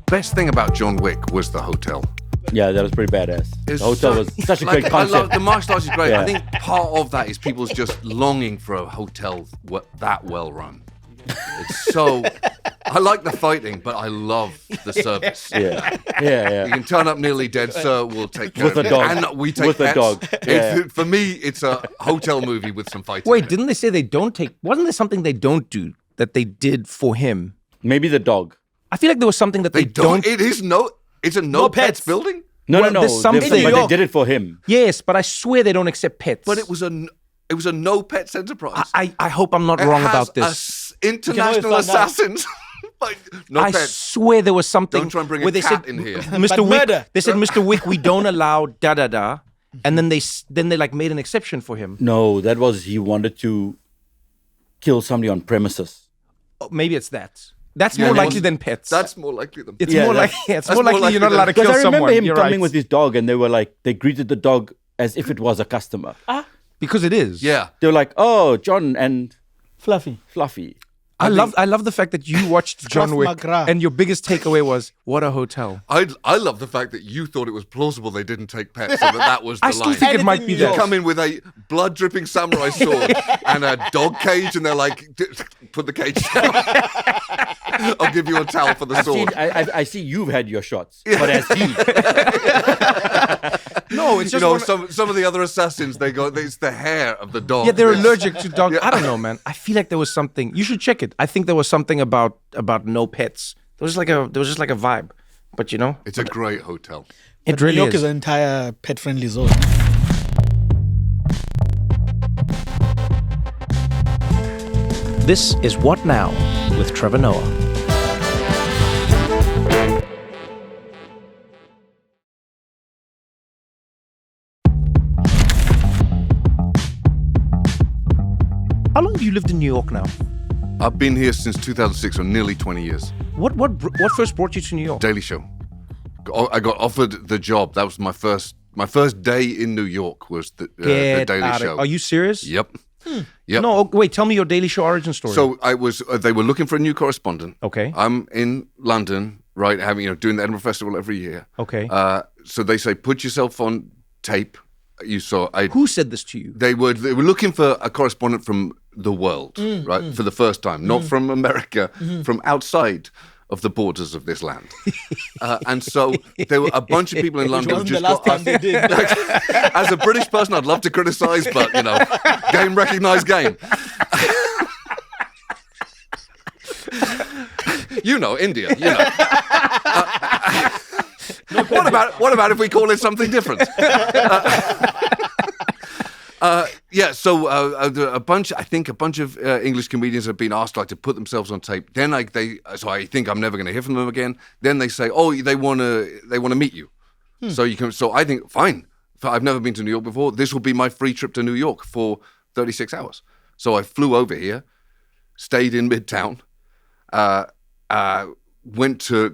best thing about John Wick was the hotel. Yeah, that was pretty badass. The hotel was such a great concept. I love the martial arts is great. Yeah. I think part of that is people's just longing for a hotel that well run. It's so. I like the fighting, but I love the service. Yeah. You can turn up nearly dead, sir. We'll take care with of a it. dog. And we take with pets. a dog. Yeah. For me, it's a hotel movie with some fighting. Wait, didn't they say they don't take? Wasn't there something they don't do that they did for him? Maybe the dog. I feel like there was something that they don't. It's a no pets building. No. There's something. But they did it for him. Yes, but I swear they don't accept pets. But it was a no pets enterprise. I hope I'm not wrong about this. International assassins. Like, no I pets. swear there was something. Don't try and bring where a they cat said, in here. Mr. Wick. They said, Mr. Wick, we don't allow Dada. And then they like made an exception for him. No, that was he wanted to kill somebody on premises. Oh, maybe it's that. That's more likely than pets. That's more likely than It's pets. more likely you're not allowed to kill someone. Because I remember him You're coming right. with his dog, and they greeted the dog as if it was a customer. Because it is. Yeah. They were like, "Oh, John and Fluffy. I love the fact that you watched John Wick Magra. and your biggest takeaway was, what a hotel. I love the fact that you thought it was plausible they didn't take pets, and that was the I line. still think it might be You that. come in with a blood-dripping samurai sword and a dog cage, and they're like, put the cage down. I'll give you a towel for the sword. I see you've had your shots, but as he, No, it's just some of the other assassins, it's the hair of the dog. yeah, they're allergic to dogs. I don't know, man. I feel like there was something. You should check it. I think there was something about no pets. There was just like a vibe, but It's a great hotel. it really New York is. is an entire pet-friendly zone. This is What Now with Trevor Noah. How long have you lived in New York now? I've been here since 2006, or nearly 20 years. What first brought you to New York? Daily Show. I got offered the job. That was my first day in New York was the Daily Show. Are you serious? Yep. Yep. No, wait. Tell me your Daily Show origin story. So I was. They were looking for a new correspondent. Okay. I'm in London, right? Doing the Edinburgh Festival every year. Okay. So they say put yourself on tape. Who said this to you? They were looking for a correspondent from the world, right? For the first time, not from America, from outside of the borders of this land. And so there were a bunch of people in London who wasn't just the last got time they did. As a British person, I'd love to criticize, but game recognized game. India. What about if we call it something different? So a bunch of English comedians have been asked to put themselves on tape. Then I think I'm never going to hear from them again. Then they say, oh, they want to meet you. So you can. So I think fine. I've never been to New York before. This will be my free trip to New York for 36 hours. So I flew over here, stayed in Midtown, went to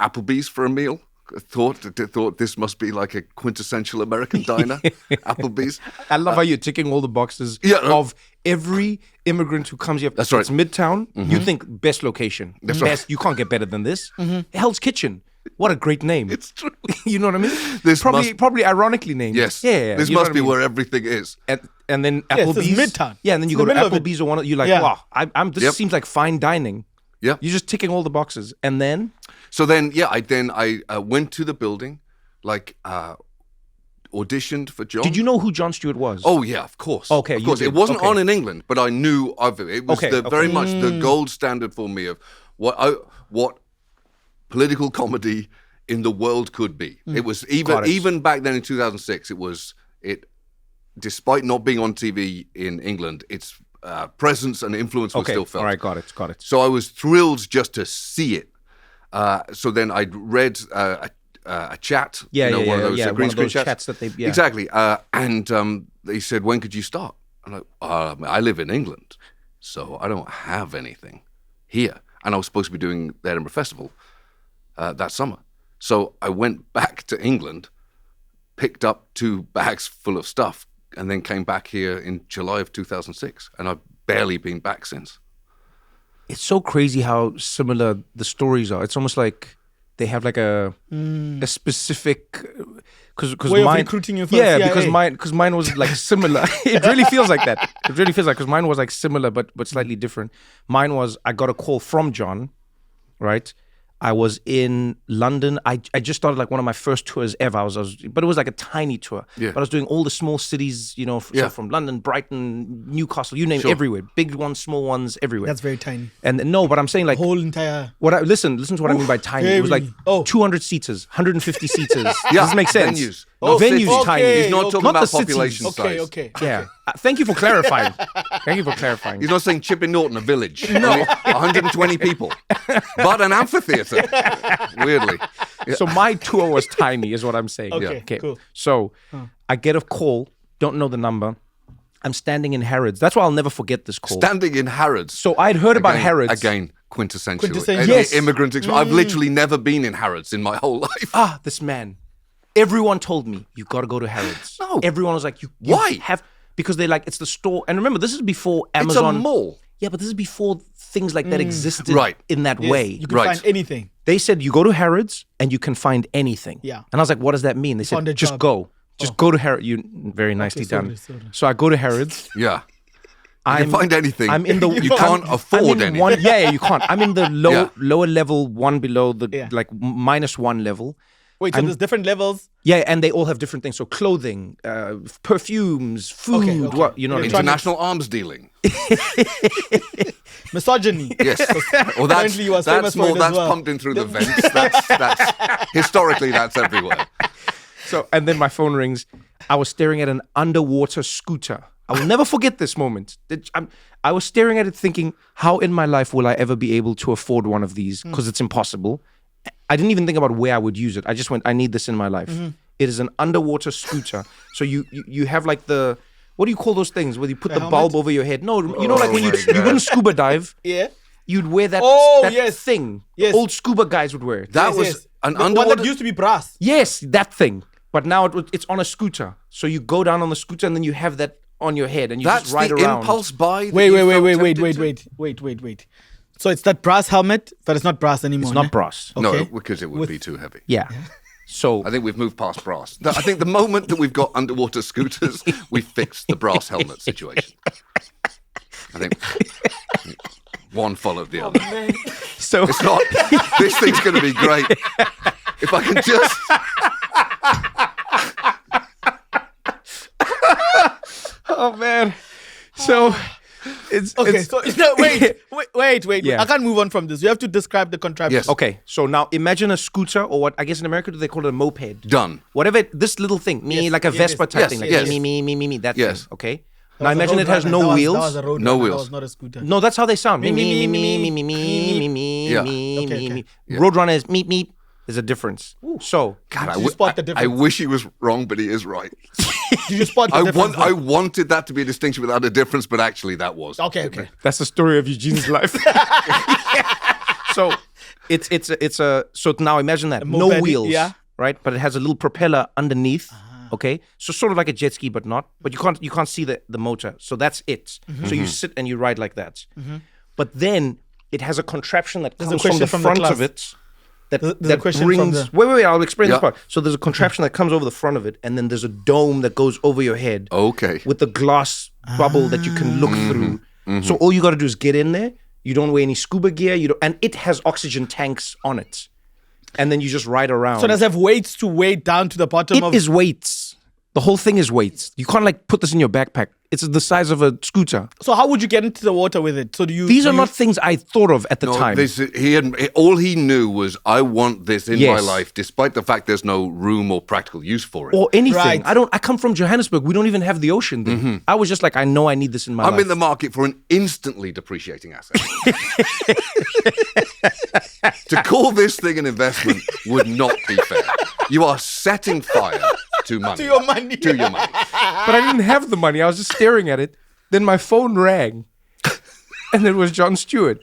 Applebee's for a meal. Thought this must be like a quintessential American diner, Applebee's. I love how you're ticking all the boxes of every immigrant who comes here. That's right. It's Midtown. You think best location. That's best. right. You can't get better than this. Hell's Kitchen. What a great name. It's true. You know what I mean? This probably ironically named. Yes. Yeah. This you know must what be I mean? where everything is. And then Yes, Applebee's. it's Midtown. Yeah, and then you It's go in to the middle of it. Applebee's or one. You're like, Yeah. wow, this seems like fine dining. Yeah. You're just ticking all the boxes, and then. So then, I went to the building, auditioned for John. Did you know who Jon Stewart was? Oh yeah, of course. Okay, of you course. did. It wasn't Okay. on in England, but I knew of it. It was very much the gold standard for me of what political comedy in the world could be. It was even back then in 2006. Despite not being on TV in England, its presence and influence was still felt. All right, got it. So I was thrilled just to see it. So then I read a chat. One green of screen those chats that they. Yeah. Exactly. And they said, when could you start? I'm like, I live in England, so I don't have anything here. And I was supposed to be doing the Edinburgh Festival that summer. So I went back to England, picked up 2 bags full of stuff, and then came back here in July of 2006. And I've barely been back since. It's so crazy how similar the stories are. It's almost like they have like a specific because Way of mine recruiting you for yeah CIA. because mine was like similar. It really feels like that. It really feels like because mine was like similar but slightly different. Mine was I got a call from John, right? I was in London. I just started like one of my first tours ever. I was but it was like a tiny tour. Yeah. But I was doing all the small cities, you know, so from London, Brighton, Newcastle, you name it, everywhere. Big ones, small ones, everywhere. That's very tiny. And no, but I'm saying like Whole entire. listen to what I mean by tiny. It was like 200 seaters, 150 seaters. Yeah, Does this make sense? venues. No, venues cities. tiny. He's not talking Not about the cities. population size. Okay. Yeah. Thank you for clarifying. Thank you for clarifying. He's not saying Chipping Norton, a village. No. 120 people. But an amphitheatre. Weirdly. So my tour was tiny, is what I'm saying. Okay, cool. So I get a call, don't know the number. I'm standing in Harrods. That's why I'll never forget this call. Standing in Harrods. So I'd heard about Harrods. Again, quintessential. Yes. Immigrant I've literally never been in Harrods in my whole life. This man. Everyone told me, you got to go to Harrods. No. Everyone was like, you Why? have... Because they're like, it's the store. And remember, this is before Amazon. It's a mall. Yeah, but this is before things like that existed Right. in that way. You can find anything. They said, you go to Harrods and you can find anything. Yeah. And I was like, what does that mean? They said, Found a just job. go. Just go to Harrods. You very nicely done. sorry. So I go to Harrods. Yeah. You can find anything. I'm in the. You can't afford I'm in anything. One, you can't. I'm in the lower level, one below the like -1 level. Wait, so there's different levels? Yeah, and they all have different things. So clothing, perfumes, food. Okay. What you know? What I mean? International arms dealing. Misogyny. Yes. Well, Apparently you are famous that's for more. it as That's well. pumped in through the vents. That's historically that's everywhere. So and then my phone rings. I was staring at an underwater scooter. I will never forget this moment. I was staring at it thinking, how in my life will I ever be able to afford one of these? Because it's impossible. I didn't even think about where I would use it. I just went, I need this in my life. It is an underwater scooter. So you have like the, what do you call those things? Where you put the bulb over your head? No, you know like when you wouldn't scuba dive. Yeah. You'd wear that, thing. Yes. The old scuba guys would wear it. That was an The one underwater. that used to be brass. Yes, that thing. But now it's on a scooter. So you go down on the scooter and then you have that on your head and you That's just ride the around. impulse buy. that Wait. you felt tempted to- Wait. So it's that brass helmet, but it's not brass anymore. It's not ne? brass. No, Okay. because it would be too heavy. Yeah. So I think we've moved past brass. I think the moment that we've got underwater scooters, we fixed the brass helmet situation. I think one followed the other. so It's not. This thing's going to be great. If I can just. oh man. So it's Okay, it's, so no, wait. Yeah. I can't move on from this. You have to describe the contraption. Yes. okay. So now imagine a scooter or what I guess in America do they call it a moped? Done. Whatever this little thing, Yes, like a yes, Vespa type yes, thing, like yes. me, that Yes. thing. Okay. That Now was a imagine road it has runner. no That was wheels. a road No runner. wheels. That was not a scooter. No, that's how they sound. Me, Me. Yeah. Okay. Roadrunner is meep. There's a difference. So God, Did you spot the I difference? wish he was wrong, but he is right. Did you spot the difference? I wanted that to be a distinction without a difference, but actually that was. Okay. that's the story of Eugene's life. So it's a so now imagine that no moped, wheels, yeah. right? But it has a little propeller underneath. Okay, so sort of like a jet ski, but not. But you can't see the motor, so that's it. So you sit and you ride like that. But then it has a contraption that comes from question the from the front class. of it. There's a That question brings. from the- Wait. I'll explain Yeah. this part. So there's a contraption that comes over the front of it, and then there's a dome that goes over your head. Okay. With the glass bubble that you can look through. So all you got to do is get in there. You don't wear any scuba gear. And it has oxygen tanks on it, and then you just ride around. So does it have weights to weigh down to the bottom It of? is weights. The whole thing is weights. You can't like put this in your backpack. It's the size of a scooter. So how would you get into the water with it? So do you? These do are you- not things I thought of at the No, time. all he knew was I want this in my Yes. life, despite the fact there's no room or practical use for it. or anything. Right. I come from Johannesburg. We don't even have the ocean there. I was just like, I know I need this in my life. I'm in the market for an instantly depreciating asset. To call this thing an investment would not be fair. You are setting fire to money. To your money. To your money. But I didn't have the money. I was just staring at it. Then my phone rang, and it was John Stewart.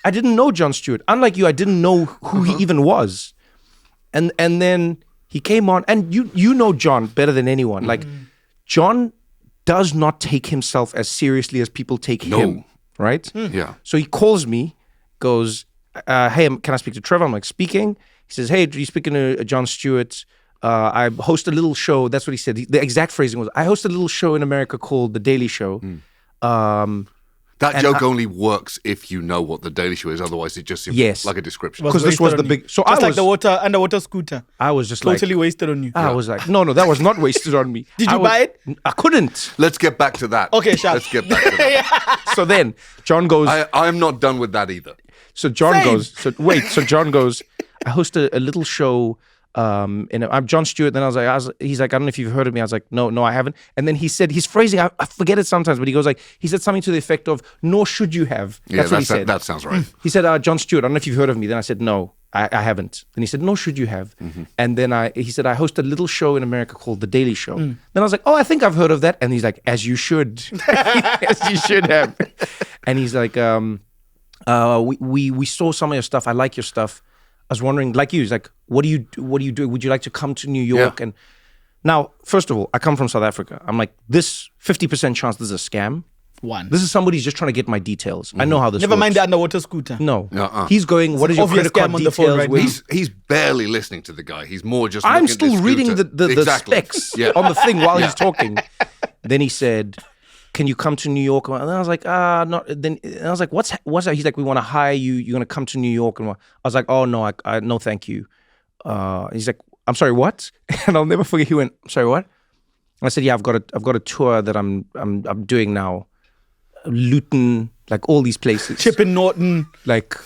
I didn't know John Stewart. Unlike you, I didn't know who he even was. And then he came on, and you know John better than anyone. Like John does not take himself as seriously as people take him. right? Yeah. So he calls me, goes, hey, can I speak to Trevor? I'm like, speaking. He says, hey, are you speaking to John Stewart? I host a little show. That's what he said. The exact phrasing was, I host a little show in America called The Daily Show. That joke only works if you know what the Daily Show is. Otherwise, it just seems like a description. Because this was the big. So just I like the underwater scooter. I was just Totally wasted on you. I was like, no, that was not wasted on me. Did you buy it? I couldn't. Let's get back to that. Okay, sure. Let's get back to that. So then John goes. I'm not done with that either. So John goes. So John goes. I host a little show. I'm John Stewart. Then he's like, I don't know if you've heard of me. I was like, no, I haven't. And then he said, his phrasing, I forget it sometimes, but he goes like, he said something to the effect of, nor should you have. That's what he said. That sounds right. He said, John Stewart, I don't know if you've heard of me. Then I said, no, I haven't. Then he said, nor should you have. And then he said, I host a little show in America called The Daily Show. Then I was like, oh, I think I've heard of that. And he's like, as you should. As you should have. And he's like, we saw some of your stuff. I like your stuff. I was wondering, like you, he's like, what do you do? Would you like to come to New York? Yeah. And now, first of all, I come from South Africa. I'm like, this 50% chance this is a scam. This is somebody's just trying to get my details. I know how this Never works. mind the underwater scooter. No. He's going, what is your obvious credit card scam on the details? phone right Where- now. He's barely listening to the guy. He's more just. I'm looking at still this reading scooter. the Exactly. specs Yeah. on the thing while he's talking. Then he said, can you come to New York? And I was like, no. Then I was like, what's that? He's like, we want to hire you. You're going to come to New York. And I was like, oh, no, I no, thank you. He's like, I'm sorry, what? And I'll never forget. He went, I'm sorry, what? And I said, yeah, I've got a tour that I'm doing now. Luton, like all these places. Chipping Norton, Like,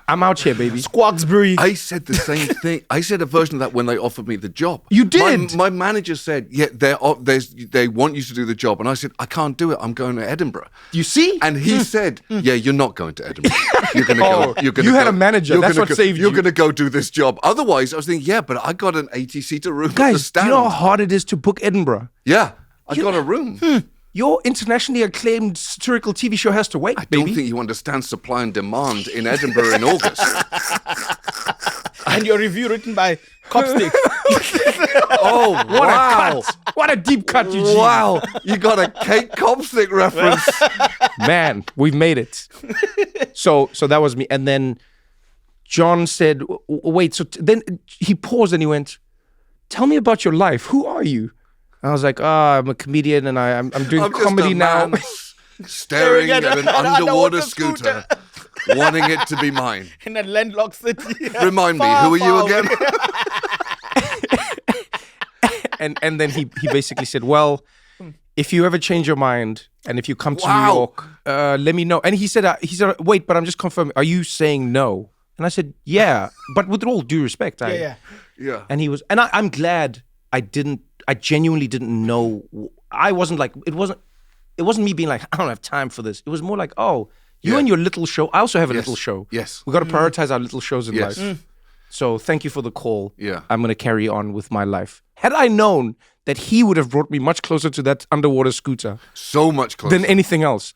I'm out here, baby. Squawksbury. I said the same thing. I said a version of that when they offered me the job. You did? My manager said, yeah, they want you to do the job. And I said, I can't do it. I'm going to Edinburgh. You see? And he said, yeah, you're not going to Edinburgh. You're going to go. You're gonna you had go- a manager. you're That's gonna what saved You're you. going to go do this job. Otherwise, I was thinking, yeah, but I got an 80-seater room at the Guys, do stand. you know how hard it is to book Edinburgh? Yeah, I got a room. Your internationally acclaimed satirical TV show has to wait, I baby. don't think you understand supply and demand in Edinburgh in August. And your review written by Copstick. Oh, What a cut. What a deep cut, Eugene. Wow, you got a Kate Copstick reference. Man, we've made it. So that was me. And then John said, wait, then he paused and he went, tell me about your life. Who are you? And I was like, I'm a comedian and I'm doing I'm just comedy a now. man staring at an underwater underwater scooter, wanting it to be mine. In a landlocked city. Remind me, Far, who are you far again? And then he basically said, well, if you ever change your mind and if you come to New Wow. York, let me know. And he said, wait, but I'm just confirming. Are you saying no? And I said, yeah, but with all due respect. Yeah. Yeah. And he was, and I'm glad I genuinely didn't know. I wasn't like, it wasn't me being like, I don't have time for this. It was more like, oh, you and your little show. I also have a little show. Yes. We got to prioritize our little shows in Yes. life. So thank you for the call. Yeah. I'm going to carry on with my life. Had I known that he would have brought me much closer to that underwater scooter So much closer. than anything else,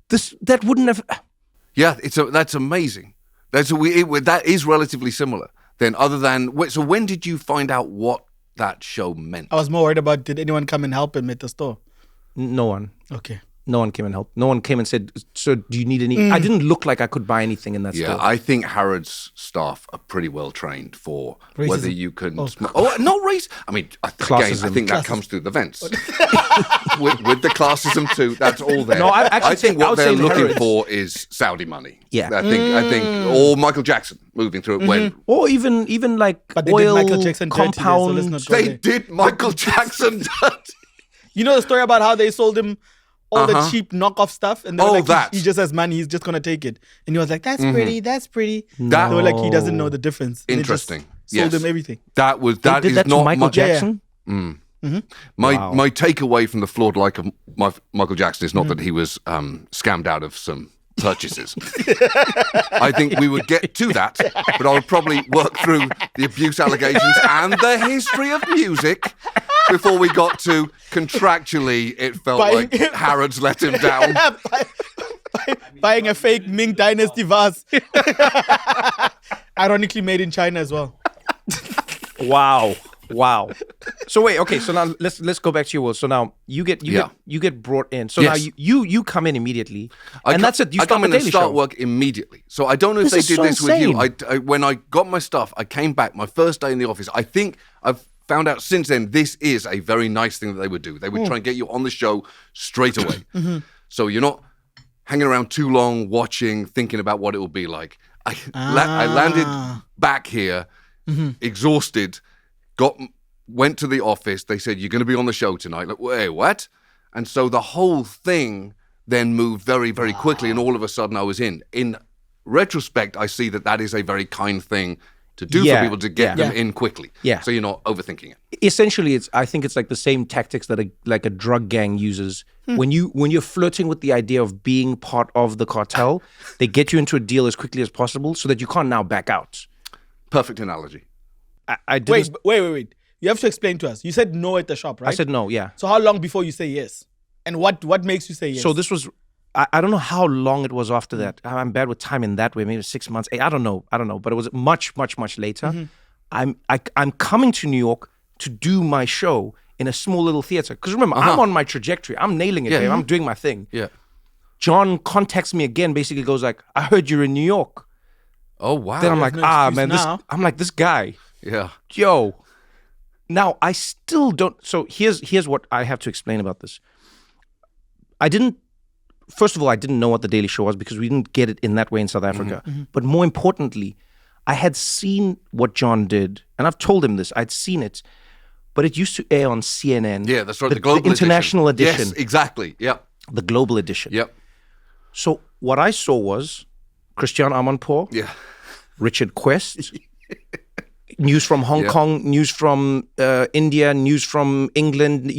that wouldn't have. Yeah, that's amazing. That is relatively similar. Then, other than so, when did you find out what that show meant? I was more worried about, did anyone come and help him at the store? No one. Okay. No one came and helped. No one came and said, so do you need any? I didn't look like I could buy anything in that Yeah, store. I think Harrods staff are pretty well trained for Racism. whether you can. Not race. I mean, I Classism. think that comes through the vents with the classism too. That's all there. No, I actually I think I what would they're say in looking Harrods. for is Saudi money. Yeah. I think, or Michael Jackson moving through it when Or even like But they did oil Michael Jackson dirty there, so compound. let's not go they there. did Michael Jackson. You know the story about how they sold him all the cheap knockoff stuff? And they were Oh, like, that. he just has money, he's just going to take it. And he was like, that's pretty, that's pretty. That- They were like, he doesn't know the difference. And they just Interesting. sold Yes. him everything. That Did is that to not Michael my, Jackson? My takeaway from the flawed life of Michael Jackson is not that he was scammed out of some purchases. I think we would get to that, but I would probably work through the abuse allegations and the history of music before we got to contractually it felt Buying- like Harrods let him down. Buying a fake Ming Dynasty vase. Ironically made in China as well. Wow. Wow. So wait, okay. So now let's go back to your world. So now you get brought in. So now Yes. you come in immediately, and that's it. You I start come the in and Daily start Show. work immediately. So I don't know if This they is did so this with you. insane. When I got my stuff, I came back my first day in the office. I think I've found out since then this is a very nice thing that they would do. They would try and get you on the show straight away. So you're not hanging around too long, watching, thinking about what it will be like. I landed back here, exhausted, went to the office. They said, you're going to be on the show tonight. Like, wait, what? And so the whole thing then moved very, very quickly. And all of a sudden I was in. In retrospect, I see that is a very kind thing to do for people to get them in quickly. Yeah. So you're not overthinking it. Essentially, I think it's like the same tactics that a drug gang uses. When you're flirting with the idea of being part of the cartel, they get you into a deal as quickly as possible so that you can't now back out. Perfect analogy. I did. Wait. You have to explain to us. You said no at the shop, right? I said no. Yeah. So how long before you say yes? And what makes you say yes? So this was. I don't know how long it was after that. I'm bad with time in that way. Maybe 6 months. I don't know. But it was much, much, much later. I'm coming to New York to do my show in a small little theater. Because remember, I'm on my trajectory. I'm nailing it, babe. I'm doing my thing. Yeah. John contacts me again. Basically, goes like, "I heard you're in New York." Oh, wow. Then I'm like, no excuse man, now. this guy. Yeah. Yo. Now I still don't. So here's what I have to explain about this. First of all, I didn't know what the Daily Show was because we didn't get it in that way in South Africa. But more importantly, I had seen what John did, and I've told him this. I'd seen it, but it used to air on CNN. Yeah, that's right. The global international edition. Yes, exactly. Yep. The global edition. Yep. So what I saw was Christian Amanpour, Yeah. Richard Quest, news from Hong Kong, news from India, news from England.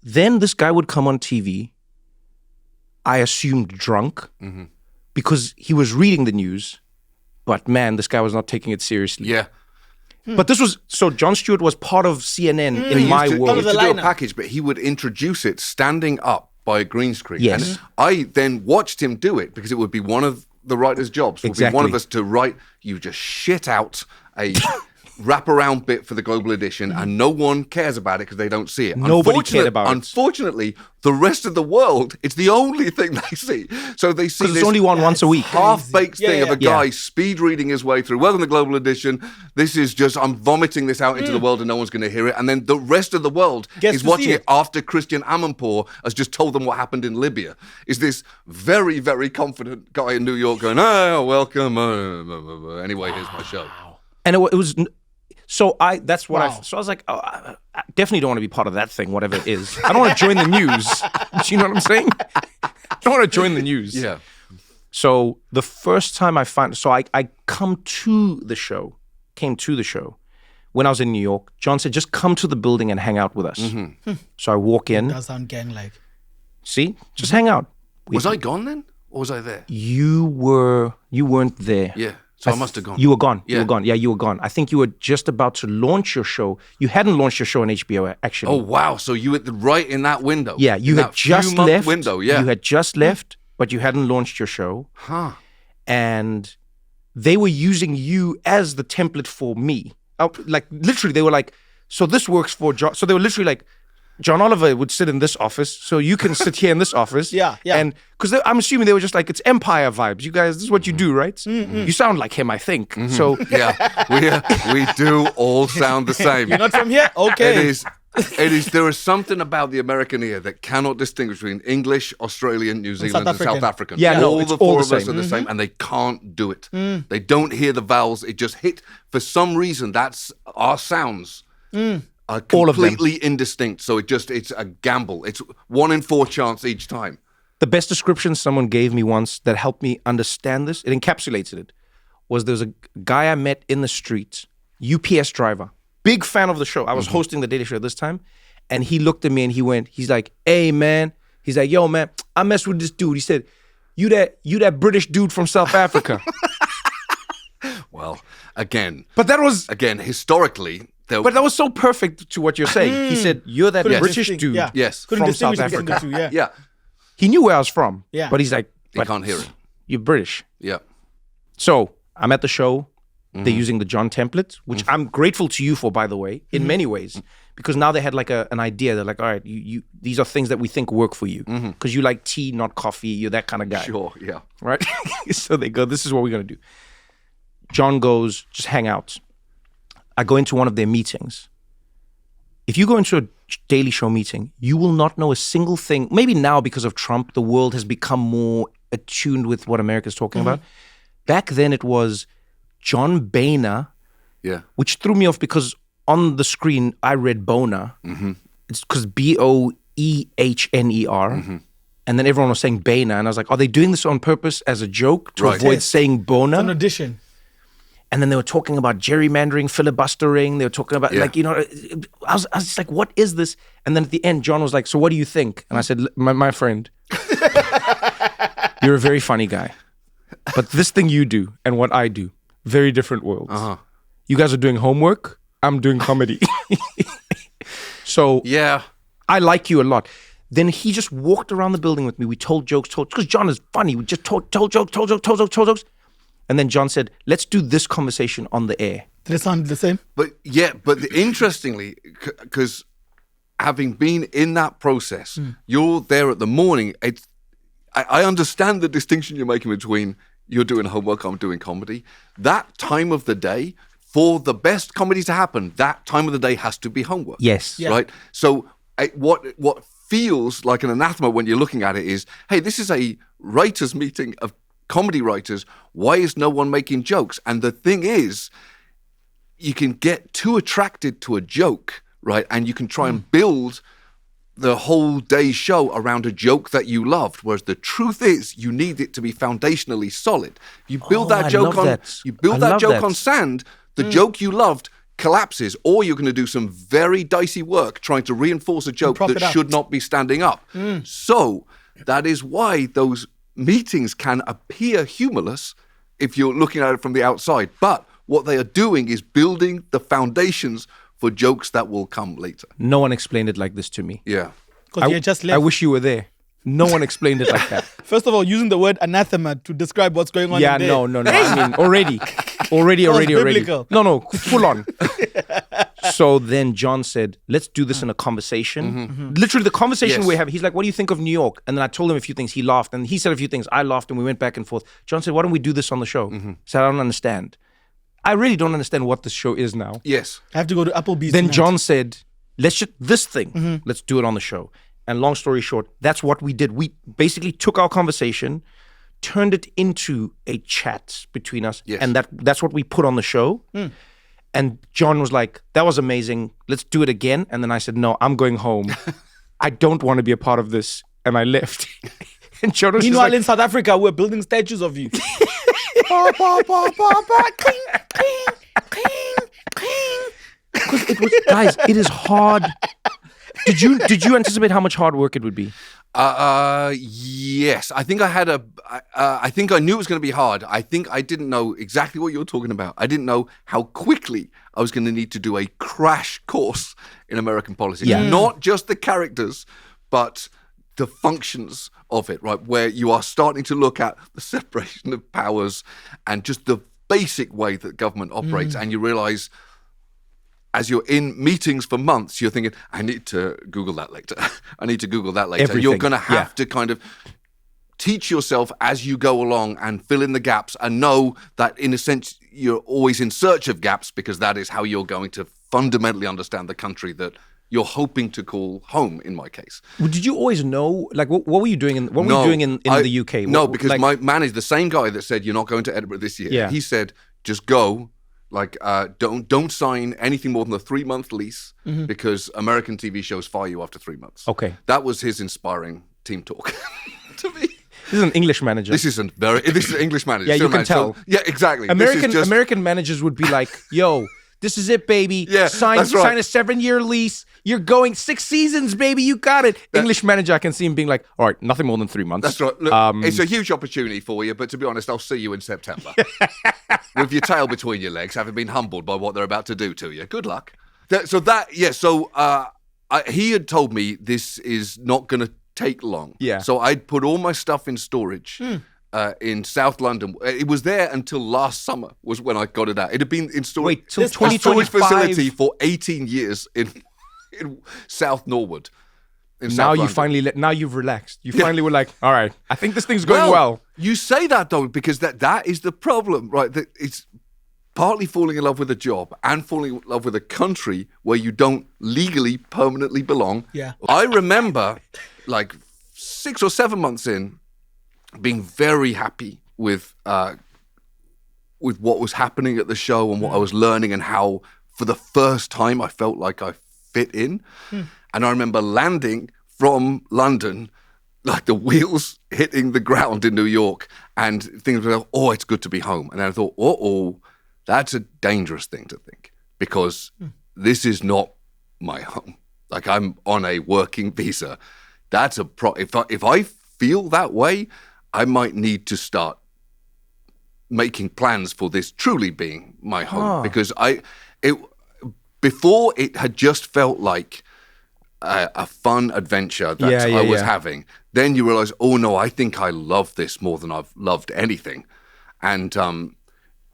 Then this guy would come on TV. I assumed drunk because he was reading the news, but man, this guy was not taking it seriously. Yeah. But this was, so Jon Stewart was part of CNN in He my used to, world. He used to do a lineup. package, but he would introduce it standing up by a green screen. Yes. And I then watched him do it because it would be one of the writer's jobs. Would be one of Exactly. us to write, you just shit out a wraparound bit for the global edition and no one cares about it because they don't see it. Nobody cared about it. Unfortunately, the rest of the world, it's the only thing they see. So they see Because this it's only one once a week. half-baked thing of a guy Yeah. speed reading his way through. Welcome to Global Edition. This is just, I'm vomiting this out into the world and no one's going to hear it. And then the rest of the world Gets is to watching see it after Christian Amanpour has just told them what happened in Libya. Is this very, very confident guy in New York going, oh, welcome. Anyway, here's my show. And it was, so that's what Wow. so I was like, oh, I definitely don't want to be part of that thing, whatever it is. I don't want to join the news. Do you know what I'm saying? I don't want to join the news. Yeah. So the first time I came to the show when I was in New York. John said, just come to the building and hang out with us. So I walk in. Does sound gang-like. See, just hang out. Was I gone then? Or was I there? You weren't there. Yeah. So I must have gone. You were gone. Yeah. You were gone. Yeah, you were gone. I think you were just about to launch your show. You hadn't launched your show on HBO, actually. Oh, wow. So you were right in that window. Yeah, you In had that just few-month left. window, yeah. You had just left, but you hadn't launched your show. Huh. And they were using you as the template for me. Like, literally, they were like, so this works for John. So they were literally like, John Oliver would sit in this office, so you can sit here in this office. Yeah. And because I'm assuming they were just like, it's Empire vibes. You guys, this is what you do, right? You sound like him, I think. So Yeah. We do all sound the same. You're not from here? Okay. It is. There is something about the American ear that cannot distinguish between English, Australian, New Zealand, and South African. Yeah, no, all it's the all four the of us same. are the same, and they can't do it. They don't hear the vowels. It just hit. For some reason, that's our sounds are All of them. completely indistinct. So it's a gamble. It's 1 in 4 chance each time. the best description someone gave me once that helped me understand this, it encapsulated it, was there was a guy I met in the street, UPS driver, big fan of the show. I was hosting the Daily Show at this time, and he looked at me and he's like, hey man, he's like, yo man, I messed with this dude. He said, you that British dude from South Africa. Well, again, But that was historically, But that was so perfect to what you're saying. He said, you're that Couldn't British distinct- dude yeah. yes, Couldn't from distinguish South between Africa. the two, yeah. yeah, He knew where I was from. Yeah. But he's like, you can't hear it. you're British. Yeah, So I'm at the show. They're using the John template, which I'm grateful to you for, by the way, in many ways, because now they had like an idea. They're like, all right, you these are things that we think work for you because you like tea, not coffee. You're that kind of guy. Sure, yeah. Right? So they go, this is what we're going to do. John goes, just hang out. I go into one of their meetings. If you go into a Daily Show meeting, you will not know a single thing. Maybe now because of Trump, the world has become more attuned with what America's talking about. Back then it was John Boehner, which threw me off because on the screen I read Boner. It's because Boehner. And then everyone was saying Boehner. And I was like, are they doing this on purpose as a joke to avoid saying Boner? It's an audition. And then they were talking about gerrymandering, filibustering. They were talking about, like, you know, I was just like, what is this? And then at the end, John was like, so what do you think? And I said, my friend, you're a very funny guy. But this thing you do and what I do, very different worlds. You guys are doing homework. I'm doing comedy. So I like you a lot. Then he just walked around the building with me. We told jokes, because John is funny. We just told jokes. And then John said, let's do this conversation on the air. Did it sound the same? But interestingly, because having been in that process, you're there at the morning. I understand the distinction you're making between you're doing homework, I'm doing comedy. That time of the day, for the best comedy to happen, that time of the day has to be homework. Yes. Yeah. Right? So what feels like an anathema when you're looking at it is, hey, this is a writers' meeting of comedy writers. Why is no one making jokes? And the thing is, you can get too attracted to a joke, right? And you can try and build the whole day's show around a joke that you loved. Whereas the truth is, you need it to be foundationally solid. You build that joke on sand, the joke you loved collapses, or you're going to do some very dicey work trying to reinforce a joke that should not be standing up. So that is why those meetings can appear humorless if you're looking at it from the outside. But what they are doing is building the foundations for jokes that will come later. No one explained it like this to me. Yeah. Because you just left. I wish you were there. No one explained it like that. First of all, using the word anathema to describe what's going on. Yeah, in there. no. I mean, already. Biblical. No, full on. So then John said, let's do this in a conversation. Literally the conversation we're having. He's like, what do you think of New York? And then I told him a few things. He laughed. And he said a few things. I laughed and we went back and forth. John said, why don't we do this on the show? I said, I don't understand. I really don't understand what this show is now. Yes. I have to go to Applebee's Then tonight. John said, let's just, this thing, let's do it on the show. And long story short, that's what we did. We basically took our conversation, turned it into a chat between us. Yes. And that's what we put on the show. And John was like, that was amazing. Let's do it again. And then I said, no, I'm going home. I don't want to be a part of this. And I left. And John was Meanwhile, just like, in South Africa, we're building statues of you. it was, guys, it is hard. Did you anticipate how much hard work it would be? Yes. I think I think I knew it was going to be hard. I think I didn't know exactly what you were talking about. I didn't know how quickly I was going to need to do a crash course in American politics. Yeah. Not just the characters, but the functions of it, right? Where you are starting to look at the separation of powers and just the basic way that government operates. And you realize, as you're in meetings for months, you're thinking, I need to Google that later. I need to Google that later. Everything. You're going to have to kind of teach yourself as you go along and fill in the gaps and know that, in a sense, you're always in search of gaps because that is how you're going to fundamentally understand the country that you're hoping to call home, in my case. Well, did you always know, like, what were you doing in the UK? No, because my manager, the same guy that said, you're not going to Edinburgh this year, he said, just go. Like, don't sign anything more than a 3-month lease because American TV shows fire you after 3 months. Okay. That was his inspiring team talk to me. This is an English manager. This is an English manager. Yeah, Still you can manager. tell. So, yeah, exactly. American managers would be like, yo, this is it, baby. Yeah, sign that's right. a 7-year lease. You're going 6 seasons, baby. You got it. English manager, I can see him being like, all right, nothing more than 3 months. That's right. Look, it's a huge opportunity for you, but to be honest, I'll see you in September. With your tail between your legs, having been humbled by what they're about to do to you. Good luck. He had told me this is not going to take long. Yeah. So I'd put all my stuff in storage in South London. It was there until last summer was when I got it out. It had been in storage, Wait, till storage 2025 facility for 18 years in South Norwood. In Now South you London. finally now you've relaxed. You finally were like, all right, I think this thing's going well. You say that though, because that is the problem, right? That it's partly falling in love with a job and falling in love with a country where you don't legally permanently belong. Yeah. I remember like 6 or 7 months in being very happy with what was happening at the show and what I was learning and how for the first time I felt like I fit in. And I remember landing from London, like the wheels hitting the ground in New York and thinking, oh, it's good to be home. And then I thought, oh, that's a dangerous thing to think because this is not my home. Like I'm on a working visa. That's a if I feel that way, I might need to start making plans for this truly being my home because before it had just felt like a fun adventure that I was having. Then you realize, oh no, I think I love this more than I've loved anything. And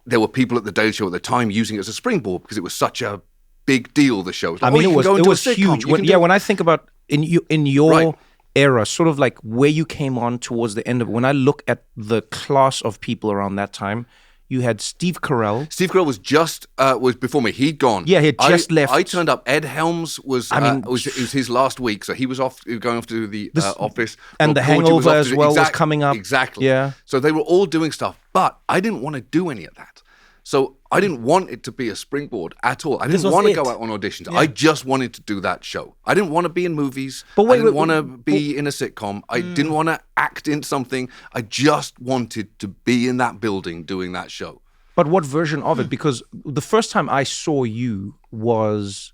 there were people at the Daily Show at the time using it as a springboard because it was such a big deal. The show. Like, I mean, it was huge. When I think about in your era, sort of like where you came on towards the end of it, when I look at the class of people around that time, you had Steve Carell. Steve Carell was just was before me. He'd gone. Yeah, he had just left. I turned up. Ed Helms was. It was his last week, so he was off. He was going off to the office. And The Hangover as well was coming up. Exactly. Yeah. So they were all doing stuff, but I didn't want to do any of that. So I didn't want it to be a springboard at all. I didn't want to go out on auditions. Yeah. I just wanted to do that show. I didn't want to be in movies. I didn't want to be in a sitcom. I didn't want to act in something. I just wanted to be in that building doing that show. But what version of it? Because the first time I saw you was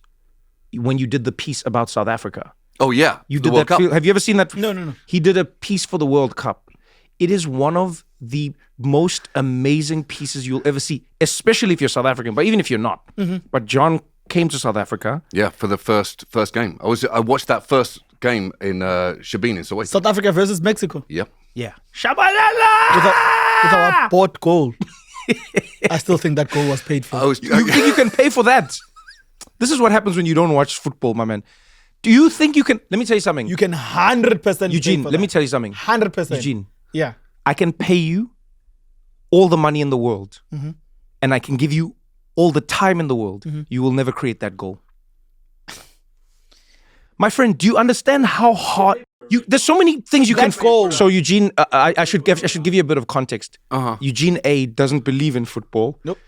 when you did the piece about South Africa. Oh, yeah. You did that. Have you ever seen that? No. He did a piece for the World Cup. It is one of the most amazing pieces you'll ever see, especially if you're South African, but even if you're not. But John came to South Africa. Yeah, for the first game. I watched that first game in Shabin in Soweto. South Africa versus Mexico. Yep. Yeah. Shabalala! With our bought goal. I still think that goal was paid for. You think you can pay for that? This is what happens when you don't watch football, my man. Do you think you can? Let me tell you something. You can 100% Eugene, pay for let me that. tell you something. 100%. Eugene. Yeah. I can pay you all the money in the world and I can give you all the time in the world. You will never create that goal. My friend, do you understand how hard there's so many things you can goal. So Eugene, I should give you a bit of context. Eugene A doesn't believe in football. Nope.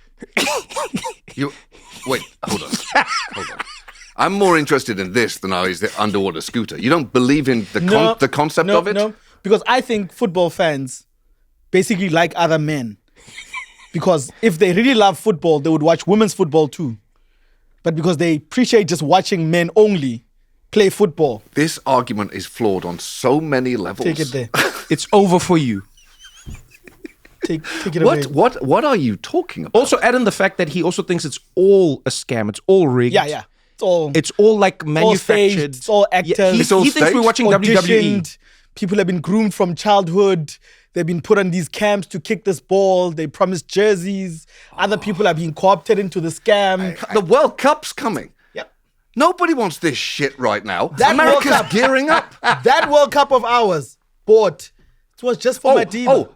Wait, hold on. I'm more interested in this than I is the underwater scooter. You don't believe in the concept of it? No, because I think football fans basically like other men. Because if they really love football, they would watch women's football too. But because they appreciate just watching men only play football. This argument is flawed on so many levels. Take it there. It's over for you. Take it away. What are you talking about? Also add in the fact that he also thinks it's all a scam. It's all rigged. Yeah. It's all like all manufactured. staged, it's all actors. He thinks we're watching WWE. Auditioned. People have been groomed from childhood. They've been put on these camps to kick this ball. They promised jerseys. Other people are being co-opted into the scam. The World Cup's coming. Yep. Nobody wants this shit right now. That America's World Cup- gearing up. That World Cup of ours bought. It was just for Madiba.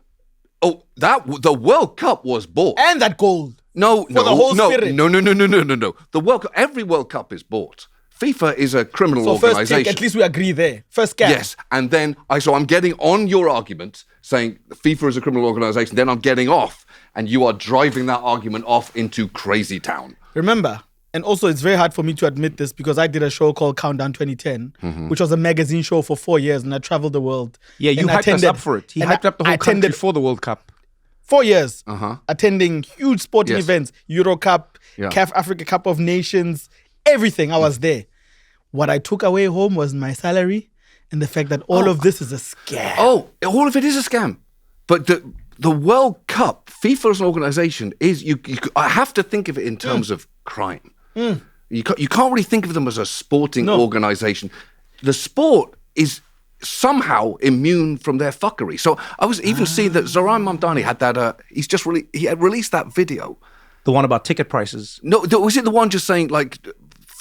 The World Cup was bought. And that gold. No. the whole spirit. No. The World Cup, every World Cup is bought. FIFA is a criminal So first organization. take, at least we agree there. First scam. Yes, and then I'm getting on your argument saying FIFA is a criminal organization. Then I'm getting off, and you are driving that argument off into crazy town. Remember, and also it's very hard for me to admit this because I did a show called Countdown 2010, which was a magazine show for 4 years, and I traveled the world. Yeah, you and hyped us up for it. He hyped up the whole country for the World Cup. 4 years, attending huge sporting events, Euro Cup, Yeah. CAF Africa Cup of Nations, everything. I was there. What I took away home was my salary and the fact that all of this is a scam. Oh, all of it is a scam. But the World Cup, FIFA as an organization, is I have to think of it in terms of crime. You can't really think of them as a sporting organization. The sport is somehow immune from their fuckery. So I was even seeing that Zoran Mamdani had that. He had released that video. The one about ticket prices. No, was it the one just saying like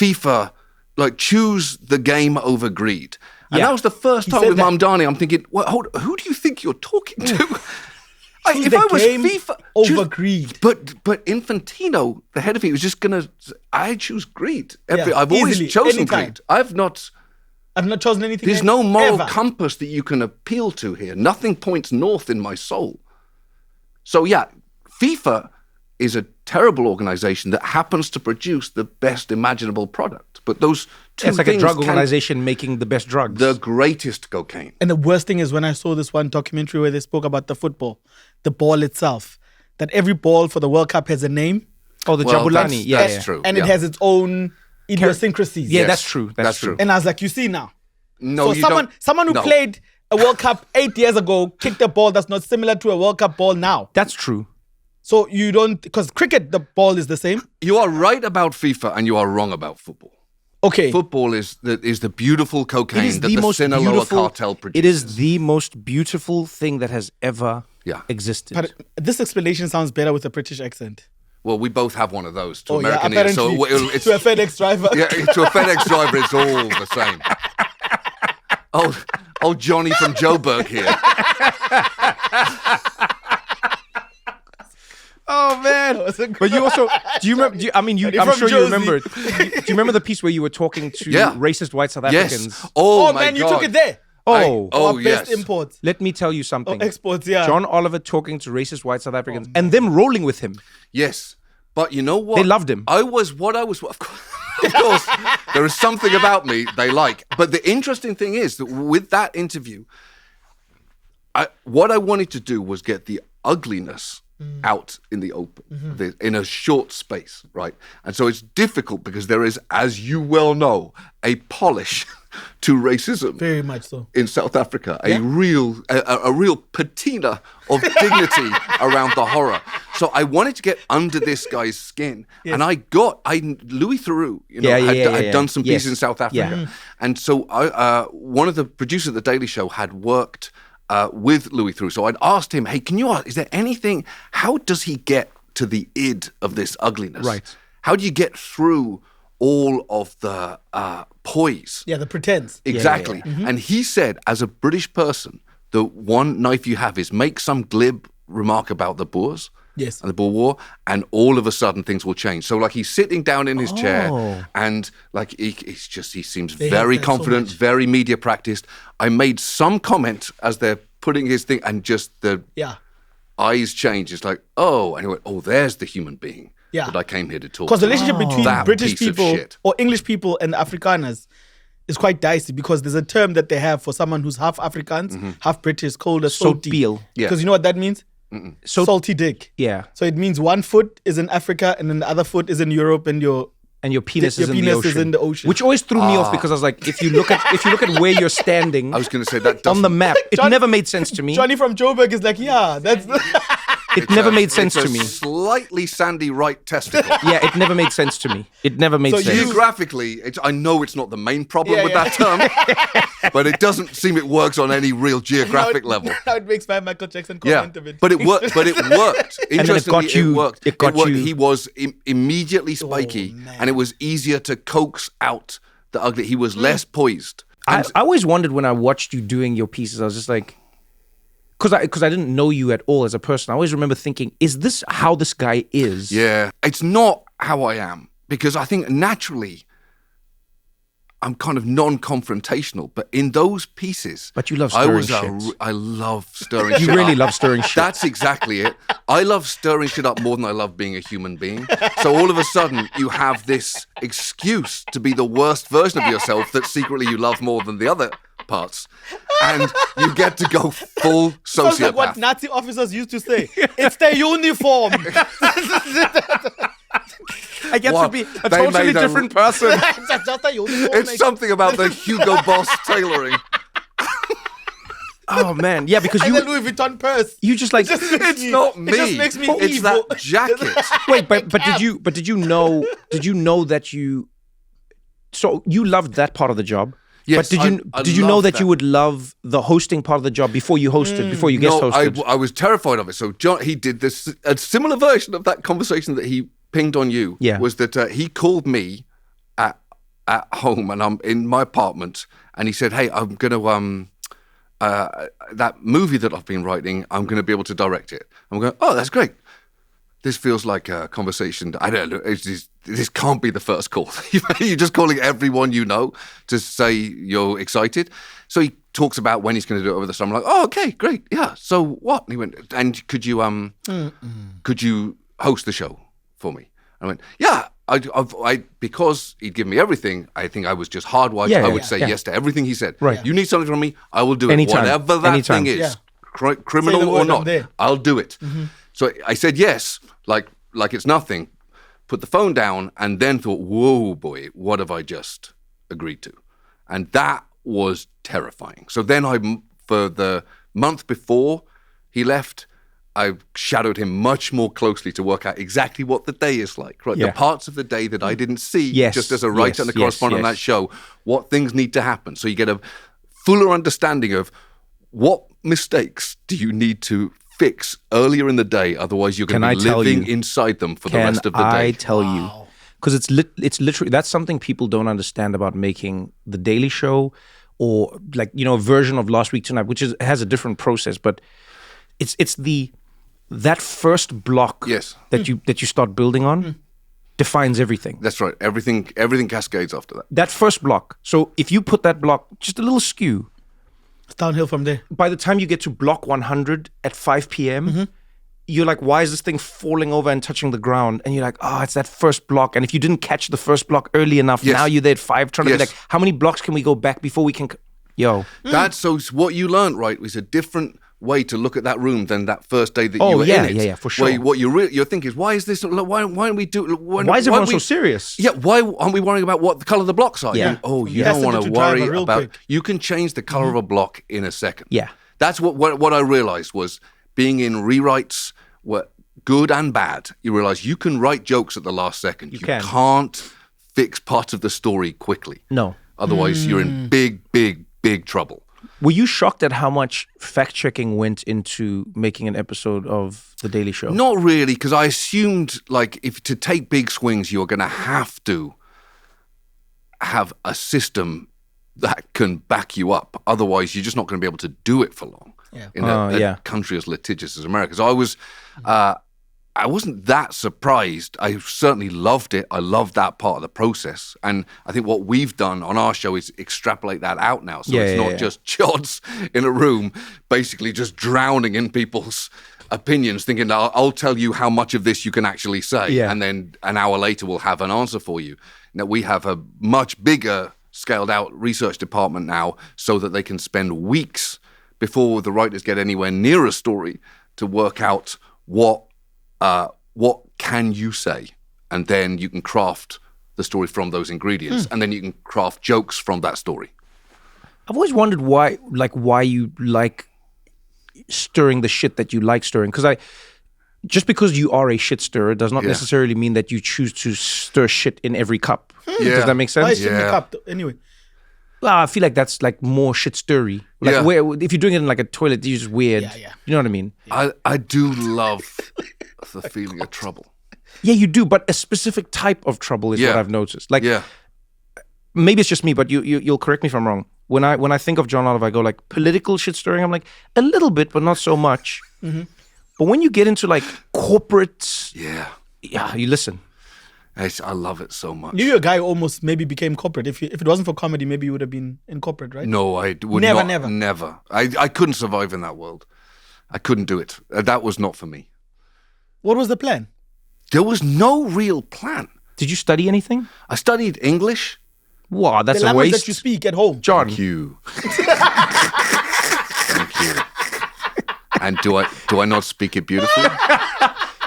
FIFA, like choose the game over greed? And Yeah. that was the first time said with that. Mamdani. I'm thinking, well, hold on, who do you think you're talking to? Choose If the I was game FIFA, over greed. But Infantino, the head of it, was just gonna. I choose greed. Yeah, I've always easily, chosen anytime. greed. I've not. I've not chosen anything. There's no moral ever. compass that you can appeal to here. Nothing points north in my soul. So yeah, FIFA is a terrible organization that happens to produce the best imaginable product. But those two It's like a things drug can- organization making the best drugs. the greatest cocaine. And the worst thing is when I saw this one documentary where they spoke about the football, the ball itself, that every ball for the World Cup has a name. Oh, the Well, Jabulani. that's true. And yeah. it has its own idiosyncrasies. Yeah, Yes, that's true. That's true. And I was like, you see now. No, So you someone who no. played a World Cup 8 years ago kicked a ball that's not similar to a World Cup ball now. That's true. So you don't, because cricket, the ball is the same. You are right about FIFA and you are wrong about football. Okay. Football is the beautiful cocaine It is that the the most Sinaloa beautiful. cartel produces. It is the most beautiful thing that has ever Yeah. existed. But this explanation sounds better with a British accent. Well, we both have one of those to Oh, yeah, American ears. apparently. So it's, To a FedEx driver. yeah, to a FedEx driver, it's all the same. Oh, Johnny from Joburg here. Oh man! But you also do you remember? I'm from sure you Josie. remember it. Do you remember the piece where you were talking to Yeah. racist white South Africans? Yes. Oh, my man, you God. took it there. Oh, Oh, Our yes. best imports. let me tell you something. Exports, yeah. John Oliver talking to racist white South Africans and them rolling with him. Yes. But you know what? They loved him. Of course, there is something about me they like. But the interesting thing is that with that interview, what I wanted to do was get the ugliness out in the open, in a short space, right? And so it's difficult because there is, as you well know, a polish to racism. Very much so. In South Africa, a real patina of dignity around the horror. So I wanted to get under this guy's skin, and Louis Theroux, had done some pieces in South Africa, and so one of the producers of the Daily Show had worked with Louis Theroux. So I'd asked him, "Hey, is there anything? How does he get to the id of this ugliness? Right. How do you get through all of the poise?" Yeah, the pretense. Exactly. And he said, as a British person, the one knife you have is make some glib remark about the Boers Yes. and the Boer War, and all of a sudden things will change. So like he's sitting down in his chair, and like he seems They very have that so confident, much. very media practiced. I made some comment as they're putting his thing, and just the Yeah. eyes change. It's like, oh, and he went, oh, there's the human being Yeah. that I came here to talk Because the to. relationship between That British piece of people shit. or English people and Afrikaners is quite dicey because there's a term that they have for someone who's half Afrikaans, half British, called a salty. Soetpeel. Yeah. Because you know what that means? Salty dick. Yeah. So it means one foot is in Africa and then the other foot is in Europe and your And your penis, Your is, in penis the is ocean. in the ocean. Which always threw me off because I was like, if you look at where you're standing I was going to say that on the doesn't- map, it John- never made sense to me. Johnny from Joburg is like, yeah, that's It never made sense it's to a me. Slightly sandy right testicle. Yeah, it never made sense to me. It never made So sense. Geographically, I know it's not the main problem Yeah, with yeah. that term, but it doesn't seem it works on any real geographic level. Now it makes my Michael Jackson Yeah, comment of it. but it worked. But it worked. then it Interestingly, got you- worked. it got worked. you- He was immediately spiky, man. and it was easier to coax out the ugly. He was less poised. I always wondered when I watched you doing your pieces, I was just like, because I didn't know you at all as a person. I always remember thinking, is this how this guy is? Yeah, it's not how I am, because I think naturally I'm kind of non-confrontational, but in those pieces, But you love stirring shit. I love stirring shit You really up. love stirring shit. That's exactly it. I love stirring shit up more than I love being a human being. So all of a sudden, you have this excuse to be the worst version of yourself that secretly you love more than the other parts. And you get to go full Sounds like what sociopath. Nazi officers used to say. It's the uniform. I get Wow, to be a they totally made a- different person. It's just a uniform. It's mate. something about the Hugo Boss tailoring. Oh man, yeah, because And the you Louis Vuitton purse. you just like It's not me. It just makes me It's evil. that jacket. wait, but did you know that you so you loved that part of the job? Yes, But did you know that you would love the hosting part of the job before you hosted, before you guest hosted? I was terrified of it. So John, he did this, a similar version of that conversation that he pinged on you. Yeah. Was that he called me at home, and I'm in my apartment, and he said, "Hey, I'm gonna that movie that I've been writing, I'm gonna be able to direct it." I'm going, "Oh, that's great. This feels like a conversation. I don't know. This can't be the first call. You're just calling everyone you know to say you're excited." So he talks about when he's going to do it over the summer. I'm like, "Oh, okay, great. Yeah. So what?" And he went, "And could you host the show for me?" I went, "Yeah." I because he'd given me everything, I think I was just hardwired. I would say yes to everything he said. Right. You need something from me, I will do it. Anytime. Whatever that thing is, Yeah. criminal or not, I'll do it. So I said yes, like it's nothing. Put the phone down, and then thought, "Whoa, boy, what have I just agreed to?" And that was terrifying. So then for the month before he left, I shadowed him much more closely to work out exactly what the day is like, right? Yeah. The parts of the day that I didn't see just as a writer and a correspondent on that show, what things need to happen. So you get a fuller understanding of what mistakes do you need to fix earlier in the day, otherwise you're going to be living inside them for the rest of the day. I tell you? Because it's literally, that's something people don't understand about making The Daily Show, or like, a version of Last Week Tonight, which has a different process, but it's that first block that you start building on defines everything. That's right. Everything cascades after that. That first block. So if you put that block just a little skew, it's downhill from there. By the time you get to block 100 at 5 p.m., you're like, why is this thing falling over and touching the ground? And you're like, oh, it's that first block. And if you didn't catch the first block early enough, now you're there at 5, trying to be like, how many blocks can we go back before we can... That's so what you learned, right, was a different way to look at that room than that first day that you were in it. Yeah, for sure. What you're thinking is, why is this? Why aren't we do? Why is everyone so serious? Yeah, why aren't we worrying about what the color of the blocks are? Yeah. You don't want to worry about. Quick. You can change the color of a block in a second. Yeah, that's what I realized was being in rewrites were good and bad. You realize you can write jokes at the last second. You can't fix parts of the story quickly. No, otherwise you're in big trouble. Were you shocked at how much fact-checking went into making an episode of The Daily Show? Not really, because I assumed, like, if to take big swings, you're going to have to have a system that can back you up. Otherwise, you're just not going to be able to do it for long in a country as litigious as America. So I wasn't that surprised. I certainly loved it. I loved that part of the process. And I think what we've done on our show is extrapolate that out now. So it's not just Jods in a room basically just drowning in people's opinions, thinking, I'll tell you how much of this you can actually say. And then an hour later, we'll have an answer for you. Now, we have a much bigger scaled out research department now so that they can spend weeks before the writers get anywhere near a story to work out what can you say? And then you can craft the story from those ingredients. And then you can craft jokes from that story. I've always wondered why you like stirring the shit that you like stirring. Just because you are a shit stirrer does not necessarily mean that you choose to stir shit in every cup. Does that make sense? Why is shit in the cup anyway? Well, I feel like that's like more shit stirry. Like where, if you're doing it in like a toilet, it's just weird. You know what I mean? I do love the feeling of trouble. Yeah, you do, but a specific type of trouble is what I've noticed. Like, maybe it's just me, but you'll correct me if I'm wrong. When I think of John Oliver, I go like political shit stirring. I'm like a little bit, but not so much. But when you get into like corporate, you listen. I love it so much. You're a guy who almost maybe became corporate. If it wasn't for comedy, maybe you would have been in corporate, right? No, I would never. I couldn't survive in that world. I couldn't do it. That was not for me. What was the plan? There was no real plan. Did you study anything? I studied English. Wow, that's the a language waste. that you speak at home. John. Thank you. Thank you. And do I not speak it beautifully?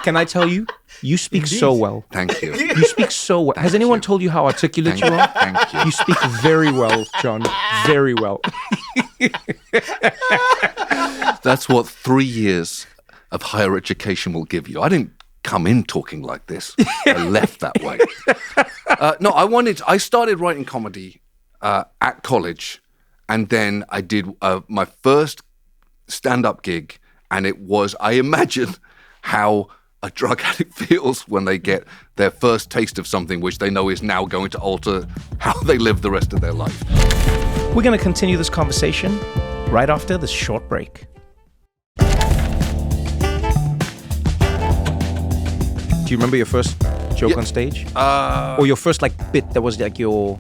Can I tell you? You speak so well. Thank you. You speak so well. Has anyone told you how articulate you are? Thank you. You speak very well, John. Very well. That's what 3 years of higher education will give you. I didn't come in talking like this. I left that way. I started writing comedy at college, and then I did my first stand-up gig, and it was, I imagine, how a drug addict feels when they get their first taste of something which they know is now going to alter how they live the rest of their life. We're going to continue this conversation right after this short break. Do you remember your first joke on stage? Or your first bit that was your...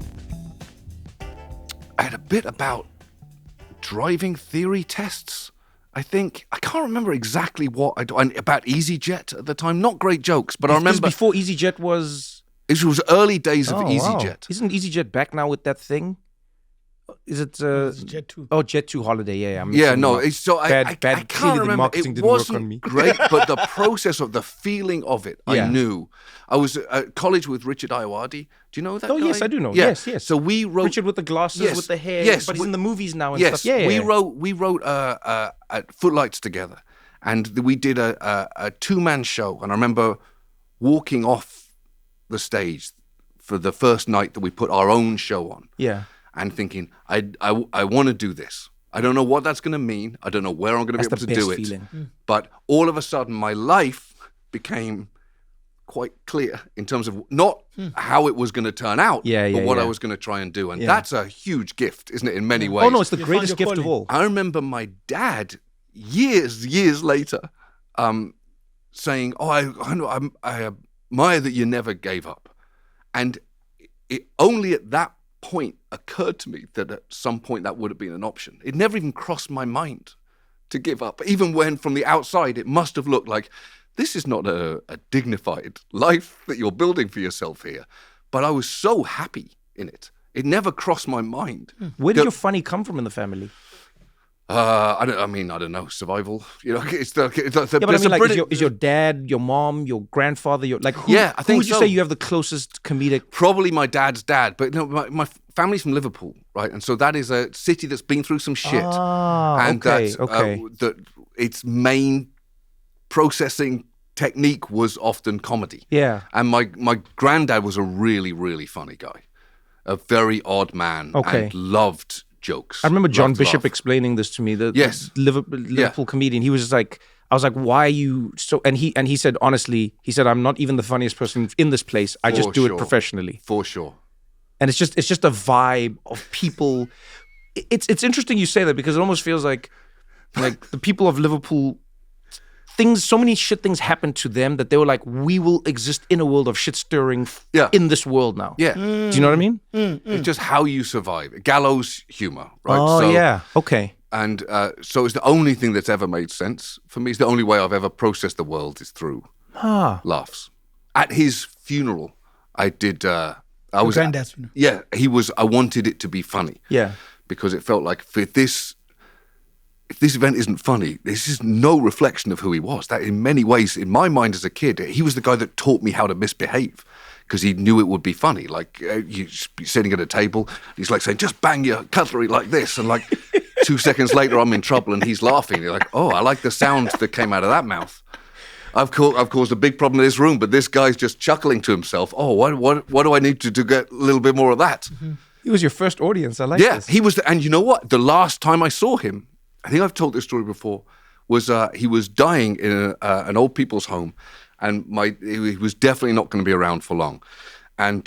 I had a bit about driving theory tests, I think. I can't remember exactly what I do. About EasyJet at the time. Not great jokes, but I remember... before EasyJet was... It was early days of EasyJet. Wow. Isn't EasyJet back now with that thing? Is it... It's Jet 2. Oh, Jet 2 Holiday, yeah. It's so I can't remember. Marketing It didn't work wasn't on me. great, but the process of the feeling of it, I knew. I was at college with Richard Iowadi. Do you know that guy? Yes, I do know. Yeah. Yes. So we wrote... Richard with the glasses, with the hair. Yes, but he's in the movies now and yes, stuff. Yeah, we wrote Footlights together, and we did a two-man show. And I remember walking off the stage for the first night that we put our own show on. Yeah. And thinking, I want to do this. I don't know what that's going to mean. I don't know where I'm going to be able to do it. Feeling. But all of a sudden, my life became quite clear in terms of not how it was going to turn out, but what I was going to try and do. And that's a huge gift, isn't it, in many ways? Oh, no, it's the greatest gift of all. I remember my dad, years later, saying, I admire that you never gave up. And it only at that point occurred to me that at some point that would have been an option. It never even crossed my mind to give up, even when from the outside it must have looked like this is not a dignified life that you're building for yourself here. But I was so happy in it. It never crossed my mind. Where did your funny come from in the family? I don't know. Survival. It's the is your dad, your mom, your grandfather, I think who would you say you have the closest comedic? Probably my dad's dad, but my family's from Liverpool, right? And so that is a city that's been through some shit, and that its main processing technique was often comedy. Yeah, and my granddad was a really, really funny guy, a very odd man, and loved jokes. I remember John Bishop explaining this to me. The Liverpool comedian. He was just like, I was like, why are you so? And he said, honestly, I'm not even the funniest person in this place. I just do it professionally. For sure. And it's just a vibe of people. It's interesting you say that because it almost feels like the people of Liverpool. So many shit things happened to them that they were like, we will exist in a world of shit stirring in this world now. Yeah. Do you know what I mean? It's just how you survive. Gallows humor, right? Oh, yeah. Okay. And so it's the only thing that's ever made sense for me. It's the only way I've ever processed the world is through laughs. At his funeral, I did... I was granddad's funeral. Yeah, I wanted it to be funny. Yeah. Because it felt like if this event isn't funny, this is no reflection of who he was. That in many ways, in my mind as a kid, he was the guy that taught me how to misbehave because he knew it would be funny. Like you sitting at a table, he's like saying, just bang your cutlery like this. And like 2 seconds later, I'm in trouble and he's laughing. You're like, oh, I like the sound that came out of that mouth. I've caused a big problem in this room, but this guy's just chuckling to himself. Oh, what do I need to do to get a little bit more of that? Mm-hmm. He was your first audience. I like this. Yeah, he was. And you know what? The last time I saw him, I think I've told this story before, was he was dying in an old people's home, and he was definitely not going to be around for long. And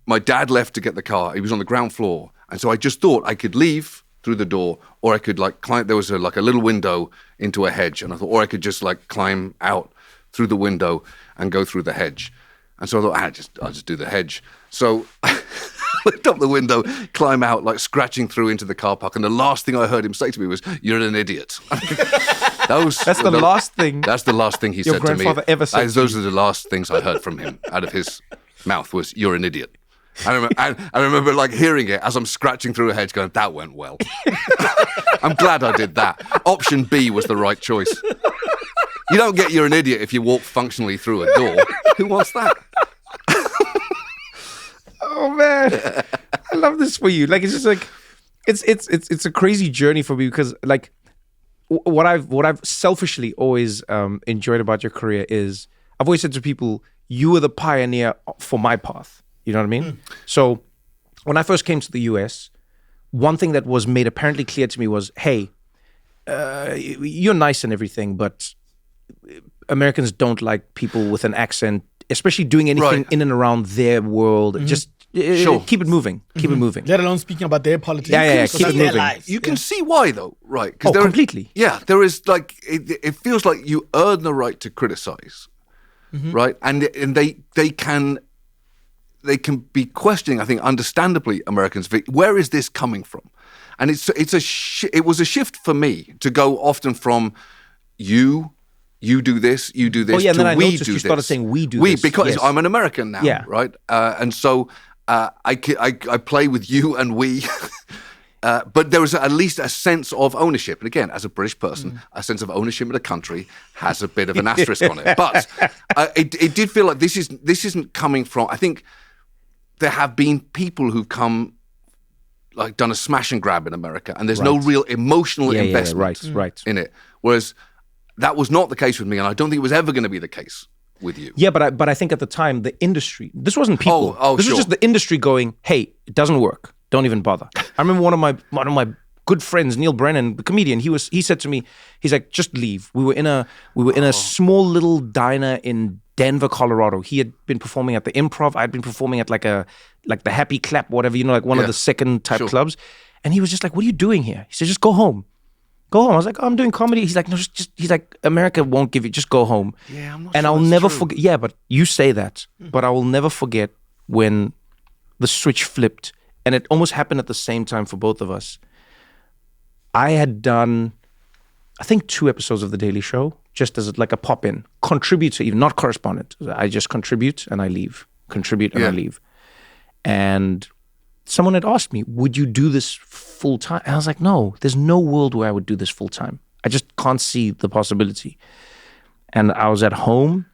my dad left to get the car. He was on the ground floor, and so I just thought I could leave through the door, or I could climb. There was a little window into a hedge, and I thought, or I could just climb out through the window and go through the hedge. And so I thought, I'll just do the hedge. So lift up the window, climb out, scratching through into the car park. And the last thing I heard him say to me was, "You're an idiot." That's the last thing. That's the last thing he said to me. Your grandfather ever said. Those are the last things I heard from him out of his mouth was, "You're an idiot." I remember hearing it as I'm scratching through a hedge, going, "That went well." I'm glad I did that. Option B was the right choice. You don't get "you're an idiot" if you walk functionally through a door. Who wants that? Oh man, I love this for you. It's just it's a crazy journey for me because what I've selfishly always enjoyed about your career is I've always said to people, you were the pioneer for my path. You know what I mean? So when I first came to the US, one thing that was made apparently clear to me was, hey, you're nice and everything, but Americans don't like people with an accent, especially doing anything in and around their world. Just keep it moving. Keep it moving. Let alone speaking about their politics. Yeah, So keep that's it their moving. lives. You can see why, though, right? Oh, completely. Yeah, there is like it feels like you earn the right to criticize, right? And they can be questioning, I think, understandably, Americans. Where is this coming from? And it was a shift for me to go often from you do this, you do this. Oh yeah, and to then I we noticed do you this. started saying we do this. Because Yes. I'm an American now, Yeah. right? And so I play with you and we. But there is at least a sense of ownership. And again, as a British person, a sense of ownership in a country has a bit of an asterisk on it. But it did feel like this isn't coming from, I think there have been people who've come, like done a smash and grab in America, and there's no real emotional investment right. in it. Whereas that was not the case with me, and I don't think it was ever going to be the case with you. Yeah, but I think at the time, the industry, this wasn't people. This Sure. was just the industry going, hey, it doesn't work. Don't even bother. I remember one of my good friends, Neil Brennan, the comedian, he said to me, he's like, just leave. We were in a small little diner in Denver, Colorado. He had been performing at the Improv. I'd been performing at like the Happy Clap, whatever, like one of the second type clubs. And he was just like, what are you doing here? He said, just go home. Go home. I was like, oh, I'm doing comedy. He's like, no, he's like, America won't give you, just go home. Yeah, I'm not and sure I'll that's never true. forget. Yeah, but you say that, but I will never forget when the switch flipped, and it almost happened at the same time for both of us. I had done, I think, 2 episodes of The Daily Show, just as like a pop-in, contributor, even not correspondent. I just contribute and I leave, contribute and I leave. And someone had asked me, would you do this full time? And I was like, no, there's no world where I would do this full time. I just can't see the possibility. And I was at home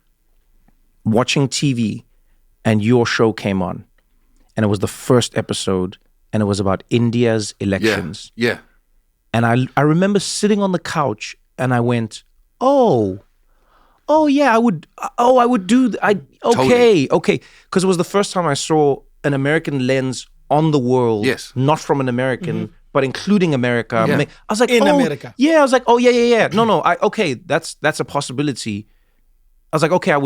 watching TV, and your show came on. And it was the first episode, and it was about India's elections. Yeah. And I remember sitting on the couch, and I went, oh yeah, I would do, okay. Because it was the first time I saw an American lens on the world, not from an American, but including America. Yeah. I was like, In America. Yeah, I was like, oh yeah. No, okay, that's a possibility. I was like, okay, I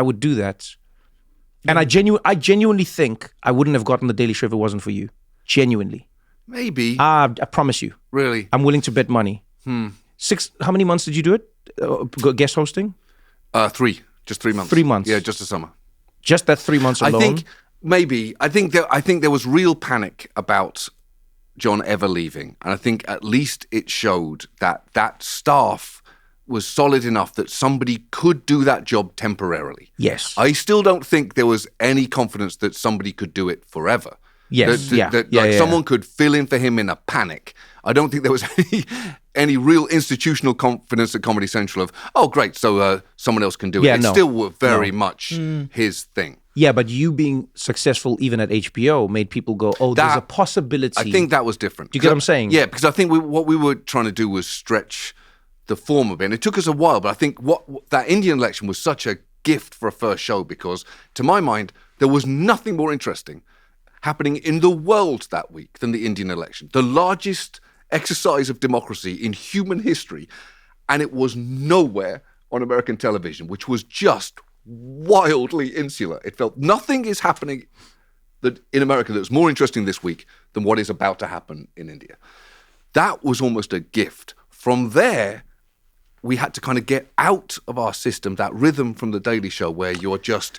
would do that. And I genuinely think I wouldn't have gotten the Daily Show if it wasn't for you. Genuinely. Maybe. I promise you. Really? I'm willing to bet money. 6, how many months did you do it? Guest hosting? 3. Just 3 months. 3 months. Yeah, just a summer. Just that 3 months alone? I think maybe. I think there was real panic about John ever leaving. And I think at least it showed that staff was solid enough that somebody could do that job temporarily. Yes. I still don't think there was any confidence that somebody could do it forever. Yes. Someone could fill in for him in a panic. I don't think there was any real institutional confidence at Comedy Central of, oh, great, so someone else can do it. It's still very much his thing. Yeah, but you being successful even at HBO made people go, oh, there's a possibility. I think that was different. Do you get what I'm saying? Yeah, because I think what we were trying to do was stretch the form a bit. And it took us a while, but I think that Indian election was such a gift for a first show because, to my mind, there was nothing more interesting happening in the world that week than the Indian election. The largest exercise of democracy in human history. And it was nowhere on American television, which was just wildly insular. It felt nothing is happening in America that's more interesting this week than what is about to happen in India. That was almost a gift. From there, we had to kind of get out of our system, that rhythm from The Daily Show where you're just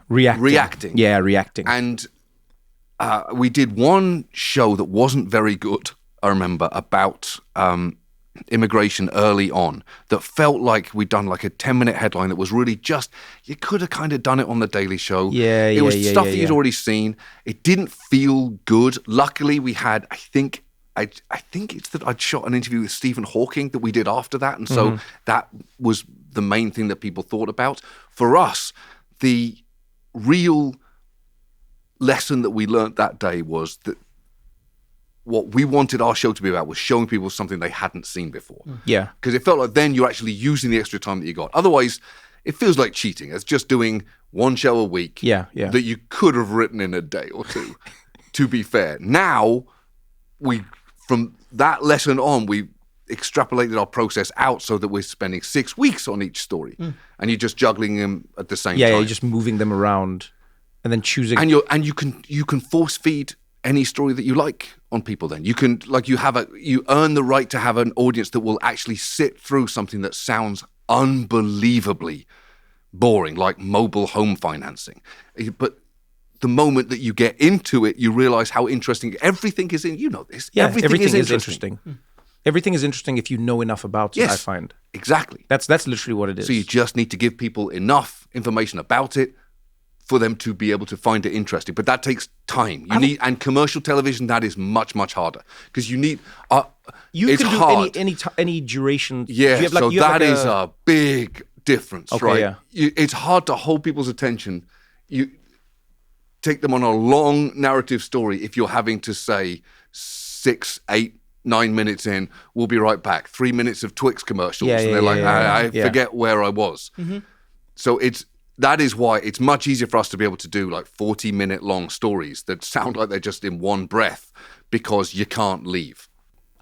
reacting. Yeah, reacting. And we did one show that wasn't very good, I remember, about immigration early on that felt like we'd done like a 10-minute headline that was really just, you could have kind of done it on The Daily Show. It was stuff that you'd already seen. It didn't feel good. Luckily, we had, I think it's that I'd shot an interview with Stephen Hawking that we did after that. And so that was the main thing that people thought about. For us, the real lesson that we learned that day was that what we wanted our show to be about was showing people something they hadn't seen before. Yeah. Because it felt like then you're actually using the extra time that you got. Otherwise, it feels like cheating. It's just doing one show a week Yeah. that you could have written in a day or two to be fair. Now, from that lesson on, we extrapolated our process out so that we're spending 6 weeks on each story, and you're just juggling them at the same time. Yeah, you're just moving them around and then choosing. And you can force feed any story that you like on people. Then you can you earn the right to have an audience that will actually sit through something that sounds unbelievably boring, like mobile home financing. But the moment that you get into it, you realize how interesting everything is. You know this. Yeah, everything is interesting. Everything is interesting if you know enough about it. Yes, I find exactly. That's literally what it is. So you just need to give people enough information about it for them to be able to find it interesting. But that takes time. And commercial television, that is much, much harder because you need. You it's can do hard. any duration. Yeah, so that is a big difference, Okay, right? yeah. It's hard to hold people's attention. You take them on a long narrative story if you're having to say 6, 8, 9 minutes in, we'll be right back. 3 minutes of Twix commercials. And they're like, I forget where I was. Mm-hmm. So that is why it's much easier for us to be able to do like 40-minute long stories that sound like they're just in one breath because you can't leave.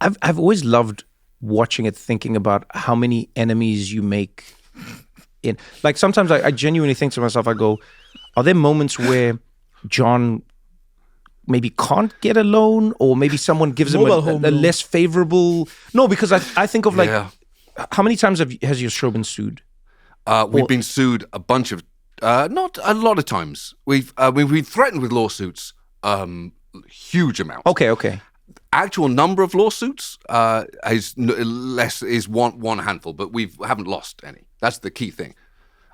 I've always loved watching it, thinking about how many enemies you make. Like sometimes I genuinely think to myself, I go, are there moments where John maybe can't get a loan, or maybe someone gives him a less favorable? No, because I think of like, how many times has your show been sued? We've been sued a bunch of, not a lot of times. We've been threatened with lawsuits, huge amounts. Okay. Actual number of lawsuits is one handful, but we haven't lost any. That's the key thing.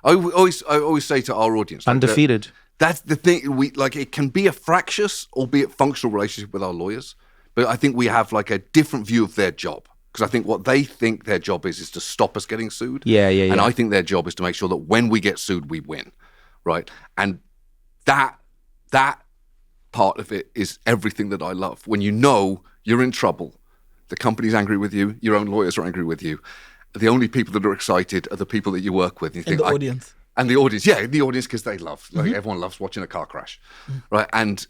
I always say to our audience, undefeated. That's the thing. It can be a fractious, albeit functional relationship with our lawyers, but I think we have like a different view of their job. Because I think what they think their job is to stop us getting sued. Yeah. And I think their job is to make sure that when we get sued, we win, right? And that part of it is everything that I love. When you know you're in trouble, the company's angry with you, your own lawyers are angry with you. The only people that are excited are the people that you work with. And the audience. And the audience, the audience, because they love, everyone loves watching a car crash, right? And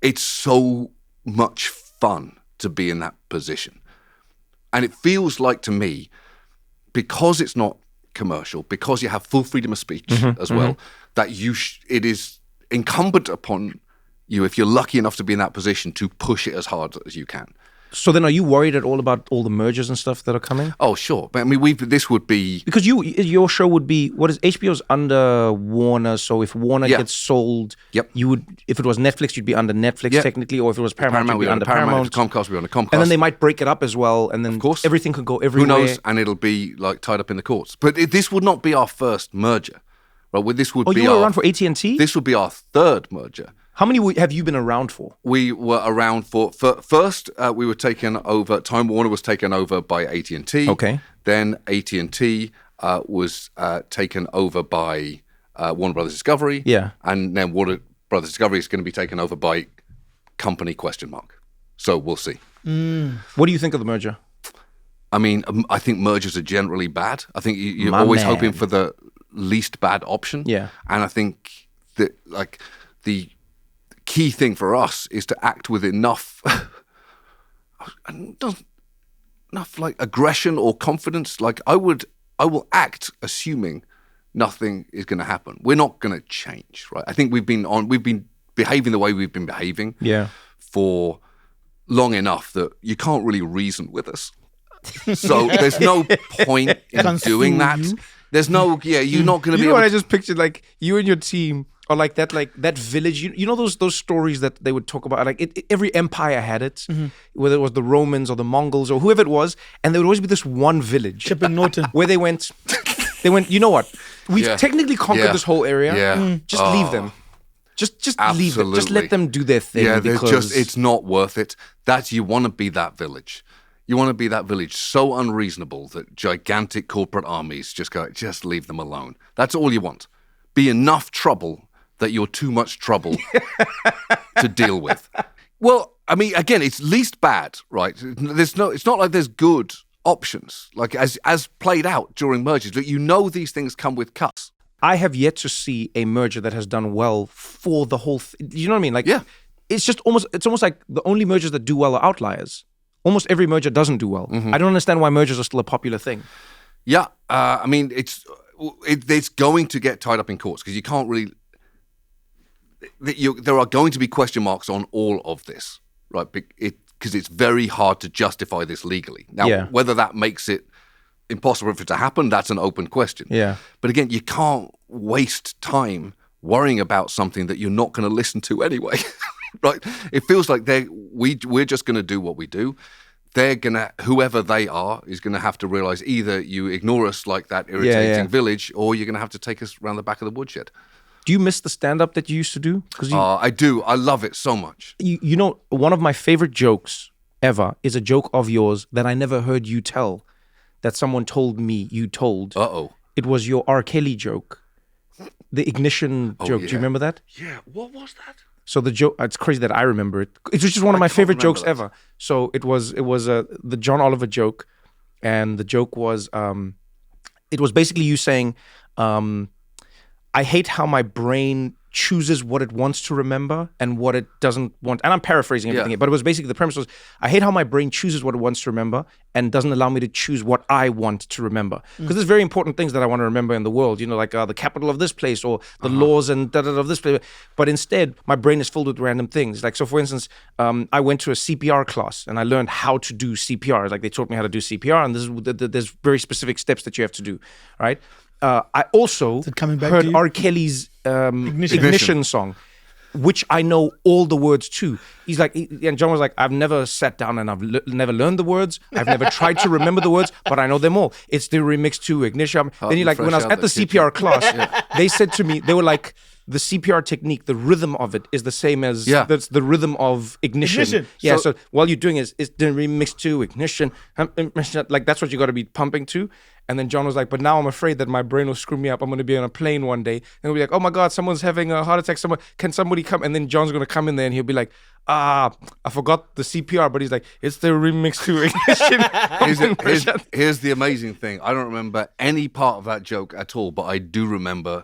it's so much fun to be in that position. And it feels like to me, because it's not commercial, because you have full freedom of speech as well, that it is incumbent upon you, if you're lucky enough to be in that position, to push it as hard as you can. So then, are you worried at all about all the mergers and stuff that are coming? Oh, sure. But I mean, this would be because your show would be HBO's under Warner. So if Warner gets sold, you would. If it was Netflix, you'd be under Netflix technically, or if it was Paramount, you'd be under Paramount. Comcast, we'd be under Comcast. And then they might break it up as well, and then of course everything could go everywhere. Who knows? And it'll be like tied up in the courts. But this would not be our first merger, right? This would be. You were around for AT&T? This would be our third merger. How many have you been around for? We were around for first. We were taken over. Time Warner was taken over by AT&T. Okay. Then AT&T was taken over by Warner Brothers Discovery. Yeah. And then Warner Brothers Discovery is going to be taken over by company ? So we'll see. What do you think of the merger? I mean, I think mergers are generally bad. I think you're always hoping for the least bad option. Yeah. And I think that the key thing for us is to act with enough aggression or confidence. Like I will act assuming nothing is going to happen. We're not going to change, right? I think we've been behaving the way we've been behaving for long enough that you can't really reason with us. So there's no point in doing that. There's no, you're not going to be. You know what I just pictured? Like you and your team. Or like that village, you know those stories that they would talk about. Like every empire had it, whether it was the Romans or the Mongols or whoever it was, and there would always be this one village, Chipping Norton, where they went. You know what? We've technically conquered this whole area. Yeah. Just leave them. Just leave them. Just let them do their thing. Yeah, because it's not worth it. You want to be that village. You want to be that village so unreasonable that gigantic corporate armies just leave them alone. That's all you want. Be enough trouble that you're too much trouble to deal with. Well, I mean, again, it's least bad, right? It's not like there's good options, like as played out during mergers. But these things come with cuts. I have yet to see a merger that has done well for the whole. You know what I mean? Like, it's almost like the only mergers that do well are outliers. Almost every merger doesn't do well. I don't understand why mergers are still a popular thing. Yeah, I mean, it's going to get tied up in courts because you can't really. There are going to be question marks on all of this, right? Because it's very hard to justify this legally. Now, whether that makes it impossible for it to happen, that's an open question. Yeah. But again, you can't waste time worrying about something that you're not going to listen to anyway, right? It feels like we're just going to do what we do. They're gonna, whoever they are, is gonna have to realize either you ignore us like that irritating village, or you're gonna have to take us around the back of the woodshed. Do you miss the stand-up that you used to do? I do. I love it so much. You know, one of my favorite jokes ever is a joke of yours that I never heard you tell, that someone told me you told. Uh-oh. It was your R. Kelly joke, the ignition joke. Yeah. Do you remember that? Yeah. What was that? So the joke, it's crazy that I remember it. It was just one of my favorite jokes ever. So it was the John Oliver joke, and the joke was, it was basically you saying, I hate how my brain chooses what it wants to remember and what it doesn't want. And I'm paraphrasing everything, but it was basically, the premise was, I hate how my brain chooses what it wants to remember and doesn't allow me to choose what I want to remember. Because there's very important things that I want to remember in the world, you know, like the capital of this place or the laws and of this place. But instead, my brain is filled with random things. Like, so for instance, I went to a CPR class and I learned how to do CPR. Like, they taught me how to do CPR, and there's very specific steps that you have to do, right? I also heard R. Kelly's Ignition song, which I know all the words to. He's like, and John was like, I've never sat down and I've never learned the words. I've never tried to remember the words, but I know them all. It's the remix to Ignition. Then you're like, when I was at the CPR class, they said to me, they were like, the CPR technique, the rhythm of it is the same as that's the rhythm of ignition. Yeah, so while you're doing it's the remix to ignition, like that's what you got to be pumping to. And then John was like, but now I'm afraid that my brain will screw me up. I'm going to be on a plane one day and we'll be like, oh my God, someone's having a heart attack. Can somebody come? And then John's going to come in there and he'll be like, I forgot the CPR. But he's like, it's the remix to ignition. Here's the amazing thing. I don't remember any part of that joke at all, but I do remember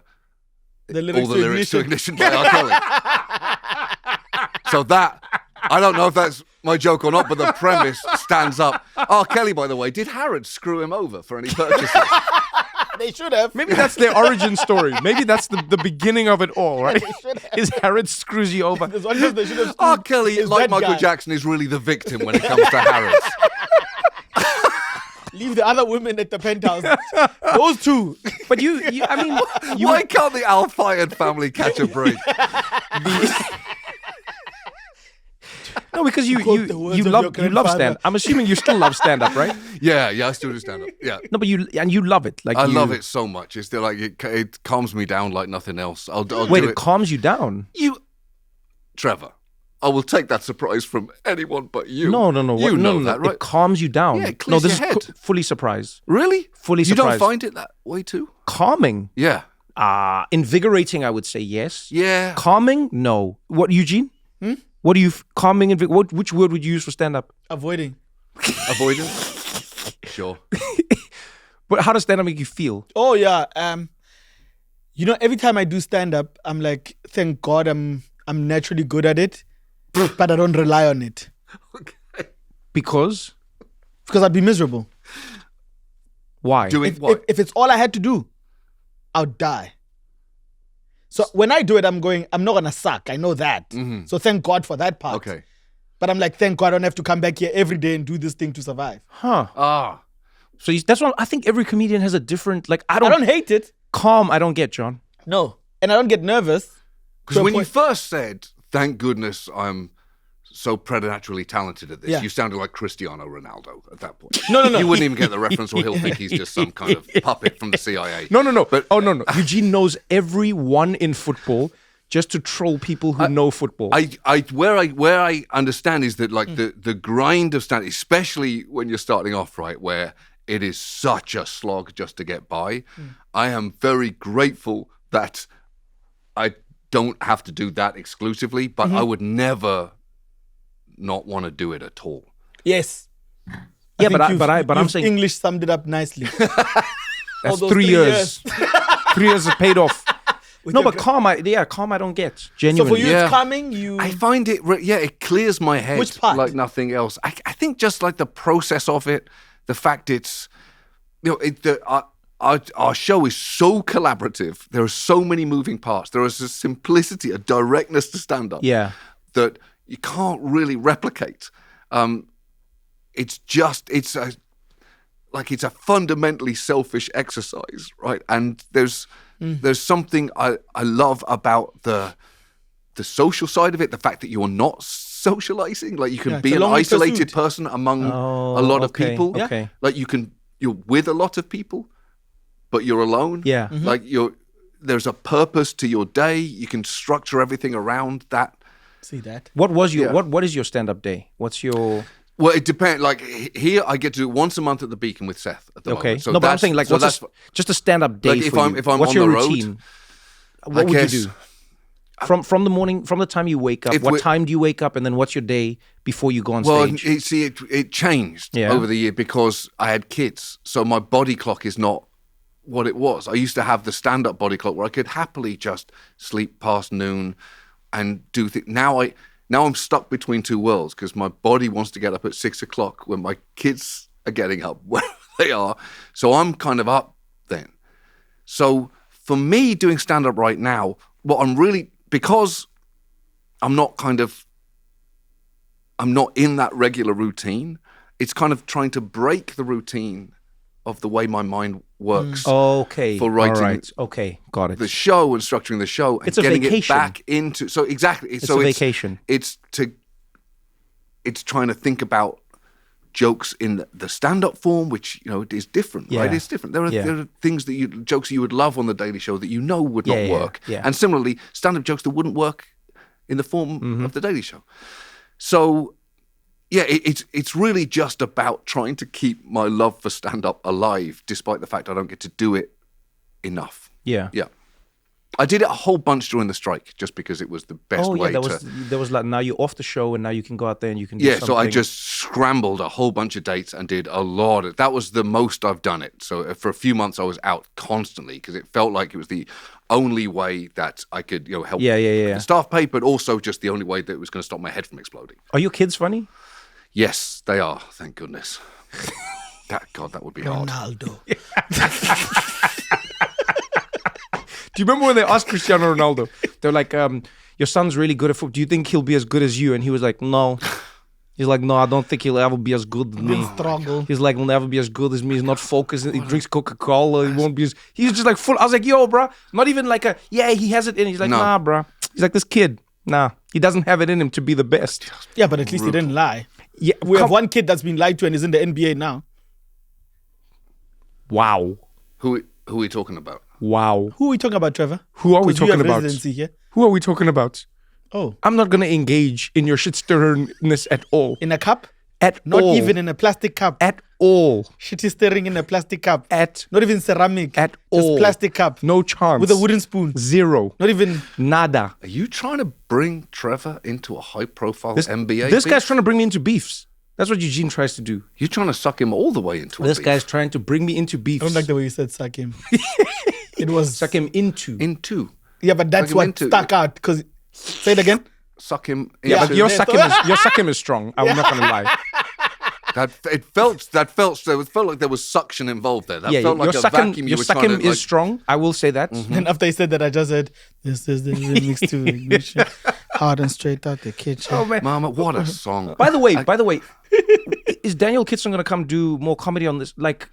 all the lyrics to Ignition by R. Kelly. So that, I don't know if that's my joke or not, but the premise stands up. R. Kelly, by the way, did Harrods screw him over for any purchases? They should have. Maybe that's their origin story. Maybe that's the beginning of it all, right? Is Harrods screws you over. R. Kelly, like Michael Jackson, is really the victim when it comes to Harrods. Leave the other women at the penthouse. Those two. But I mean, why can't the Al-Fayed family catch a break? No, because you love stand. I'm assuming you still love stand up, right? Yeah, I still do stand up. Yeah. No, but you love it. Like, I love it so much. It's still like it calms me down like nothing else. I'll wait, it calms you down. Trevor, I will take that surprise from anyone but you. No. You know that, right? It calms you down. Yeah, it clears your head. Fully surprised. Really? Fully surprised. You don't find it that way too? Calming. Yeah. Invigorating, I would say yes. Yeah. Calming? No. What, Eugene? What do you calming? Which word would you use for stand up? Avoiding. Avoiding? Sure. But how does stand up make you feel? Oh yeah. You know, every time I do stand up, I'm like, thank God I'm naturally good at it, but I don't rely on it. Okay. Because I'd be miserable. Why? If it's all I had to do, I'll die. So when I do it, I'm not going to suck. I know that. Mm-hmm. So thank God for that part. Okay. But I'm like, thank God I don't have to come back here every day and do this thing to survive. Huh. So that's why I think every comedian has a different, like, I don't hate it. Calm, I don't get, John. No. And I don't get nervous. Because when you first said, thank goodness I'm so preternaturally talented at this, you sounded like Cristiano Ronaldo at that point. No. You wouldn't even get the reference, or he'll think he's just some kind of puppet from the CIA. No. But no. Eugene knows everyone in football just to troll people who know football. Where I understand is that, like, the grind of stand, especially when you're starting off, right, where it is such a slog just to get by. I am very grateful that I don't have to do that exclusively, but I would never not want to do it at all. Yes. Yeah, but I'm saying English summed it up nicely. That's 3 years. 3 years have paid off. No, but calm, I don't get. So Genuinely. for you, Yeah. it's calming. You I find it, it clears my head Which part? like nothing else. I think just like the process of it, the fact it's, our show is so collaborative. There are so many moving parts. There is a simplicity, a directness to stand up Yeah. that you can't really replicate. It's a fundamentally selfish exercise, right? And there's something I love about the social side of it, the fact that you're not socializing, like you can Yeah, be it's a an lonely isolated pursuit. person among Oh, a lot of okay, people. okay. Like you're with a lot of people, but you're alone. Yeah. Like there's a purpose to your day. You can structure everything around that. see that. What was your Yeah. what is your stand-up day? What's your Well, it depends. Like here, I get to do it once a month at the Beacon with Seth. At the okay? moment. So No, but I'm that's- saying like so what's just a stand-up day Like, if for I'm- you? if I'm what's on your the road, routine? What would guess- you do? From the morning, from the time you wake up, If what we- time do you wake up, and then what's your day before you go on Well, stage? it changed Yeah. over the year because I had kids. So my body clock is not what it was. I used to have the stand-up body clock where I could happily just sleep past noon and do things. Now I'm stuck between two worlds because my body wants to get up at 6 o'clock when my kids are getting up where they are. So I'm kind of up then. So for me doing stand-up right now, what I'm really, because I'm not in that regular routine, it's kind of trying to break the routine of the way my mind works Okay, for writing all right. Okay, got it. the show and structuring the show and It's a getting vacation. it back into. So exactly. It's so a vacation. It's trying to think about jokes in the stand-up form, which is different, right? Yeah. It's different. There are Yeah. things jokes that you would love on the Daily Show that would not Yeah, work, yeah. and similarly, stand-up jokes that wouldn't work in the form Mm-hmm. of the Daily Show. So, yeah, it's really just about trying to keep my love for stand-up alive, despite the fact I don't get to do it enough. Yeah. Yeah. I did it a whole bunch during the strike, just because it was the best Oh yeah, way there was like now you're off the show and now you can go out there and you can do Yeah, so I something. just scrambled a whole bunch of dates and did a lot. That was the most I've done it. So for a few months I was out constantly because it felt like it was the only way that I could help Yeah. the staff pay, but also just the only way that it was going to stop my head from exploding. Are your kids funny? Yes, they are. Thank goodness. that would be hard. Ronaldo. Do you remember when they asked Cristiano Ronaldo? They're like, your son's really good at football. Do you think he'll be as good as you? And he was like, no. He's like, no, I don't think he'll ever be as good as me. Struggle. He's like, he'll never be as good as me. He's not focused. He drinks Coca-Cola. He won't be as... He's just like full... I was like, yo, bro. Not even like he has it in. He's like, No. nah, bro. He's like, this kid, nah. He doesn't have it in him to be the best. Yeah, but at least he didn't lie. Yeah, We have one kid that's been lied to and is in the NBA now. Wow. Who are we talking about? Wow. Who are we talking about, Trevor? Who are we 'Cause you talking have about? residency here. Who are we talking about? Oh, I'm not going to engage in your shit-stirringness at all. in a cup? At Not all. even in a plastic cup. At all. Shit is stirring in a plastic cup. At Not even ceramic. At Just all. plastic cup. no chance. With a wooden spoon. Zero. Not even. Nada. Are you trying to bring Trevor into a high-profile This NBA? This guy's beef? trying to bring me into beefs. That's what Eugene tries to do. You're trying to suck him all the way into This a beef. guy's trying to bring me into beefs. I don't like the way you said suck him. It was. Suck him into. Into. Yeah, but that's Suck him what into- stuck out. Because. Say it again. Suck him Yeah, into. but Your Yeah. suck him is strong. I'm not going to lie. It felt like there was suction involved there. That Yeah, felt like your a suck him, vacuum. You your were suck trying him to, is strong. I will say that. And after he said that, I just said, this is the remix to Ignition. Hard and straight out the kitchen. Oh man. Mama, what a song! By the way, is Daniel Kitson going to come do more comedy on this? Like,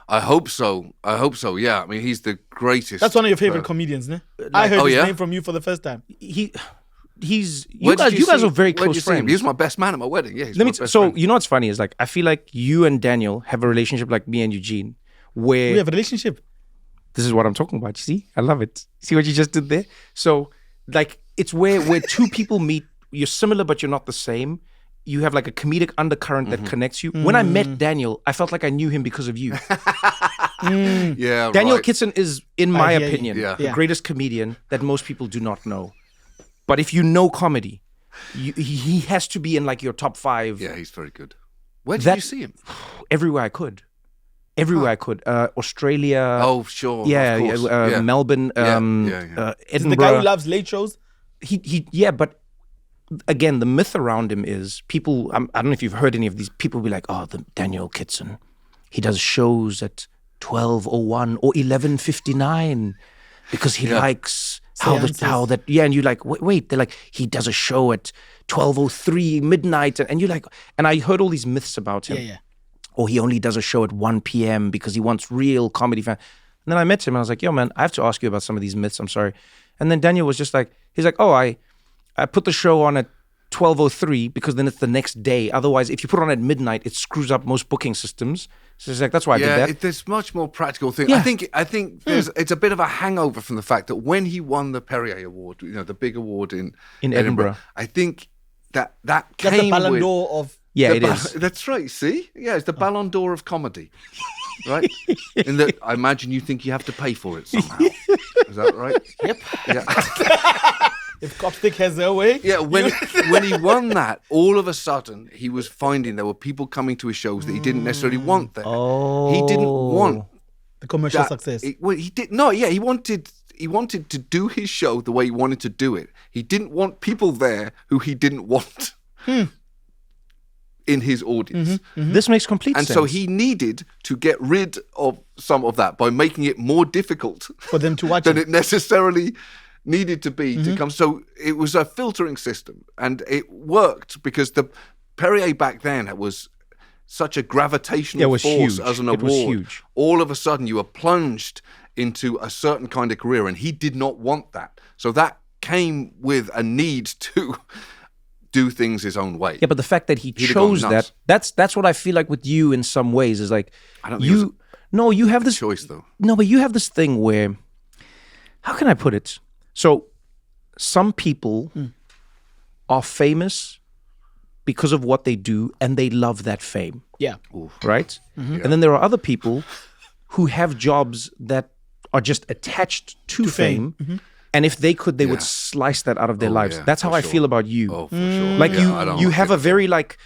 I hope so. Yeah, I mean, he's the greatest. That's one of your favorite comedians, ne? I heard oh, his yeah? name from you for the first time. he's Where did you guys see- are very where did close you see him? friends. He was my best man at my wedding. Yeah, he's Let my me. best So friend. you know what's funny is like I feel like you and Daniel have a relationship like me and Eugene, where We have a relationship. this is what I'm talking about. You see, I love it. See what you just did there? So like it's where two people meet. You're similar, but you're not the same. You have like a comedic undercurrent that connects you. When I met Daniel, I felt like I knew him because of you. yeah, Daniel right. Kitson is, in my hear you. opinion, Yeah. the greatest comedian that most people do not know. But if you know comedy, he has to be in like your top 5 Yeah, he's very good. Where did That- you see him? everywhere I could. everywhere I could. Australia. Oh, sure. Yeah, of course. Melbourne, yeah. Is Edinburgh. the guy who loves late shows? Yeah, but again, the myth around him is people. I don't know if you've heard any of these people be like, "Oh, the Daniel Kitson, he does shows at 12:01 or 11:59 because he likes how that." Yeah, and you're like, wait, they're like, he does a show at 12:03 midnight, and you're like, and I heard all these myths about him. Yeah. Or he only does a show at 1 p.m. because he wants real comedy fan. And then I met him and I was like, yo, man, I have to ask you about some of these myths. I'm sorry. And then Daniel was just like, he's like, oh, I put the show on at 12:03 because then it's the next day. Otherwise, if you put it on at midnight, it screws up most booking systems. So he's like, that's why I did that. There's much more practical thing. Yeah. I think it's a bit of a hangover from the fact that when he won the Perrier Award, the big award in Edinburgh, I think that That's came the Ballon with d'Or of... Yeah, it is. That's right. See, yeah, it's the Ballon d'Or of comedy, right? In that, I imagine you think you have to pay for it somehow. Is that right? Yep. Yeah. If Copstick has their way. Yeah. When he won that, all of a sudden he was finding there were people coming to his shows that he didn't necessarily want there. Oh, he didn't want The commercial success. He did no. Yeah, he wanted to do his show the way he wanted to do it. He didn't want people there who he didn't want. In his audience. This makes complete and sense. so he needed to get rid of some of that by making it more difficult For them to watch than it. it necessarily needed to be to come. So it was a filtering system, and it worked because the Perrier back then was such a gravitational was force huge. as an It award. was huge. All of a sudden, you were plunged into a certain kind of career, and he did not want that. So that came with a need to do things his own way. Yeah, but the fact that he He'd have chose gone nuts. that's what I feel like with you in some ways is like I don't think it was you have this choice though. No, but you have this thing where, how can I put it? So some people are famous because of what they do and they love that fame, Yeah. right? And then there are other people who have jobs that are just attached to fame. And if they could, they would slice that out of their lives. yeah, That's how for I sure. feel about you. Oh, for sure. Like Yeah, I don't you like have it a very like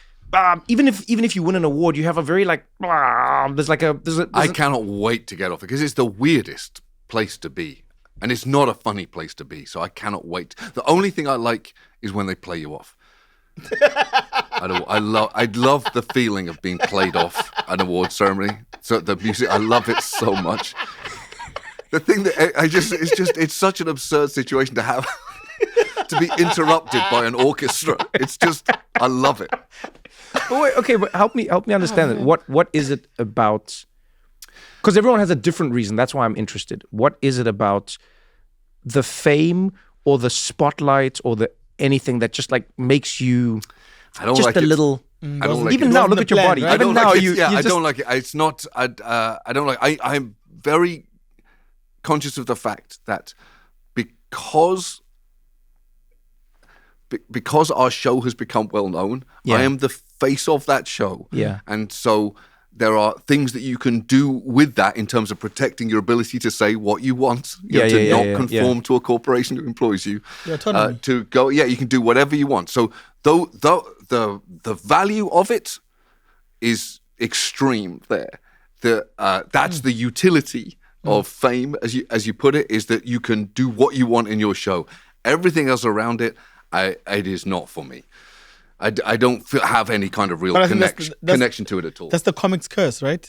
even if you win an award, you have a very like I cannot wait to get off it because it's the weirdest place to be, and it's not a funny place to be. So I cannot wait. The only thing I like is when they play you off. I love the feeling of being played off an award ceremony. So the music, I love it so much. The thing that it's such an absurd situation to have to be interrupted by an orchestra. It's just, I love it. But wait, okay, but help me understand it. What is it about? Because everyone has a different reason. That's why I'm interested. What is it about the fame or the spotlight or the anything that just like makes you I don't just like a it. little? I don't like Even it. now, Wasn't look the at your plan, body. right? Even now, like it. you Yeah, you I just, don't like it. It's not. I don't like. I'm very conscious of the fact that because our show has become well known, Yeah. I am the face of that show. Yeah. And so there are things that you can do with that in terms of protecting your ability to say what you want, to not conform to a corporation who employs you. Your autonomy. To go, you can do whatever you want. So though the value of it is extreme there. That's the utility of fame, as you put it, is that you can do what you want in your show. Everything else around it, it is not for me. I don't have any kind of real But I think connection to it at all. That's the comics curse, right?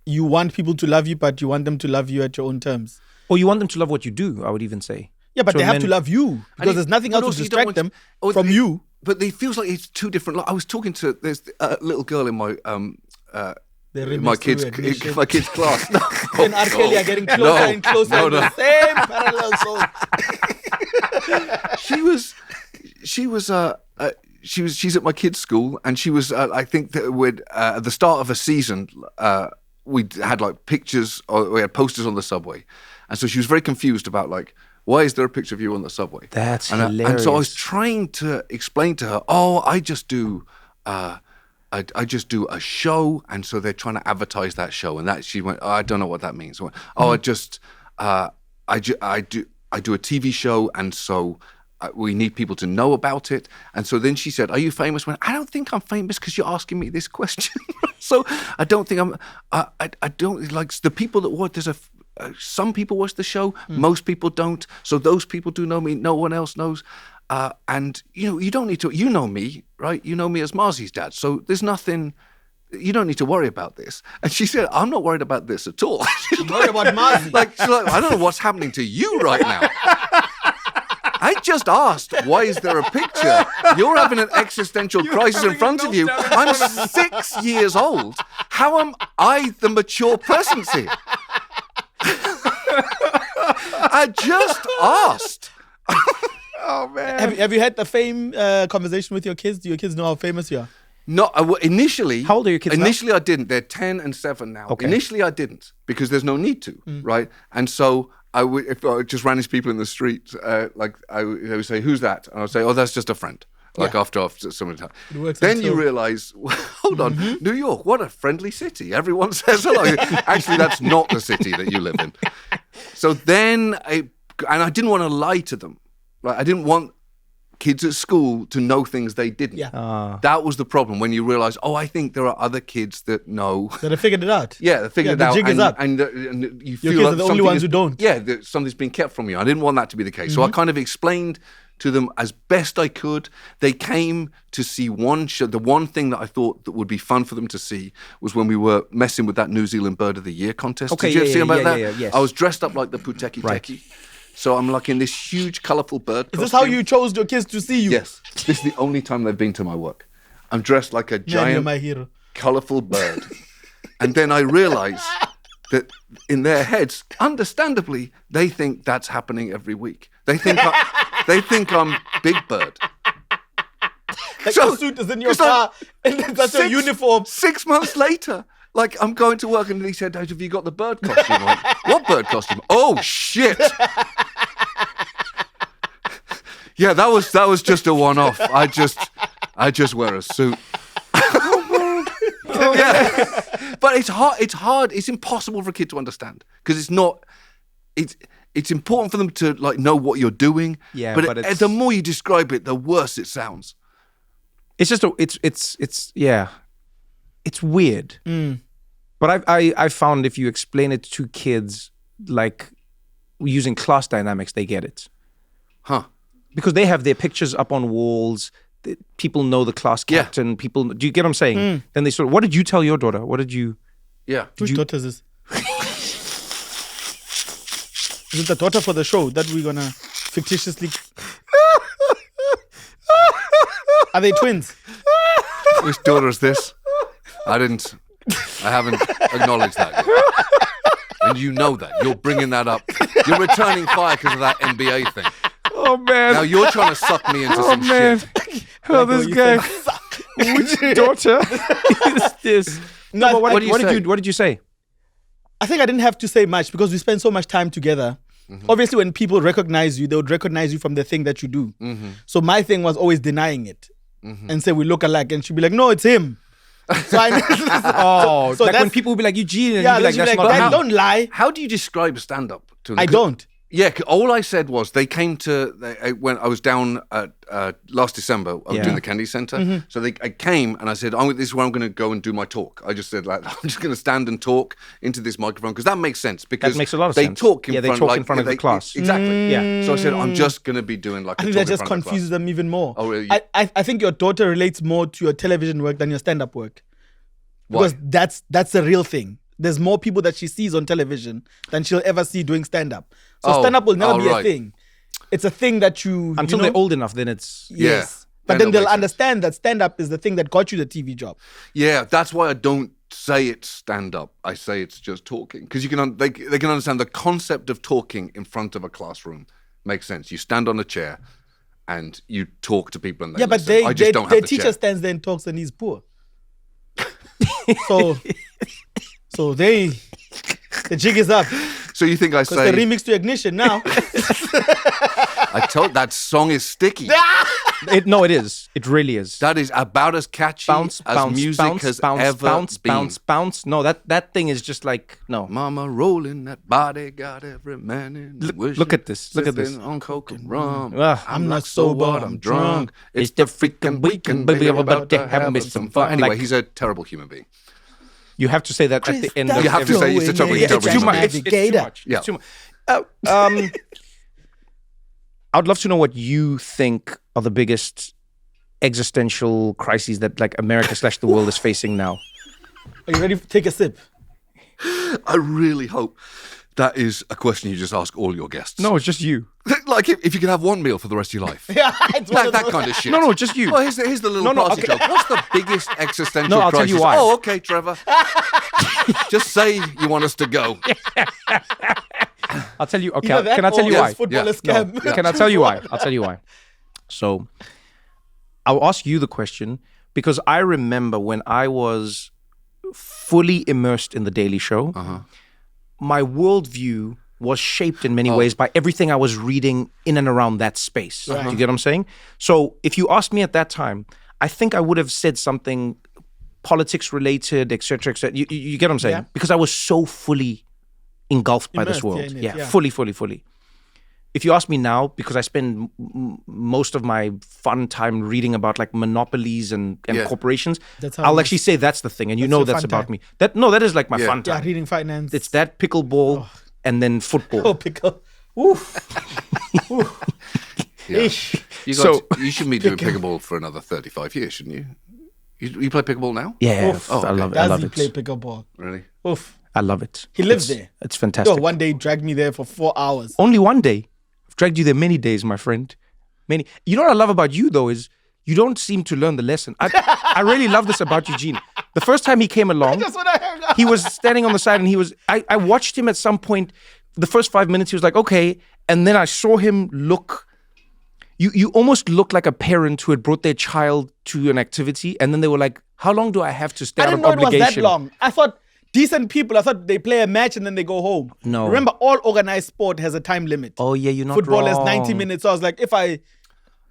You want people to love you, but you want them to love you at your own terms. or you want them to love what you do. I would even say. Yeah, but So they have men- to love you because there's nothing else to distract them from you. But it feels like it's two different. I was talking to there's a little girl in my my kids' class. No. And R. Kelly are getting closer and closer in the same parallel zone. She's at my kids' school, and she was. I think that at the start of a season, we had like pictures, or we had posters on the subway, and so she was very confused about like, why is there a picture of you on the subway? That's and hilarious. And so I was trying to explain to her, I just do. I just do a show, and so they're trying to advertise that show, and that she went, I don't know what that means. I went, I do a TV show, and so we need people to know about it. And so then she said, "Are you famous?" When I don't think I'm famous because you're asking me this question. So I don't think I'm. I don't like the people that watch. There's some people watch the show. Most people don't. So those people do know me. No one else knows. And you don't need to. You know me, right? You know me as Marzi's dad. So there's nothing. You don't need to worry about this. And she said, "I'm not worried about this at all." She's Worry about Marzi. she's like, "I don't know what's happening to you right now. I just asked, why is there a picture? You're having an existential crisis in front of you. I'm 6 years old. How am I the mature presence here? I just asked." Oh man. Have you had the fame conversation with your kids? Do your kids know how famous you are? No, initially. How old are your kids now? Initially, I didn't. They're 10 and 7 now. Okay. Initially, I didn't because there's no need to, right? And so if I just ran into people in the street, they would say, "Who's that?" And I would say, "Oh, that's just a friend." Like after so many times. Then you realize, hold on, New York, what a friendly city. Everyone says hello. Actually, that's not the city that you live in. So then, I didn't want to lie to them. Right? I didn't want kids at school to know things they didn't. Yeah. That was the problem when you realize, I think there are other kids that know. That have figured it out. Yeah, they figured it out. The jig is up. And you feel kids like are the only ones who don't. Yeah, that something's been kept from you. I didn't want that to be the case. So I kind of explained to them as best I could. They came to see one show. The one thing that I thought that would be fun for them to see was when we were messing with that New Zealand Bird of the Year contest. Okay, Did you ever see about that? Yeah, yes. I was dressed up like the Puteki Teki. So I'm like in this huge, colourful bird Is this costume. how you chose your kids to see you? Yes. This is the only time they've been to my work. I'm dressed like a Man, you're giant, my hero. colourful bird. And then I realise that in their heads, understandably, they think that's happening every week. They think I'm Big Bird. Like your suit is in your car, and that's your uniform. 6 months later, like I'm going to work, and he said, "Have you got the bird costume?" I'm like, "What bird costume?" "Oh shit!" Yeah, that was just a one-off. I just wear a suit. Yeah, but it's hard. It's hard. It's impossible for a kid to understand because it's not. It's important for them to like know what you're doing. Yeah, but, but it's- the more you describe it, the worse it sounds. It's just it's weird. But I found if you explain it to kids like using class dynamics, they get it. Huh. Because they have their pictures up on walls. People know the class captain. People, do you get what I'm saying? Then they sort of, what did you tell your daughter? What did you? Yeah. Whose daughter is this? Is it the daughter for the show that we're gonna fictitiously? Are they twins? Whose daughter is this? I haven't acknowledged that yet. And you know that. You're bringing that up. You're returning fire because of that NBA thing. Oh man! Now you're trying to suck me into some shit. Oh, this guy. Which daughter is this? No, but what did you say? I think I didn't have to say much because we spend so much time together. Obviously, when people recognize you, they would recognize you from the thing that you do. So my thing was always denying it and say we look alike, and she'd be like, "No, it's him." So so like when people would be like Eugene, and yeah, you'd be like, they'd "That's be like, not "Dad, him." don't lie. How do you describe stand-up to them? I don't. Yeah, all I said was they came to when I was down at last December. I was doing the Kennedy Center, so I came and I said, "This is where I'm going to go and do my talk." I just said, like, I'm just going to stand and talk into this microphone because that makes sense. Because That makes a lot of they sense. talk in Yeah, they front, talk like, in front of the class. Exactly. Yeah. So I said, I'm just going to be doing like. I think that just confuses them even more. Oh, really? I think your daughter relates more to your television work than your stand-up work. Why? Because that's the real thing. There's more people that she sees on television than she'll ever see doing stand-up. So stand-up will never be a thing. It's a thing that you... Until they're old enough, then it's... Yes. Yeah. But then they'll makes sense. understand that stand-up is the thing that got you the TV job. Yeah, that's why I don't say it's stand-up. I say it's just talking because they can understand the concept of talking in front of a classroom. Makes sense. You stand on a chair and you talk to people and they But listen. I just don't have their the teacher chair. stands there and talks and he's poor. So the jig is up. So you think I It's say... the remix to Ignition now. I told that song is sticky. No, it is. It really is. That is about as catchy Bounce, as bounce, music bounce, has bounce, ever bounce, been. bounce, bounce. No, that thing is just like no. Mama rolling that body, got every man in the Look at this. Look at this. On coke and rum. I'm not sober, I'm drunk. It's the freaking weekend, baby. I'm about to have some fun. Anyway, Like, he's a terrible human being. you have to say that at the end. Chris, Of You have to say it's a terrible, Yeah, terrible It's too human much. being. It's too much. Yeah. It's too much. I'd love to know what you think are the biggest existential crises that like America / the world is facing now. Are you ready? Take a sip. I really hope that is a question you just ask all your guests. No, it's just you. Like if you could have one meal for the rest of your life. Yeah, it's one Like of that those. kind of shit. No, just you. Well, here's the little No, party okay. joke. What's the biggest existential No, I'll crisis? tell you why. Oh, okay, Trevor. Just say you want us to go. I'll tell you. Okay, Either that can I tell or you why? it's football Yeah. is scam. Can I tell you why? I'll tell you why. So, I'll ask you the question because I remember when I was fully immersed in the Daily Show, my worldview was shaped in many ways by everything I was reading in and around that space. Do you get what I'm saying? So, if you asked me at that time, I think I would have said something politics related, etc., etc. You get what I'm saying? Yeah. Because I was so fully engulfed by this Immersed, world. in it, Yeah, fully. If you ask me now, because I spend most of my fun time reading about like monopolies and Yeah. corporations, That's how I'll it actually is. say that's the thing, and you That's know your that's fun about time. me. That is like my Yeah. fun Yeah, time. reading finance. It's that pickleball and then football. Oh, pickle. Oof. Yeah. Ish. You should be doing pickleball for another 35 years, shouldn't you? You play pickleball now? Yeah, Oof. I love it. I Does love he it. play pickleball? Really? Oof. I love it. He lives It's- there. It's fantastic. Yo, one day he dragged me there for 4 hours. Only one day. I've dragged you there many days, my friend. Many. You know what I love about you though is you don't seem to learn the lesson. I really love this about Eugene. The first time he came along, That's what I heard. he was standing on the side and he was. I watched him at some point. The first 5 minutes, he was like, okay, and then I saw him look. You almost looked like a parent who had brought their child to an activity, and then they were like, "How long do I have to stay I out didn't of know it was obligation?" that long. I thought decent people, I thought they play a match and then they go home. No. Remember, all organized sport has a time limit. Oh yeah, you're not Football wrong. is 90 minutes. So I was like,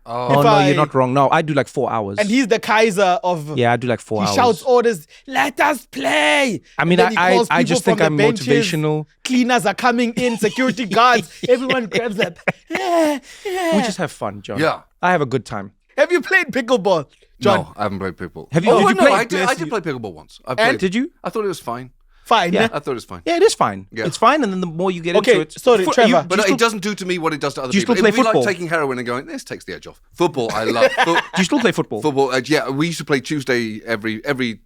Oh no, you're not wrong. No, I do like 4 hours. and he's the Kaiser of. Yeah, I do like 4 He hours. shouts orders, let us play. I mean, And then he calls I people just think from I'm the benches. motivational. Cleaners are coming in, security guards. Everyone grabs that. We just have fun, John. Yeah. I have a good time. Have you played pickleball, John? No, I haven't played pickleball. Have you- Oh, did you no, play- I did Bless play you. pickleball once. I And played. Did you? I thought it was fine. Fine. Yeah. I thought it was fine. Yeah, it is fine. Yeah. It's fine, and then the more you get Okay, into it. sorry, Trevor. But do you it doesn't do to me what it does to other Do you people. still play It would be football? like taking heroin and going, this takes the edge off. Football, I love. you still play football? Football, yeah, we used to play Tuesday every.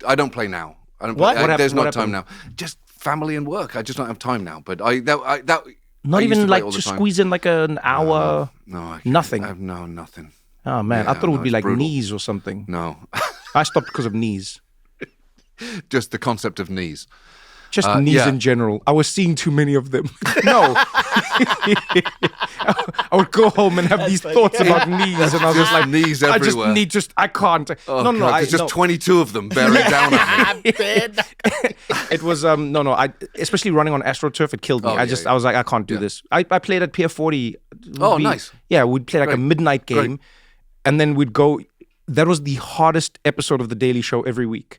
I don't play now. I don't. What? Play, What happened- there's what not time now. happened? Just family and work. I just don't have time now. But Not I used even to play like all to the time. squeeze in like an hour. No, I can't. Nothing. No, nothing. Oh man, I Yeah, thought it would no, be it's like brutal. knees or something. No, I stopped because of knees. just the concept of knees. Just knees yeah. in general. I was seeing too many of them. No. I would go home and have these thoughts about knees, and I was just like, knees I just everywhere. need, I can't. Oh, no, God, there's just 22 of them bearing down on me. It was no. I especially running on AstroTurf, it killed me. Oh, I yeah. I was like, I can't do this. I played at Pier 40. Oh, nice. Yeah, we'd play like a Great. midnight game, and then we'd go. That was the hardest episode of the Daily Show every week,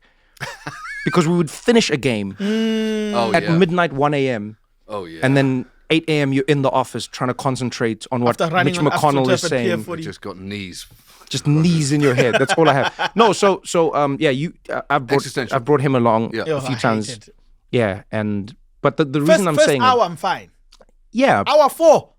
because we would finish a game Oh, at yeah. midnight, 1 a.m. Oh, yeah. and then 8 a.m. you're in the office trying to concentrate on what After running Mitch on McConnell is AstroTurf at Pier saying. 40. I just got knees. Just knees in your head. That's all I have. No, so yeah, I've Existential. brought him along Yeah. Yo, a few I times. hate it. Yeah, but the reason I'm First saying hour, I'm fine. yeah, Hour 4.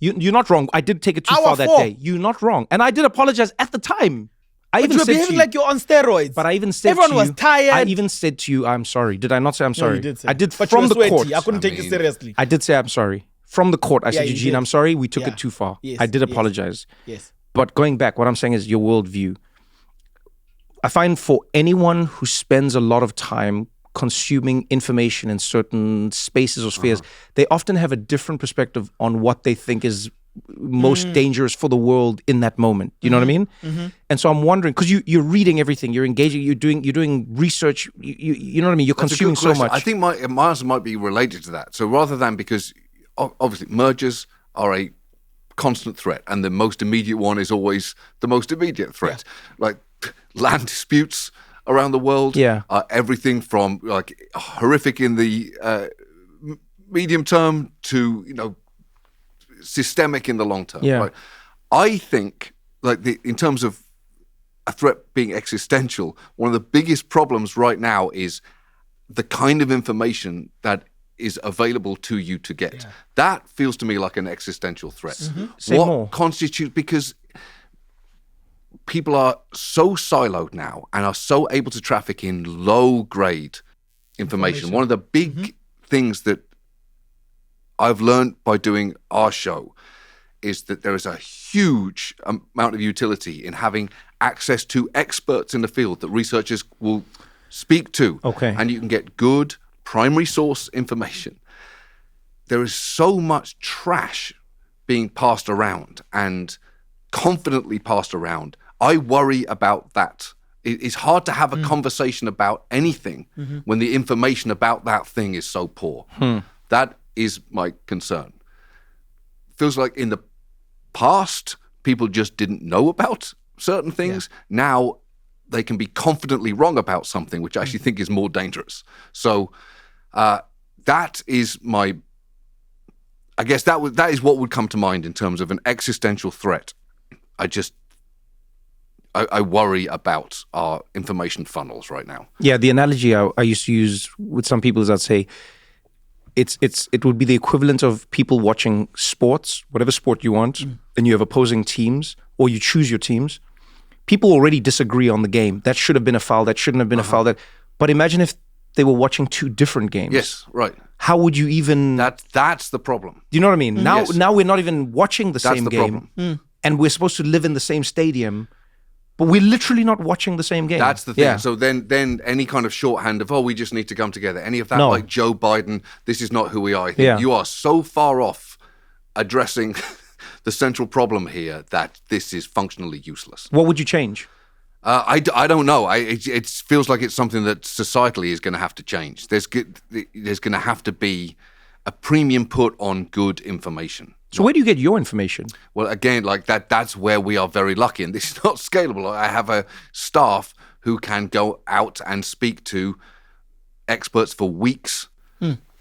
you're not wrong. I did take it too Hour far that 4. day. You're not wrong, and I did apologize at the time. I But even you're said to behaving you, like you're on steroids. but I even said Everyone to was you, tired. I even said to you, I'm sorry. Did I not say I'm No, sorry? you did say. I did But from you the were court. sweaty. I couldn't take it mean- seriously. I did say I'm sorry from the court. I said, you Eugene, did. I'm sorry. We took Yeah. it too far. Yes, I did yes. apologize. Yes. But going back, what I'm saying is your worldview. I find for anyone who spends a lot of time consuming information in certain spaces or spheres, they often have a different perspective on what they think is most dangerous for the world in that moment. You know what I mean? And so I'm wondering, because you're reading everything, you're engaging, you're doing research. You know what I mean? You're That's a good consuming so question. much. I think my answer might be related to that. So rather than, because obviously mergers are a constant threat, and the most immediate one is always the most immediate threat. Like land disputes around the world are everything from like horrific in the medium term to systemic in the long term. Right? I think in terms of a threat being existential, one of the biggest problems right now is the kind of information that is available to you to get. That feels to me like an existential threat. Say more. Constitutes, because people are so siloed now and are so able to traffic in low grade information. One of the big things that I've learned by doing our show is that there is a huge amount of utility in having access to experts in the field that researchers will speak to. Okay. And you can get good primary source information. There is so much trash being passed around and confidently passed around. I worry about that. It's hard to have a conversation about anything when the information about that thing is so poor. That is my concern. Feels like in the past, people just didn't know about certain things. Now they can be confidently wrong about something, which I actually think is more dangerous. So that is I guess that is what would come to mind in terms of an existential threat. I worry about our information funnels right now. Yeah, the analogy I used to use with some people is I'd say it would be the equivalent of people watching sports, whatever sport you want, and you have opposing teams, or you choose your teams. People already disagree on the game. That should have been a foul. That shouldn't have been a foul. But imagine if they were watching two different games. Yes, right. How would you even? That's the problem. Do you know what I mean? Now we're not even watching the same game, problem. And we're supposed to live in the same stadium, but we're literally not watching the same game. That's the thing. Yeah. So then any kind of shorthand of we just need to come together. Any of that, like Joe Biden, this is not who we are. I think you are so far off addressing the central problem here that this is functionally useless. What would you change? I don't know. It feels like it's something that societally is going to have to change. There's going to have to be a premium put on good information. So where do you get your information? Well, again, like that's where we are very lucky, and this is not scalable. I have a staff who can go out and speak to experts for weeks,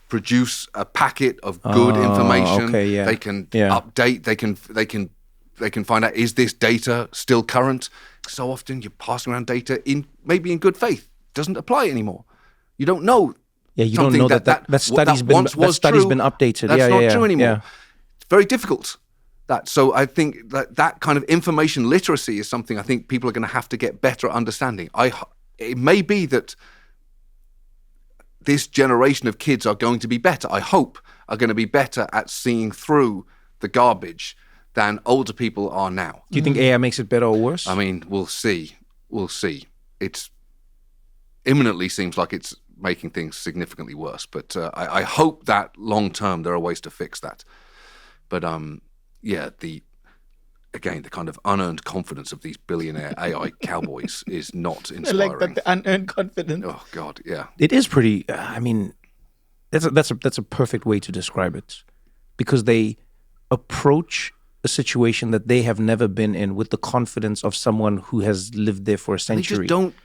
produce a packet of good information. Okay, yeah. They can update. They can find out, is this data still current? So often you're passing around data maybe in good faith. Doesn't apply anymore. You don't know. Yeah, you don't know that study's been updated. That's not true anymore. Yeah. It's very difficult. So I think that kind of information literacy is something I think people are going to have to get better understanding. It may be that this generation of kids are going to be better, I hope, are going to be better at seeing through the garbage than older people are now. Do you think AI makes it better or worse? I mean, we'll see. It's imminently seems like it's making things significantly worse, but I hope that long term there are ways to fix that. But the kind of unearned confidence of these billionaire AI cowboys is not inspiring. I like that, the unearned confidence. Oh God, yeah. It is pretty. I mean, that's a perfect way to describe it, because they approach a situation that they have never been in with the confidence of someone who has lived there for a century. They just don't.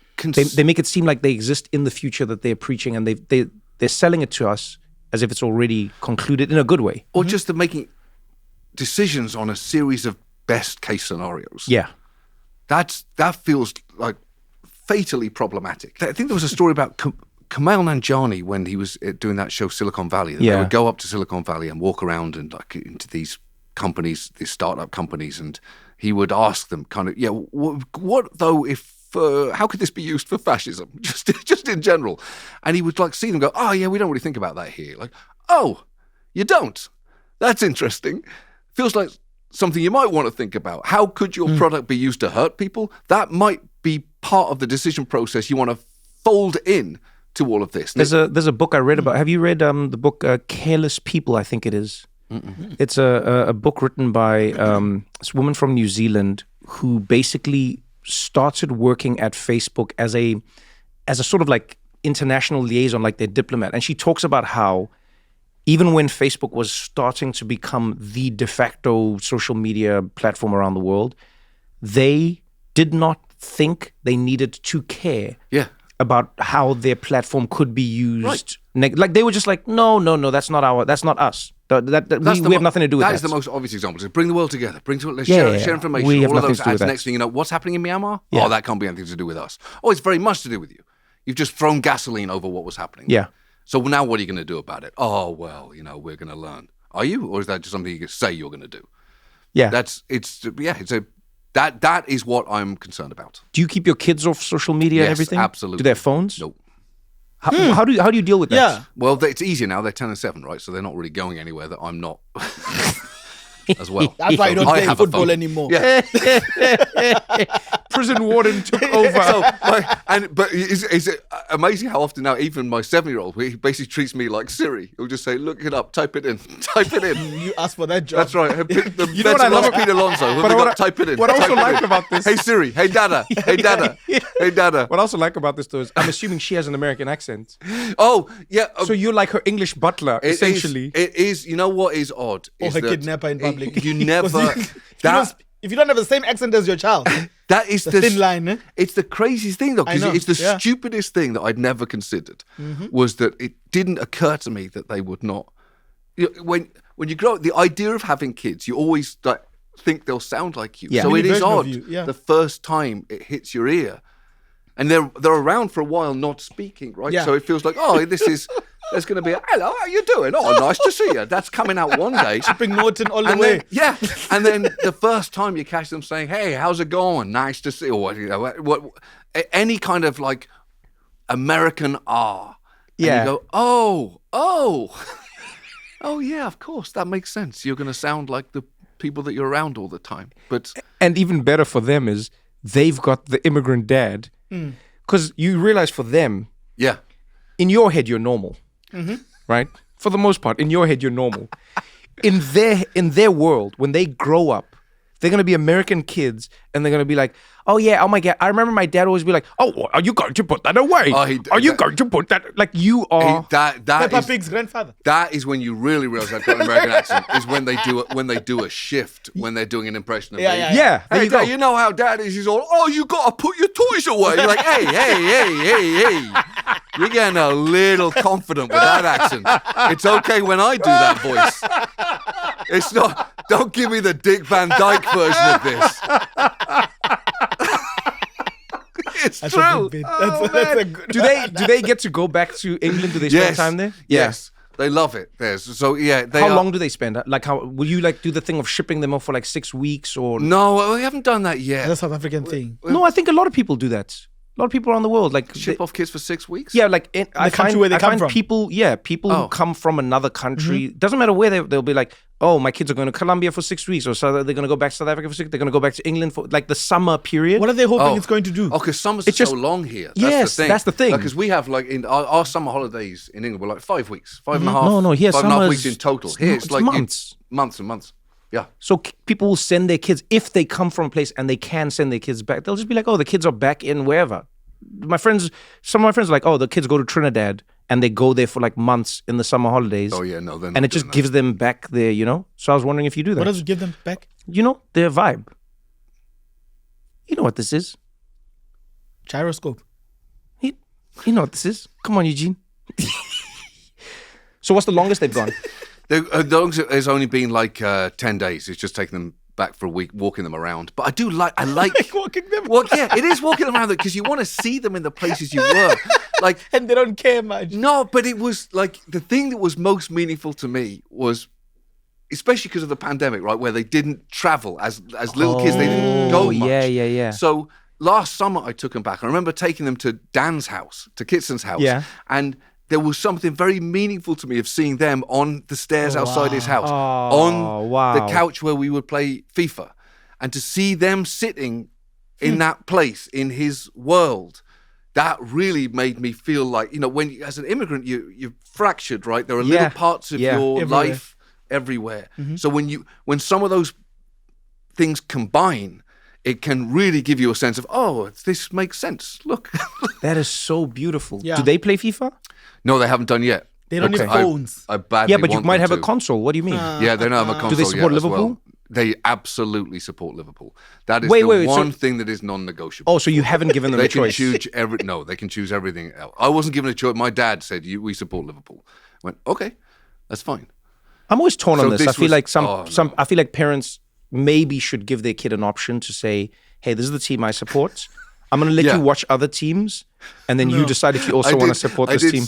They make it seem like they exist in the future that they're preaching, and they're selling it to us as if it's already concluded in a good way. Or just they're making decisions on a series of best case scenarios. Yeah. That feels like fatally problematic. I think there was a story about Kumail Nanjiani when he was doing that show Silicon Valley. They would go up to Silicon Valley and walk around and like into these companies, these startup companies, and he would ask them kind of, what though if how could this be used for fascism? Just in general. And he would like see them go, oh yeah, we don't really think about that here. Like, oh, you don't? That's interesting. Feels like something you might want to think about. How could your product be used to hurt people? That might be part of the decision process you want to fold in to all of this. There's a book I read about. Have you read the book Careless People, I think it is? Mm-mm. It's a book written by this woman from New Zealand who basically started working at Facebook as a sort of like international liaison, like their diplomat. And she talks about how even when Facebook was starting to become the de facto social media platform around the world, they did not think they needed to care about how their platform could be used. Like they were just like, no, that's not us. We have nothing to do with that. That is the most obvious example. Just bring the world together. Let's share information. We have all of nothing those to do ads. with Next thing you know, what's happening in Myanmar? Yeah. Oh, that can't be anything to do with us. Oh, it's very much to do with you. You've just thrown gasoline over what was happening. Yeah. So now what are you going to do about it? Oh, well, we're going to learn. Are you? Or is that just something you say you're going to do? Yeah. That is what I'm concerned about. Do you keep your kids off social media and Yes, everything? absolutely. Do they have phones? No. How do you deal with that? Yeah. Well, it's easier now. They're 10 and 7, right? So they're not really going anywhere that I'm not as well. That's why you don't I play have a football phone. anymore. Yeah. Prison warden took over. But is it amazing how often now even my 7-year-old, he basically treats me like Siri. He'll just say, "Look it up, type it in." You asked for that job. That's right. You know what I love? Pete Alonso. Type it in. What I also Type it like in. about this. Hey Siri. Hey Dada. Hey Dada. Hey Dada. What I also like about this though is I'm assuming she has an American accent. Oh yeah. So you're like her English butler, essentially. It is. You know what is odd? Or Is her that kidnapper in public. You never. If you don't have the same accent as your child, That is the thin line. Eh? It's the craziest thing, though, I because know, it's the yeah. stupidest thing that I'd never considered was that it didn't occur to me that they would not. When you grow up, the idea of having kids, you always think they'll sound like you. Yeah. So Mini it is version of odd you, yeah. the first time it hits your ear, and they're around for a while not speaking, right? Yeah. So it feels like, oh, there's going to be a, hello, how you doing? Oh, nice to see you. That's coming out one day. Chipping Norton all the And way. then, and then the first time you catch them saying, "Hey, how's it going? Nice to see you," or what any kind of like American R. And Yeah. you go, oh, yeah, of course, that makes sense. You're going to sound like the people that you're around all the time. But And even better for them is they've got the immigrant dad. Because you realize for them, yeah, in your head, you're normal. Right? For the most part, in your head, you're normal. In their world, when they grow up, they're going to be American kids and they're going to be like, oh yeah, oh my God. I remember my dad always be like, oh, are you going to put that away? Are you going to put that? Like you are. that Peppa is Pig's grandfather. that is when you really realize I've got an American accent. Is when they do a shift when they're doing an impression of me. Yeah, there Hey, you go. Dad, you know how Dad is. He's all, oh, you got to put your toys away. You're like, hey. You're getting a little confident with that accent. It's okay when I do that voice. It's not, don't give me the Dick Van Dyke version of this. It's That's true. a good bit. That's a good Do they get to go back to England? Do they spend time there? Yes. They love it there. So yeah, they How are- long do they spend? Like, how will you like do the thing of shipping them off for like 6 weeks or? No, we haven't done that yet. That's a South African thing. No, I think a lot of people do that. A lot of people around the world like Ship off kids for 6 weeks? Yeah, like I country find where they I come find from. people who come from another country. Mm-hmm. Doesn't matter where they'll be like, oh, my kids are going to Colombia for 6 weeks, or so they're going to go back to South Africa for 6. They're going to go back to England for like the summer period. What are they hoping it's going to do? Oh, because summer's It's just- so long here. Yes, that's the thing. Because we have like in our summer holidays in England were like 5 weeks, 5.5. No, here 5.5 summer's- weeks in total. Here it's it's like months. months and months. Yeah. So people will send their kids if they come from a place and they can send their kids back. They'll just be like, oh, the kids are back in wherever. Some of my friends are like, oh, the kids go to Trinidad and they go there for like months in the summer holidays. Oh yeah, no, then And it just gives them back their, So I was wondering if you do that. What does it give them back? Their vibe. You know what this is. Gyroscope. You know what this is. Come on, Eugene. So what's the longest they've gone? The dogs has only been like 10 days. It's just taking them back for a week, walking them around. But I like Walking them. Well, yeah, it is walking them around because you want to see them in the places you were. Like, And they don't care much. no, but it was like the thing that was most meaningful to me was, especially because of the pandemic, right, where they didn't travel as little kids, they didn't go much. Yeah. So last summer I took them back. I remember taking them to Dan's house, to Kitsen's house, and there was something very meaningful to me of seeing them on the stairs outside his house, on the couch where we would play FIFA, and to see them sitting in that place in his world. That really made me feel like, when you, as an immigrant, you're fractured, right? There are little parts of your Everywhere. life everywhere. So when some of those things combine, it can really give you a sense of, oh, this makes sense. Look. That is so beautiful. Yeah. Do they play FIFA? No, they haven't done yet. They don't Okay. need phones. I badly Yeah, but you want might them have a to. console. What do you mean? Yeah, they don't have a console Do they support yet as Liverpool? well. They absolutely support Liverpool. That is Wait, the wait, so- one thing that is non-negotiable. Oh, so you haven't given them They a can choice. choose they can choose everything else. I wasn't given a choice. My dad said, "We support Liverpool." I went, okay, that's fine. I'm always torn So on this. I this feel was- like oh, some no. I feel like parents maybe should give their kid an option to say, "Hey, this is the team I support. I'm going to let Yeah. you watch other teams, and then you decide if you also want to support this team."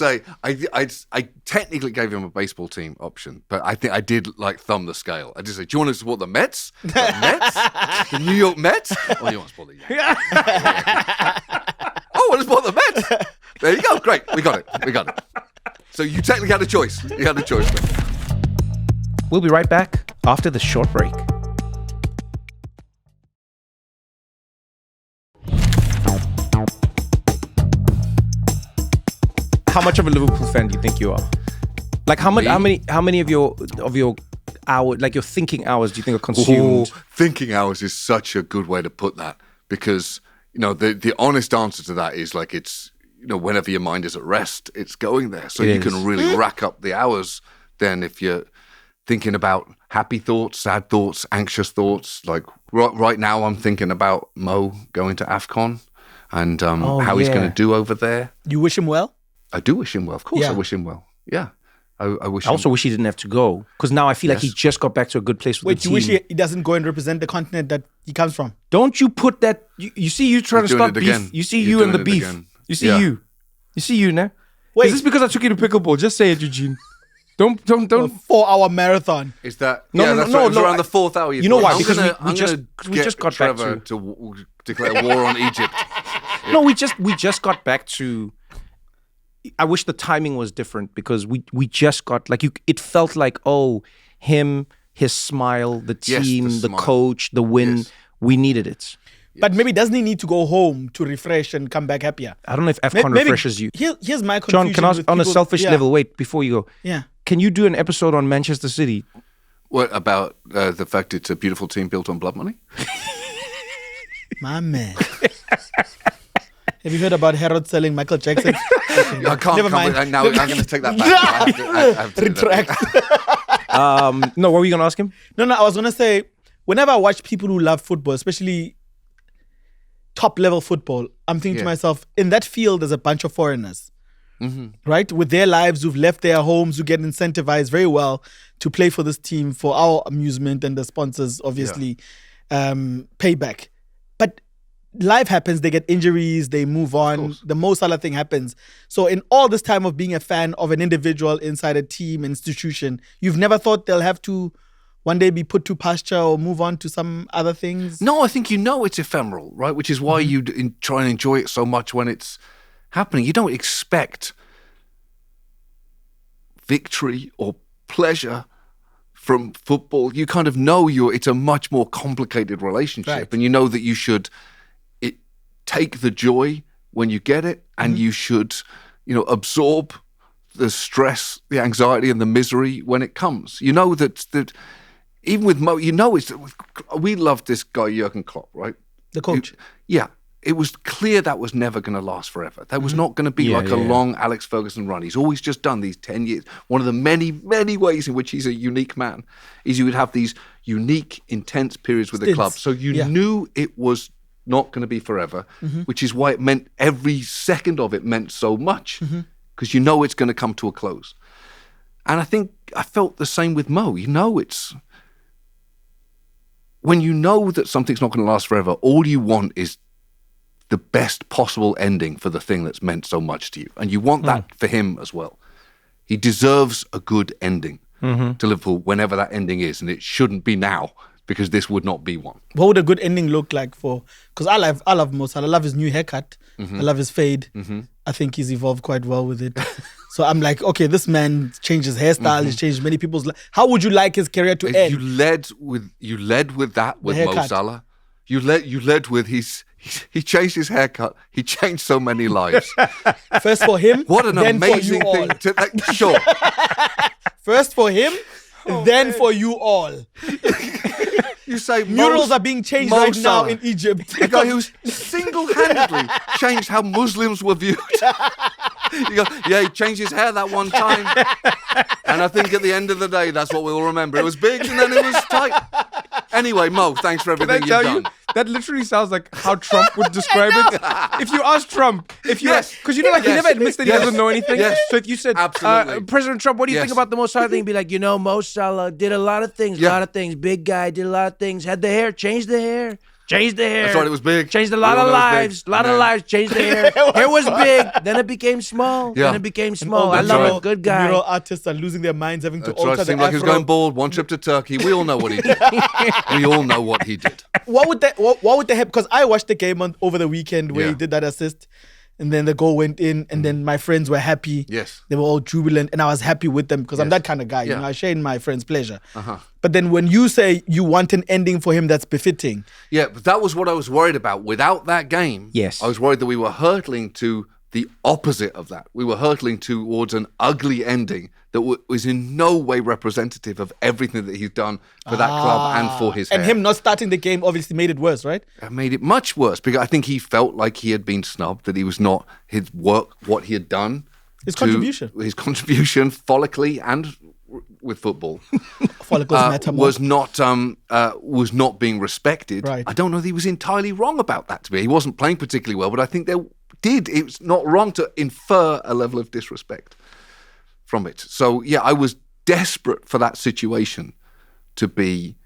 I technically gave him a baseball team option, but I think I did like thumb the scale. I just said, "Do you want to support the Mets? The Mets? The New York Mets? Oh, you want to support the Yankees? Oh, I want to support the Mets. There you go. Great. We got it. So you technically had a choice. You had a choice. We'll be right back after the short break. How much of a Liverpool fan do you think you are? Like how many of your hour, like your thinking hours, do you think are consumed? Thinking hours is such a good way to put that, because the honest answer to that is like it's whenever your mind is at rest, it's going there. So you can really rack up the hours. Then if you're thinking about happy thoughts, sad thoughts, anxious thoughts, like right now I'm thinking about Mo going to AFCON and how he's going to do over there. You wish him well? I do wish him well. Of course, Yeah. I wish him well. Yeah, I wish. I also wish he didn't have to go, because now I feel like he just got back to a good place with Wait, the you team. wish he doesn't go and represent the continent that he comes from? Don't you put that? You see, you trying to You're doing start it beef. again. You see, You're you and the doing it beef. again. You see, Yeah. you see, you now. Wait. Is this because I took you to pickleball? Just say it, Eugene. Don't. A 4-hour marathon. Is that No, yeah? no, That's no, right. It was no, around I- the fourth hour. You know why? I'm Because gonna- we I'm just- gonna we get just got back Trevor to- declare war on Egypt. No, we just got back to. I wish the timing was different, because we just got it felt like him, his smile, the Yes, team, the the smile. coach, the win. Yes. We needed it. But maybe doesn't he need to go home to refresh and come back happier? I don't know if AFCON Maybe- refreshes you. Here's my confusion. John, can I ask with on a people- selfish yeah, level? Wait, before you go, Yeah. can you do an episode on Manchester City? What about the fact it's a beautiful team built on blood money? My man. Have you heard about Harrods selling Michael Jackson? I can't Never come mind. with, now I'm going to take that back. I have to do that. Retract. No, what were you gonna ask him? No, I was gonna say, whenever I watch people who love football, especially top level football, I'm thinking to Yeah. myself, in that field, there's a bunch of foreigners, Mm-hmm. right? With their lives, who've left their homes, who get incentivized very well to play for this team for our amusement, and the sponsors obviously pay back. But life happens, they get injuries, they move on. The Mo Salah thing happens. So in all this time of being a fan of an individual inside a team, institution, you've never thought they'll have to one day be put to pasture or move on to some other things? No, I think it's ephemeral, right? Which is why you try and enjoy it so much when it's happening. You don't expect victory or pleasure from football. You kind of know it's a much more complicated relationship, Right. and you know that you should take the joy when you get it, and you should, absorb the stress, the anxiety, and the misery when it comes. You know that even with Mo, we loved this guy Jurgen Klopp, right? The coach. Yeah. It was clear that was never going to last forever. That was not going to be like a long Alex Ferguson run. He's always just done these 10 years. One of the many, many ways in which he's a unique man is you would have these unique, intense periods with the club. Stints. So you knew it was not going to be forever, which is why it meant every second of it meant so much, because you know it's going to come to a close. And I think I felt the same with Mo. It's when you know that something's not going to last forever, all you want is the best possible ending for the thing that's meant so much to you. And you want that for him as well. He deserves a good ending to Liverpool, whenever that ending is. And it shouldn't be now, because this would not be one. What would a good ending look like for? Because I love Mo Salah. I love his new haircut. I love his fade. I think he's evolved quite well with it. So I'm like, okay, this man changed his hairstyle. He's changed many people's lives. How would you like his career to end? You led with that with Mo haircut. Salah. You led with he changed his haircut. He changed so many lives. First for him, What an then amazing for you thing all. to sure. First for him, then for you all. You say Murals are being changed Mo right now Salah. in Egypt. The guy who's single-handedly changed how Muslims were viewed. You go, yeah, he changed his hair that one time. And I think at the end of the day, that's what we'll remember. It was big and then it was tight. Anyway, Mo, thanks for Can I everything tell you've you, done. that literally sounds like how Trump would describe it. If you ask Trump, because Yes. you know, like he Yes. never admits that he Yes. doesn't know anything. Yes. So if you said, Absolutely. President Trump, what do you think Yes. about the Mo Salah thing? He'd be like, Mo Salah did a lot of things, Yeah. big guy, did a lot of things, had the hair, changed the hair. That's right, it was big. Changed a We lot all of know it was lives. big. A lot of Yeah. lives. Changed the hair. Hair was big. Then it became small. Yeah. Then it became small. I that's love right. him. Good guy. Mural artists are losing their minds, having to That's right. alter Seemed the like he was afro. going bald. One trip to Turkey. We all know what he did. We all know what he did. What would they have? Because I watched the game over the weekend where Yeah. he did that assist, and then the goal went in, and then my friends were happy. Yes. They were all jubilant, and I was happy with them because I'm Yes. that kind of guy. Yeah. You know, I share in my friends' pleasure. But then when you say you want an ending for him that's befitting, Yeah, but that was what I was worried about. Without that game, Yes. I was worried that we were hurtling to the opposite of that. We were hurtling towards an ugly ending that was in no way representative of everything that he's done for that club and for his and hair. him not starting the game obviously made it worse, right? It made it much worse because I think he felt like he had been snubbed, that he was not his work, what he had done. His contribution. His contribution, follically and with football, Follicles matter more. was not being respected. Right. I don't know that he was entirely wrong about that. To me, he wasn't playing particularly well, but I think it's not wrong to infer a level of disrespect from it. So yeah, I was desperate for that situation to be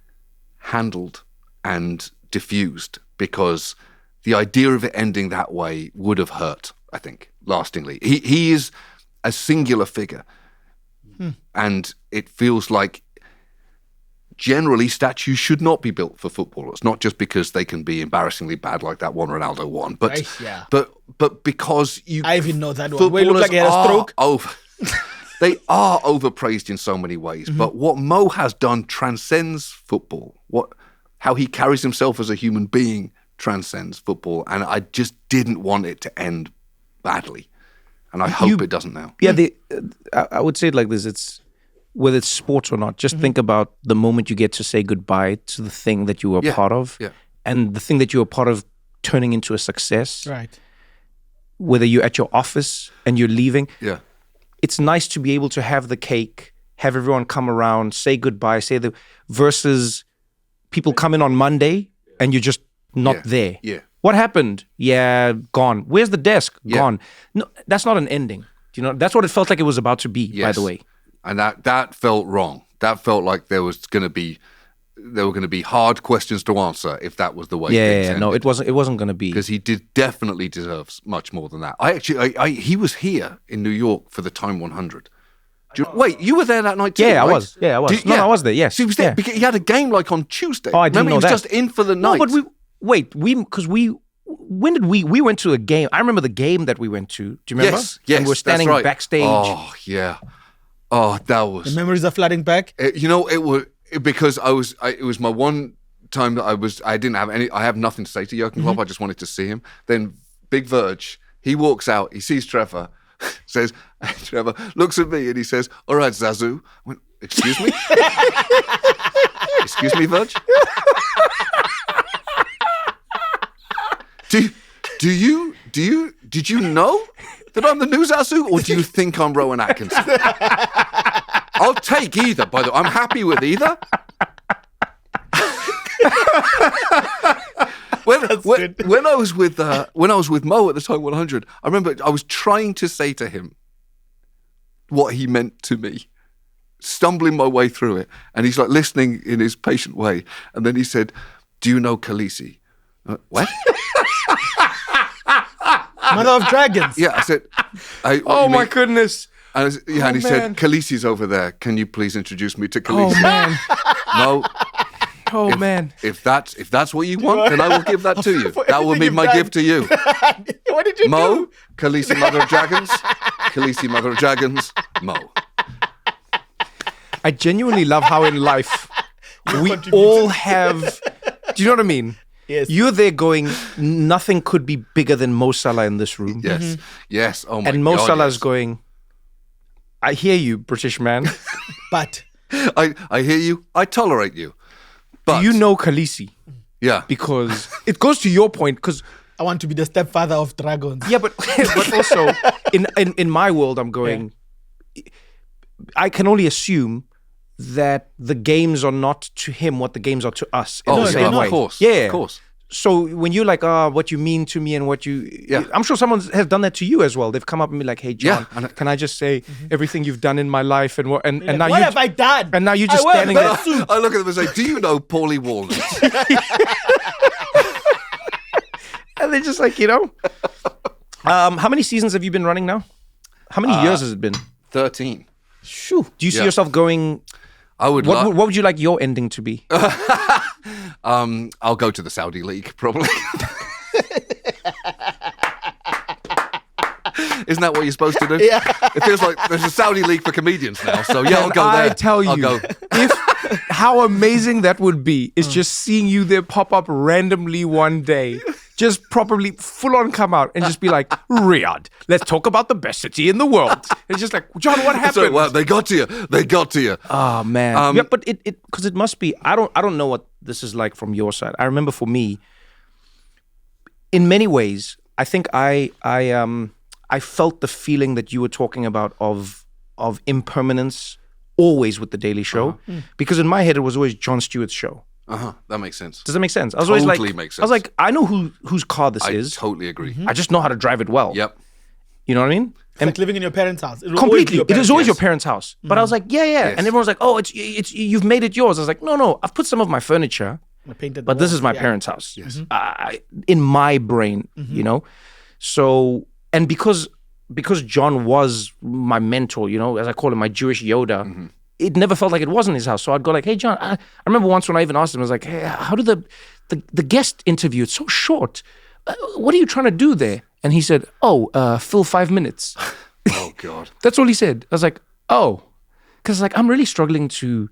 handled and diffused because the idea of it ending that way would have hurt, I think, lastingly. He is a singular figure. And it feels like generally statues should not be built for footballers, not just because they can be embarrassingly bad like that one Ronaldo one, but Right, yeah. but because you I even know that one. Where it looked like he had a stroke. They are overpraised in so many ways, but what Mo has done transcends football. How he carries himself as a human being transcends football, and I just didn't want it to end badly. And I hope it doesn't now. Yeah, I would say it like this: it's whether it's sports or not. Just think about the moment you get to say goodbye to the thing that you were Yeah, part of, yeah. and the thing that you were part of turning into a success. Right. Whether you're at your office and you're leaving, Yeah. it's nice to be able to have the cake, have everyone come around, say goodbye, versus people come in on Monday and you're just not Yeah, there. yeah. What happened? Yeah, gone. Where's the desk? Yeah. Gone. No, that's not an ending. Do you know? That's what it felt like it was about to be, by Yes. the way. And that felt wrong. That felt like there were going to be hard questions to answer if that was the way. Yeah. No, it wasn't going to be. Because he definitely deserves much more than that. He was here in New York for the Time 100. Wait, you were there that night too? Yeah, I right? was. Yeah, I was. No, I was there, yes. So he was there Yeah. because he had a game like on Tuesday. Oh, I didn't Remember, know he was that. just in for the No, night. but when did we went to a game? I remember the game that we went to. Do you remember? Yes, And we're that's standing right. backstage. Oh yeah. Oh, that was. The memories are flooding back. Because it was my one time that I didn't have any. I have nothing to say to Jurgen Klopp. I just wanted to see him. Then Big Verge, he walks out. He sees Trevor. Says, Trevor looks at me and he says, "All right, Zazu." I went, "Excuse me, excuse me, Verge. Did you know that I'm the new Zazu, or do you think I'm Rowan Atkinson?" I'll take either. By the way, I'm happy with either. When I was with Mo at the Time 100, I remember I was trying to say to him what he meant to me, stumbling my way through it, and he's like listening in his patient way, and then he said, "Do you know Khaleesi?" What? Mother of Dragons. Yeah, I said. Oh my goodness! And he man. said, "Khaleesi's over there. Can you please introduce me to Oh Khaleesi?" man! No. Oh man! If that's what you want, then I will give that to you. For That will be everything my you've gift to you. What did you Mo, do? Khaleesi, Mother of Dragons. Khaleesi, Mother of Dragons. Mo. I genuinely love how in life we contributed. all have. Do you know what I mean? Yes. You're there going, nothing could be bigger than Mo Salah in this room. Yes. Yes. Oh my God. And Mo Salah is yes. going, I hear you, British man. But I hear you. I tolerate you. But do you know Khaleesi? yeah, Because it goes to your point. Because I want to be the stepfather of dragons. yeah, but also in my world, I'm going. I can only assume that the games are not to him what the games are to us. In oh, the yeah, same way. of course, Yeah, of course. So when you're like, what you mean to me and what you, Yeah. I'm sure someone has done that to you as well. They've come up and be like, hey, John, Yeah, can I just say everything you've done in my life and what, and now What you, have I done? and now you're just I wear standing a there. suit. I look at them and say, "Do you know Paulie Walnut?" And they're just like, how many seasons have you been running now? How many years has it been? 13. Shoo. Do you see Yeah. yourself going? I would. What would you like your ending to be? I'll go to the Saudi League probably. Isn't that what you're supposed to do? Yeah. It feels like there's a Saudi League for comedians now. So yeah, I'll go there. I tell you, I'll go. how amazing that would be is just seeing you there pop up randomly one day. Just properly full on come out and just be like, Riyadh, let's talk about the best city in the world. It's just like, John, what happened? So, well, they got to you. They got to you. Oh man. Yeah, but it because it must be. I don't know what this is like from your side. I remember for me, in many ways, I think I felt the feeling that you were talking about of impermanence always with the Daily Show, because in my head it was always Jon Stewart's show. That makes sense. Does that make sense? I was always Totally like, makes I was sense. like, I know whose car this I is. totally agree. I just know how to drive it well. Yep. You know what I mean? It's like living in your parents' house. It will always be Completely. your It parents' is always yes. your parents' house. But I was like, yeah. Yes. And everyone was like, oh, it's you've made it yours. I was like, no, I've put some of my furniture, I painted the but this walls. is my Yeah. parents' house. Yes. In my brain, So, and because John was my mentor, as I call him, my Jewish Yoda, it never felt like it wasn't his house. So I'd go like, hey, John, I remember once when I even asked him, I was like, hey, how did the guest interview, it's so short. What are you trying to do there? And he said, fill 5 minutes. Oh God. That's all he said. I was like, oh, because I'm really struggling to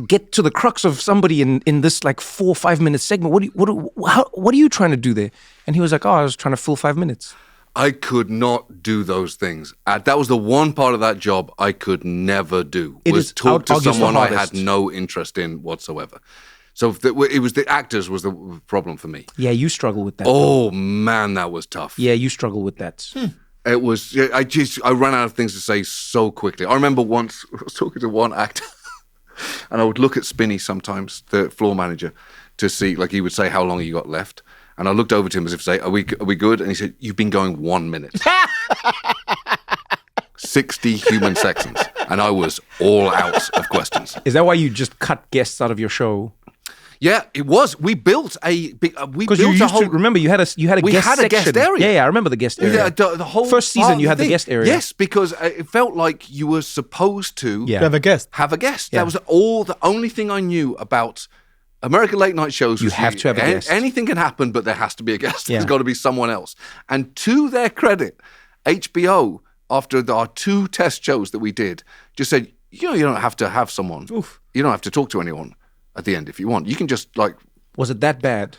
get to the crux of somebody in this like 4 or 5 minute segment. What are you trying to do there? And he was like, I was trying to fill 5 minutes. I could not do those things. That was the one part of that job I could never do. It was is talk to argue the someone I hardest. had no interest in whatsoever. So it was the actors was the problem for me. Yeah, you struggle with that. Oh man, that was tough. Yeah, you struggle with that. It was. I ran out of things to say so quickly. I remember once I was talking to one actor, and I would look at Spinny sometimes, the floor manager, to see he would say how long you got left. And I looked over to him as if to say, are we good? And he said, you've been going 1 minute. 60 human seconds. And I was all out of questions. Is that why you just cut guests out of your show? Yeah, it was. We built a big, Because you used to, remember, you had a We guest had a section. guest area. Yeah, I remember the guest area. Yeah, the whole First season, part you of had the thing. guest area. Yes, because it felt like you were supposed to Yeah. To have a guest. have a guest. Yeah. That was the only thing I knew about American late night shows. You was have to have a guest. Anything can happen, but there has to be a guest. Yeah. There's got to be someone else. And to their credit, HBO, after our 2 test shows that we did, just said, you don't have to have someone. Oof. You don't have to talk to anyone at the end if you want. You can just Was it that bad?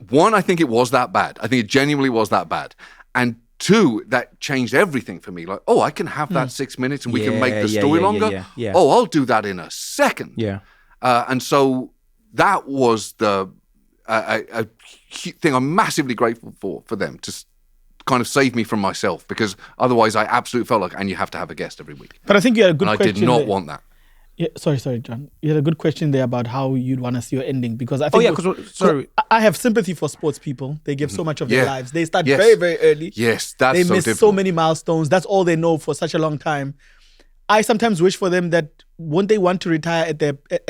one, I think it was that bad. I think it genuinely was that bad. And 2, that changed everything for me. Like, I can have that 6 minutes and we can make the story longer. Yeah. Oh, I'll do that in a second. Yeah. And so that was the a thing I'm massively grateful for them to kind of save me from myself, because otherwise I absolutely felt like, and you have to have a guest every week. But I think you had a good And I question did not there. want that. Yeah, sorry, John. You had a good question there about how you'd want to see your ending, because I think I have sympathy for sports people. They give so much of their Yeah. lives. They start Yes. very, very early. Yes, that's They so miss difficult. so many milestones. That's all they know for such a long time. I sometimes wish for them that won't they want to retire at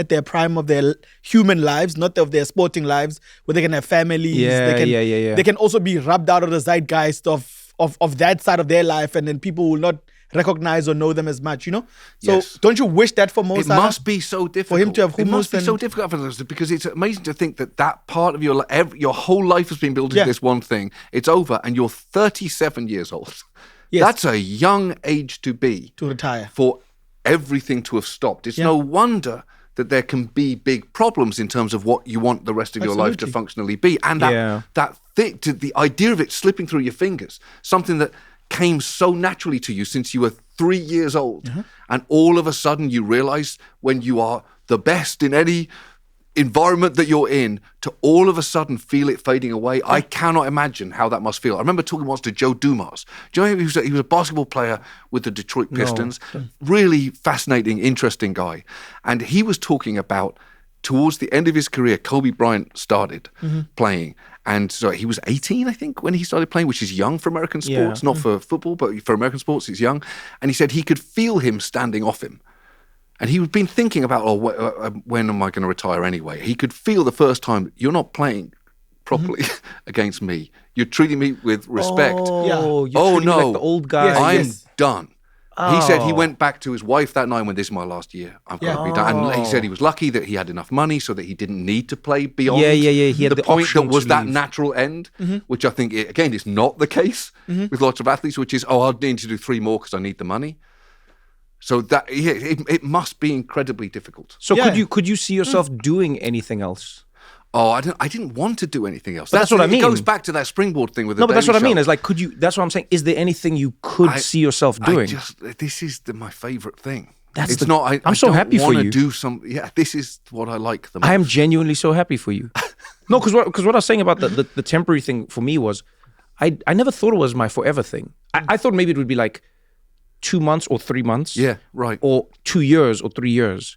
their prime of their human lives, not of their sporting lives, where they can have families. Yeah, they can, yeah. They can also be rubbed out of the zeitgeist of that side of their life, and then people will not recognize or know them as much, So Yes. don't you wish that for Mo It Salah? must be so difficult. him to have It must hummus be so and- difficult for those, because it's amazing to think that part of your whole life has been built into Yeah. this one thing. It's over, and you're 37 years old. Yes. That's a young age to be To retire. for everything to have stopped. It's no wonder that there can be big problems in terms of what you want the rest of your life to Absolutely. functionally be, and the idea of it slipping through your fingers, something that came so naturally to you since you were 3 years old, and all of a sudden you realize when you are the best in any environment that you're in to all of a sudden feel it fading away. I cannot imagine how that must feel. I remember talking once to Joe Dumas. Do you know he was a basketball player with the Detroit Pistons. Really fascinating, interesting guy. And he was talking about towards the end of his career, Kobe Bryant started playing. And so he was 18, I think, when he started playing, which is young for American sports, not for football, but for American sports, it's young. And he said he could feel him standing off him. And he'd been thinking about, when am I going to retire anyway? He could feel the first time, you're not playing properly against me. You're treating me with respect. Oh, you're no, like the old guy. I'm done. He said he went back to his wife that night when this is my last year. I'm going to be done. And he said he was lucky that he had enough money so that he didn't need to play beyond He had the point option that was to that leave. natural end, which I think, again, is not the case with lots of athletes, which is, I'll need to do 3 more because I need the money. So that it must be incredibly difficult. So could you see yourself doing anything else? Oh, I didn't want to do anything else. But that's what I mean. It goes back to that springboard thing with the No, but that's Daily what I mean. Show. Is like, could you? That's what I'm saying. Is there anything you could see yourself doing? This is my favorite thing. That's it's not. I'm so happy for you. Do some. Yeah, this is what I like the most. I am genuinely so happy for you. No, because what I was saying about the temporary thing for me was, I never thought it was my forever thing. I thought maybe it would be like 2 months or 3 months. Yeah, right. Or 2 years or 3 years.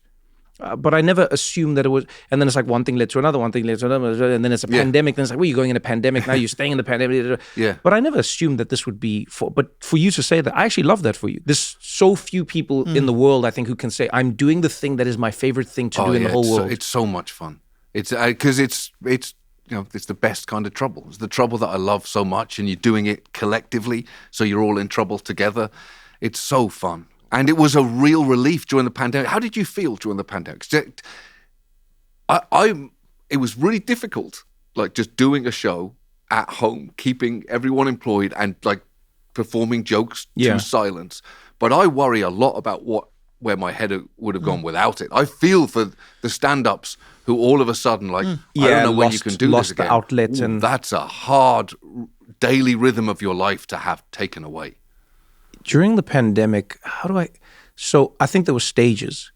But I never assumed that it was, and then it's like one thing led to another, one thing led to another, and then it's a pandemic. Then it's like, well, you're going in a pandemic now. You're staying in the pandemic. Yeah. But I never assumed that this would be but for you to say that, I actually love that for you. There's so few people in the world, I think, who can say, I'm doing the thing that is my favorite thing to do in the whole world. It's so much fun. It's because it's the best kind of trouble. It's the trouble that I love so much, and you're doing it collectively, so you're all in trouble together. It's so fun. And it was a real relief during the pandemic. How did you feel during the pandemic? It was really difficult, like just doing a show at home, keeping everyone employed and like performing jokes to silence. But I worry a lot about where my head would have gone without it. I feel for the stand-ups who all of a sudden I don't know when you can do this again. The outlet and that's a hard daily rhythm of your life to have taken away. During the pandemic, so I think there were stages.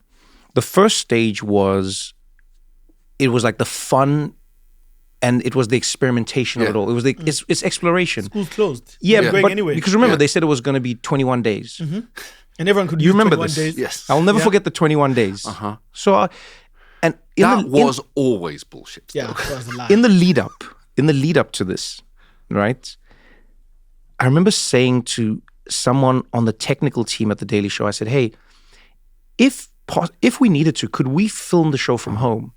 The first stage was, it was like the fun and it was the experimentation of it all. It was it's exploration. School's closed. Yeah, Going but anyway. Because remember, they said it was going to be 21 days. And everyone could You use remember 21 this? days. Yes. I'll never forget the 21 days. So, That was always bullshit. Yeah, though. that was a lie. in the lead up to this, right? I remember saying to someone on the technical team at the Daily Show, I said, hey, if we needed to, could we film the show from home?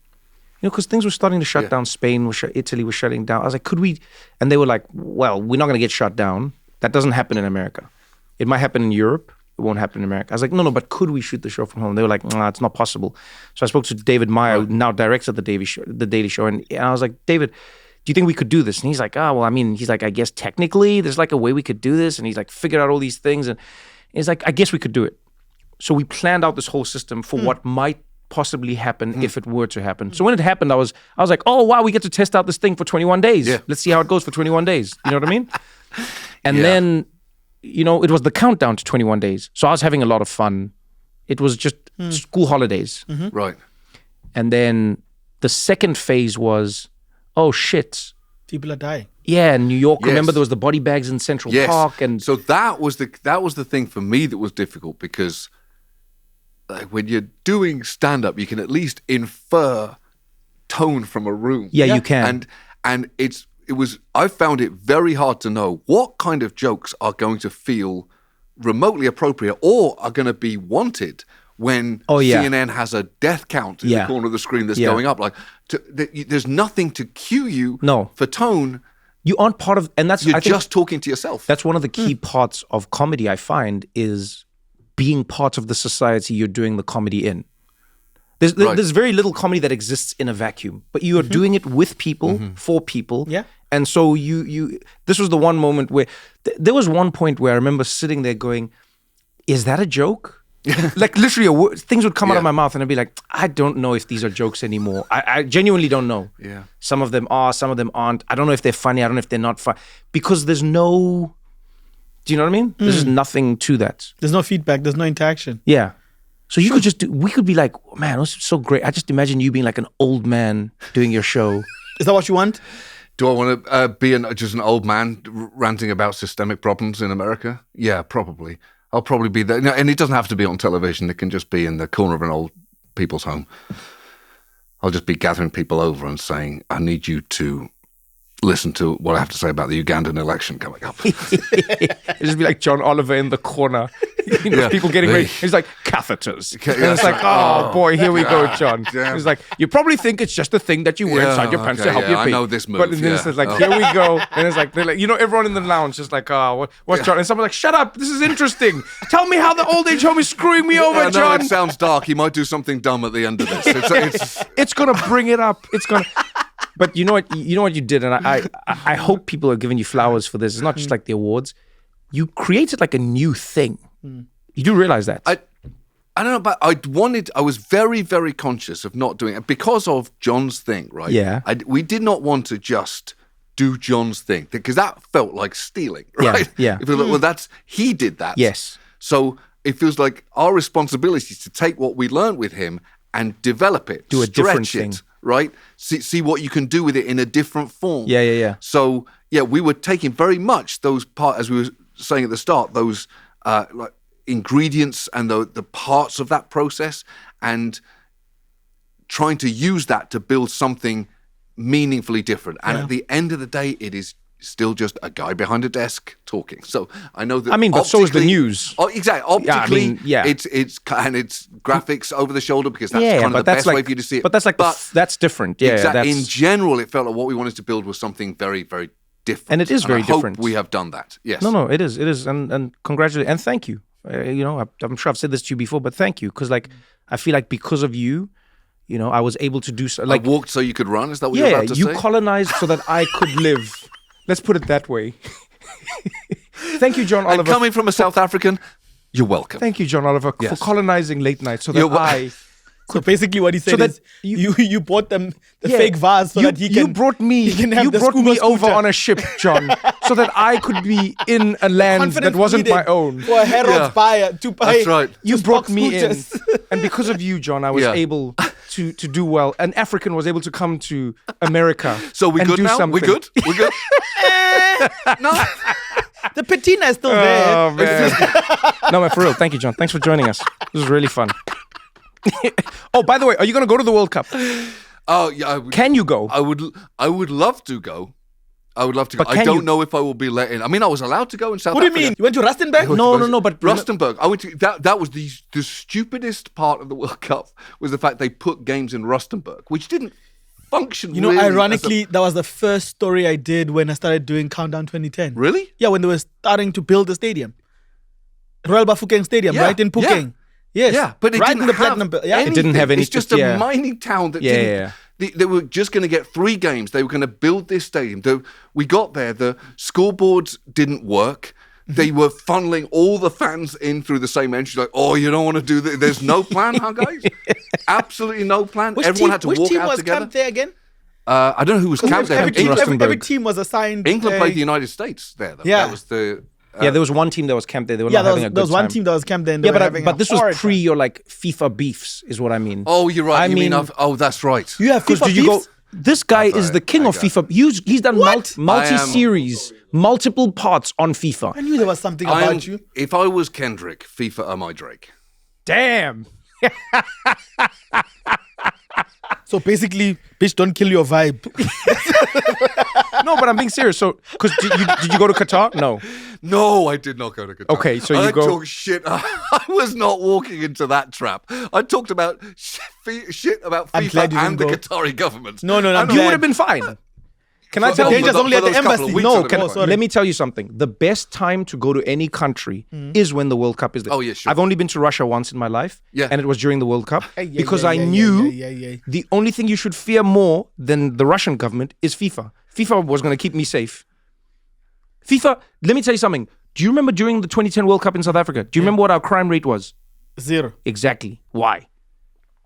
Because things were starting to shut down. Spain, Italy was shutting down. I was like, could we? And they were like, well, we're not going to get shut down. That doesn't happen in America. It might happen in Europe. It won't happen in America. I was like, no, but could we shoot the show from home? They were like, nah, it's not possible. So I spoke to David Meyer, who now directs at the Daily Show. And I was like, David, do you think we could do this? And he's like, I guess technically there's like a way we could do this. And he's like, figured out all these things. And he's like, I guess we could do it. So we planned out this whole system for what might possibly happen if it were to happen. So when it happened, I was like, oh, wow, we get to test out this thing for 21 days. Yeah. Let's see how it goes for 21 days. You know what I mean? And then, it was the countdown to 21 days. So I was having a lot of fun. It was just school holidays. Right. And then the second phase was, oh shit, people are dying. Yeah, in New York. Yes. Remember there was the body bags in Central Park, and so that was the thing for me that was difficult, because when you're doing stand up, you can at least infer tone from a room. Yeah, you can. And I found it very hard to know what kind of jokes are going to feel remotely appropriate or are going to be wanted when CNN has a death count in the corner of the screen that's going up. There's nothing to cue you for tone. You aren't part of, and that's you're just talking to yourself. That's one of the key parts of comedy, I find, is being part of the society you're doing the comedy in. There's very little comedy that exists in a vacuum, but you are doing it with people, for people. Yeah. And so this was the one moment where, there was one point where I remember sitting there going, is that a joke? Like literally things would come out of my mouth and I'd be like, I don't know if these are jokes anymore. I genuinely don't know. Yeah. Some of them are, some of them aren't. I don't know if they're funny. I don't know if they're not funny. Because there's do you know what I mean? There's just nothing to that. There's no feedback. There's no interaction. Yeah. So you could just do, we could be like, oh, man, this is so great. I just imagine you being like an old man doing your show. Is that what you want? Do I want to be just an old man ranting about systemic problems in America? Yeah, probably. I'll probably be there. No, and it doesn't have to be on television. It can just be in the corner of an old people's home. I'll just be gathering people over and saying, I need you to listen to what I have to say about the Ugandan election coming up. It'd just be like John Oliver in the corner. People getting ready. He's like, catheters. And it's like, oh boy, here we go, John. Damn. He's like, you probably think it's just a thing that you wear inside your pants to help you pee. I know this move. But then it's like, here we go. And it's like, they're like, everyone in the lounge is like, what's John? And someone's like, shut up, this is interesting. Tell me how the old age home is screwing me over, I know John. it sounds dark. He might do something dumb at the end of this. It's gonna bring it up. It's gonna. But you know what you did, and I hope people are giving you flowers for this. It's not just like the awards. You created like a new thing. You do realize that. I don't know, but I was very, very conscious of not doing it because of John's thing, right? Yeah. We did not want to just do John's thing because that felt like stealing, right? Yeah. It feels like, well, he did that. Yes. So it feels like our responsibility is to take what we learned with him and develop it, do a different stretch it, thing. right? See what you can do with it in a different form. Yeah. So yeah, we were taking very much those as we were saying at the start, those like ingredients and the parts of that process, and trying to use that to build something meaningfully different. And at the end of the day, it is still just a guy behind a desk talking. So I know that. I mean, but so is the news. Oh, exactly. Optically, yeah. It's graphics over the shoulder because that's kind of the best way for you to see it. But that's like that's different. Yeah, exactly. In general, it felt like what we wanted to build was something very, very different. And it is very I hope different. we have done that. Yes. No, it is, and congratulations and thank you. I'm sure I've said this to you before, but thank you because like I feel like because of you, I was able to do so. Like I walked so you could run. Is that what you're about to say? Yeah, you colonized so that I could live. Let's put it that way. Thank you, John Oliver. And coming from a South African, you're welcome. Thank you, John Oliver, for colonizing late night so that I. So basically, what he said is you bought them the fake vase so that he can. You brought me over on a ship, John, so that I could be in a land that wasn't my own. For a Harrods buyer to buy. That's right. You brought me in, and because of you, John, I was able to do well. An African was able to come to America. So we good now? Something. We good? We good? No. The patina is still there. Oh man. No, man, for real. Thank you, John. Thanks for joining us. This was really fun. Oh, by the way, are you going to go to the World Cup? Oh, yeah. Can you go? I would love to go. I would love to go. But I don't know if I will be let in. I mean, I was allowed to go in South Africa. Africa. What do you mean? You went to Rustenburg? No, but Rustenburg. I went to that was the stupidest part of the World Cup was the fact they put games in Rustenburg, which didn't function. Really ironically, that was the first story I did when I started doing Countdown 2010. Really? Yeah, when they were starting to build the stadium, Royal Bafokeng Stadium, right in Phokeng. Yeah. Yes. Yeah, but it right didn't in the have platinum. It didn't have any. It's just a mining town that didn't. Yeah. They were just going to get 3 games. They were going to build this stadium. We got there. The scoreboards didn't work. They were funneling all the fans in through the same entrance. Like, oh, you don't want to do that. There's no plan, huh, guys? Absolutely no plan. Everyone had to walk out together. Which team was camped there again? I don't know who was camped there. Every team was assigned. England played the United States there, though. Yeah. That was the... there was one team that was camped there. They were not having a good time. There was one team that was camped there. And but this was pre your like FIFA beefs, is what I mean. Oh, you're right. That's right. You have FIFA beefs? This guy is the king of FIFA. He's done multi-series, multiple parts on FIFA. I knew there was something about you. If I was Kendrick, FIFA are my Drake. Damn. So basically, bitch, don't kill your vibe. No, but I'm being serious. So, because did you go to Qatar? No, I did not go to Qatar. Okay, so I talk shit. I was not walking into that trap. I talked about shit about FIFA and the Qatari government. No, you would have been fine. Can I tell you? Only at the embassy. Let me tell you something. The best time to go to any country is when the World Cup is there. Oh, yeah, sure. I've only been to Russia once in my life, and it was during the World Cup because I knew the only thing you should fear more than the Russian government is FIFA. FIFA was going to keep me safe. FIFA, let me tell you something. Do you remember during the 2010 World Cup in South Africa? Do you remember what our crime rate was? 0. Exactly. Why?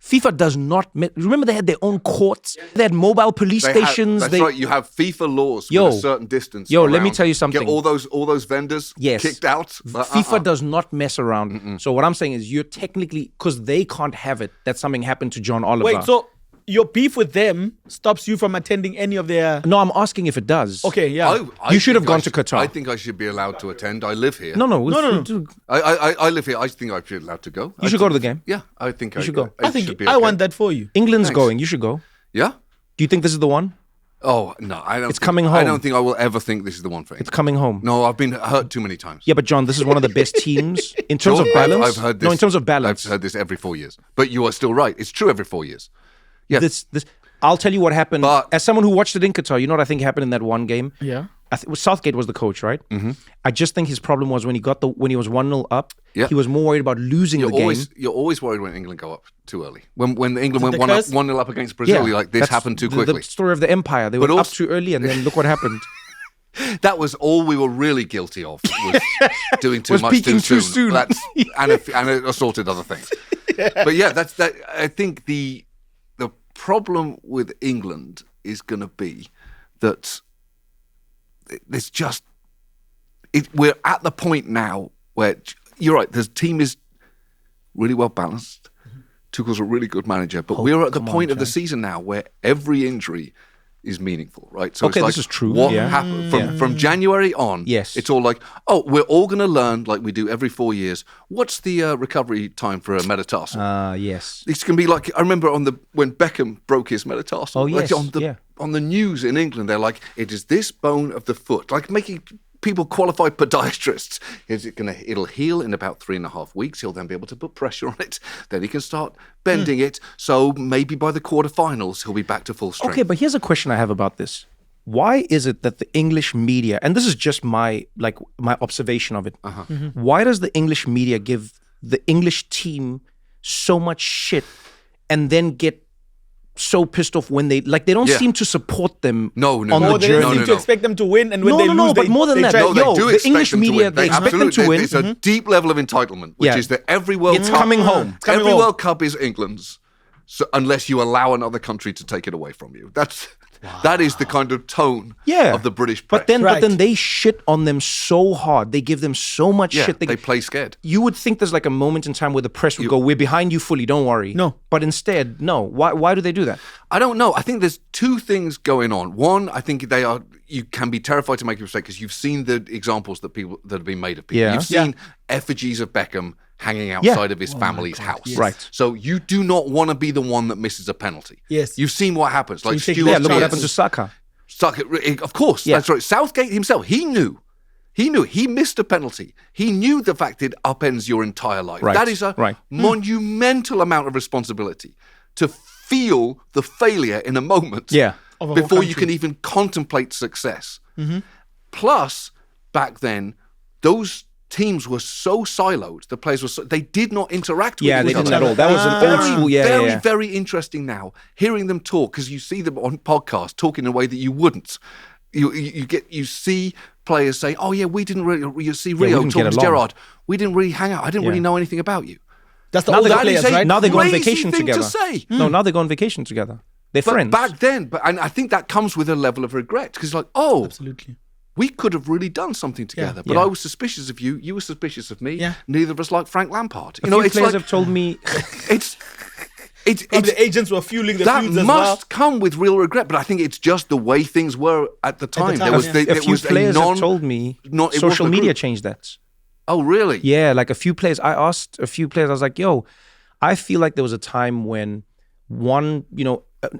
FIFA does not. Remember, they had their own courts. They had mobile police stations. That's right. You have FIFA laws Yo. with a certain distance. Yo, let me around. tell you something. Get all those vendors kicked out. FIFA does not mess around. So what I'm saying is, you're technically, because they can't have it that something happened to John Oliver. Wait, so your beef with them stops you from attending any of their... No, I'm asking if it does. Okay, yeah. You should have gone to Qatar. I think I should be allowed to attend. I live here. No. I live here. I think I should be allowed to go. You should go to the game. Yeah, I think You should go. I think I want that for you. England's Thanks. going. You should go. Yeah? Do you think this is the one? Oh, no. I don't. It's coming home. I don't think I will ever think this is the one for It's England. coming home. No, I've been hurt too many times. Yeah, but John, this is one of the best teams in terms Sure, of balance. I've heard this. No, in terms of balance. I've heard this every 4 years. But you are still right. It's true every 4 years. Yeah. This. I'll tell you what happened. But- As someone who watched it in Qatar, you know what I think happened in that one game? Yeah. Southgate was the coach, right? Mm-hmm. I just think his problem was when he was 1-0 up, Yeah. he was more worried about losing the game. You're always worried when England go up too early. When England went the 1-0 up against Brazil, you're like, this that's happened too the quickly. story of the empire. They went up also- too early, and then look what happened. That was all we were really guilty of, was doing too Was much peaking too too soon. soon. That's, and assaulted other things. But yeah, that's that. I think the problem with England is going to be that there's just we're at the point now where you're right. The team is really well balanced. Tuchel's a really good manager, but we're at the point of the season now where every injury is meaningful, right? So Okay, it's like, this is true, What yeah. happened from January on? Yes. It's all like, oh, we're all going to learn like we do every 4 years. What's the recovery time for a metatarsal? Yes. It's going to be like, I remember when Beckham broke his metatarsal. Oh, yes, On the news in England, they're like, it is this bone of the foot, like making people qualified podiatrists. It'll heal in about 3.5 weeks. He'll then be able to put pressure on it. Then he can start bending it. So maybe by the quarterfinals, he'll be back to full strength. Okay, but here's a question I have about this. Why is it that the English media, and this is just my observation of it, why does the English media give the English team so much shit and then get so pissed off when they don't Yeah. seem to support them No, on no, the no, They journey? don't seem to expect them to win, and when they lose, no, but more than that, try yo, No, they do the expect English them to media, win. they expect them to absolutely- win. It's a deep level of entitlement, which Yeah. is that every World It's Cup... coming home. coming Every home. World Cup is England's, so unless you allow another country to take it away from you. That is the kind of tone of the British press. But then Right. they shit on them so hard. They give them so much yeah, shit. they play scared. You would think there's like a moment in time where the press would go, "We're behind you fully, don't worry." No. But instead, no. Why do they do that? I don't know. I think there's two things going on. One, I think you can be terrified to make a mistake because you've seen the examples that have been made of people. Yeah. You've seen effigies of Beckham hanging outside of his family's house. yes. Right. So you do not want to be the one that misses a penalty. Yes. You've seen what happens. Like you take Stewart. Yeah, look what Yes. happened to Saka. Of course, Yeah. that's right. Southgate himself, he knew. He missed a penalty. He knew the fact it upends your entire life. Right, That is a right. monumental amount of responsibility to feel the failure in a moment Yeah. Of a whole before you country. can even contemplate success. Plus, back then, those teams were so siloed. The players were they did not interact with Yeah, each they other. didn't at all. That was an old school. Yeah, very, yeah. very interesting now. Hearing them talk, because you see them on podcasts talking in a way that you wouldn't. You see players say, "Oh yeah, we didn't really." You see Rio didn't talking get to along. Gerrard. We didn't really hang out. I didn't really know anything about you. That's the Now older they- players, that is a right? Now they go on crazy vacation thing together. to say. No, now they go on vacation together. They're But friends. back then, and I think that comes with a level of regret because like, oh, Absolutely. we could have really done something together. But Yeah. I was suspicious of you. You were suspicious of me. Yeah. Neither of us like Frank Lampard. A few it's players like have told me. it's The agents were fueling the that feuds as must well. come with real regret. But I think it's just the way things were at the time. time, There was yeah. the, A it few was players a have told me it wasn't social a media group. changed that. Oh really? Yeah, like a few players. I asked a few players. I was like, "Yo, I feel like there was a time when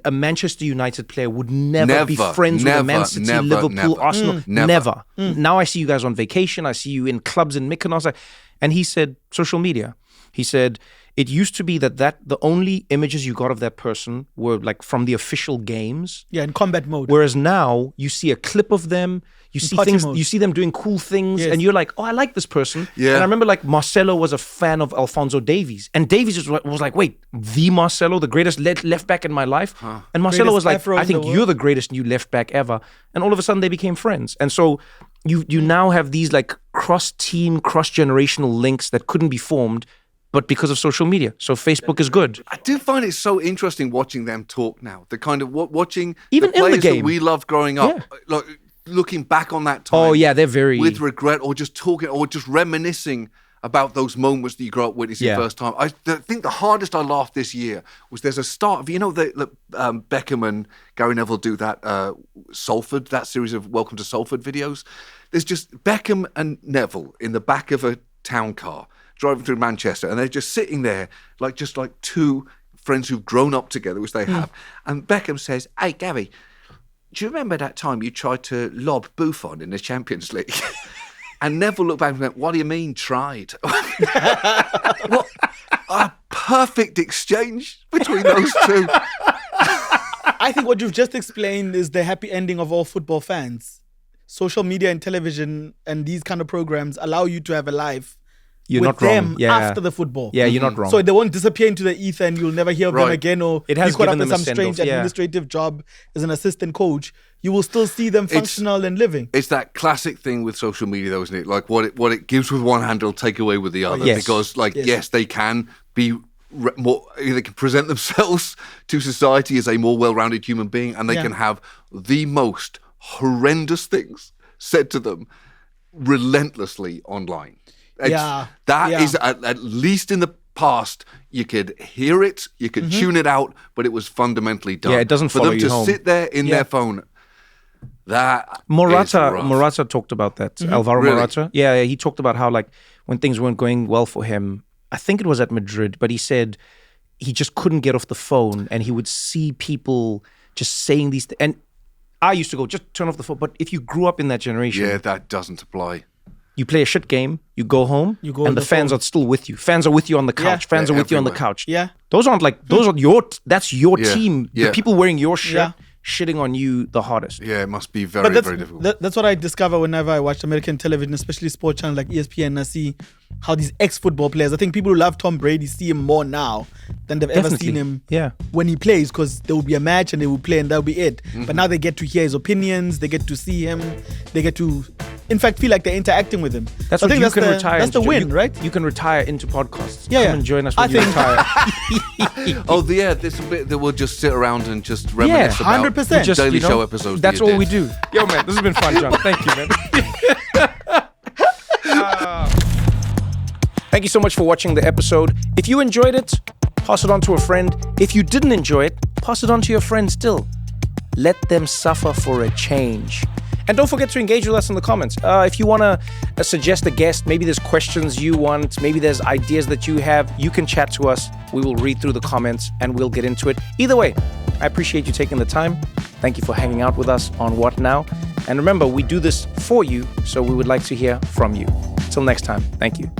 a Manchester United player would never be friends with a Man City, Liverpool, Arsenal. never. Now I see you guys on vacation. I see you in clubs in Mykonos." And he said, social media. He said, it used to be that the only images you got of that person were like from the official games. Yeah, in combat mode. Whereas now you see a clip of them, you see party things, mode. you see them doing cool things, Yes. and you're like, oh, I like this person. Yeah. And I remember like Marcelo was a fan of Alphonso Davies, and Davies was like, wait, the Marcelo, the greatest left back in my life, and Marcelo Greatest was like, afro I in think the you're world. the greatest new left back ever, and all of a sudden they became friends, and so you now have these like cross-team, cross-generational links that couldn't be formed but because of social media. So Facebook is good. I do find it so interesting watching them talk now. The kind of watching Even the in the players game. that we loved growing up, like looking back on that time. Oh, yeah, they're very... with regret, or just talking, or just reminiscing about those moments that you grew up witnessing the first time. I think the hardest I laughed this year was there's a start of, Beckham and Gary Neville do that Salford, that series of Welcome to Salford videos. There's just Beckham and Neville in the back of a town car driving through Manchester, and they're just sitting there like two friends who've grown up together, which they have. And Beckham says, "Hey, Gary, do you remember that time you tried to lob Buffon in the Champions League?" And Neville looked back and went, "What do you mean, tried?" What a perfect exchange between those two. I think what you've just explained is the happy ending of all football fans. Social media and television and these kind of programs allow you to have a life You're with not wrong. them Yeah. after the football. Yeah, you're not wrong. So they won't disappear into the ether and you'll never hear of them Right. again, or It has be caught up given in them a some send-off, strange yeah. administrative job as an assistant coach. You will still see them functional and living. It's that classic thing with social media, though, isn't it? Like what it gives with one hand, it'll take away with the other. yes. Because, Yes. yes, they can be more. They can present themselves to society as a more well-rounded human being, and they can have the most horrendous things said to them relentlessly online. That is at least in the past, you could hear it, you could tune it out, but it was fundamentally done. Yeah, it doesn't For follow them you to home. sit there in their phone. That is rough. Morata talked about that. Alvaro Really? Morata. Yeah, he talked about how like when things weren't going well for him, I think it was at Madrid, but he said he just couldn't get off the phone and he would see people just saying these things. And I used to go, just turn off the phone. But if you grew up in that generation, Yeah, that doesn't apply. you play a shit game, you go home, go on and the the fans phone. are still with you. Fans are with you on the couch. Fans They're are with you on the everywhere. couch. Yeah. Those aren't like, that's your Yeah. team. Yeah. The people wearing your shirt, Yeah. shitting on you the hardest. Yeah, it must be But very, that's, very difficult. that's what I discover whenever I watch American television, especially sports channels like ESPN, and I see how these ex-football players, I think people who love Tom Brady see him more now than they've ever Definitely. seen him Yeah. when he plays, because there will be a match and they will play and that'll be it. Mm-hmm. But now they get to hear his opinions, they get to see him, they get to, in fact, feel like they're interacting with him. That's I what think you that's can the, retire That's the into. win, You- right? You can retire into podcasts. Yeah, Come yeah. and join us I when you think- retire. There's a bit that we'll just sit around and just reminisce about 100%. Just, Daily you know, Show episodes. That's that you all we did. do. Yo, man, this has been fun, John. Thank you, man. Thank you so much for watching the episode. If you enjoyed it, pass it on to a friend. If you didn't enjoy it, pass it on to your friend still. Let them suffer for a change. And don't forget to engage with us in the comments. If you want to suggest a guest, maybe there's questions you want, maybe there's ideas that you have, you can chat to us. We will read through the comments and we'll get into it. Either way, I appreciate you taking the time. Thank you for hanging out with us on What Now? And remember, we do this for you, so we would like to hear from you. Till next time, thank you.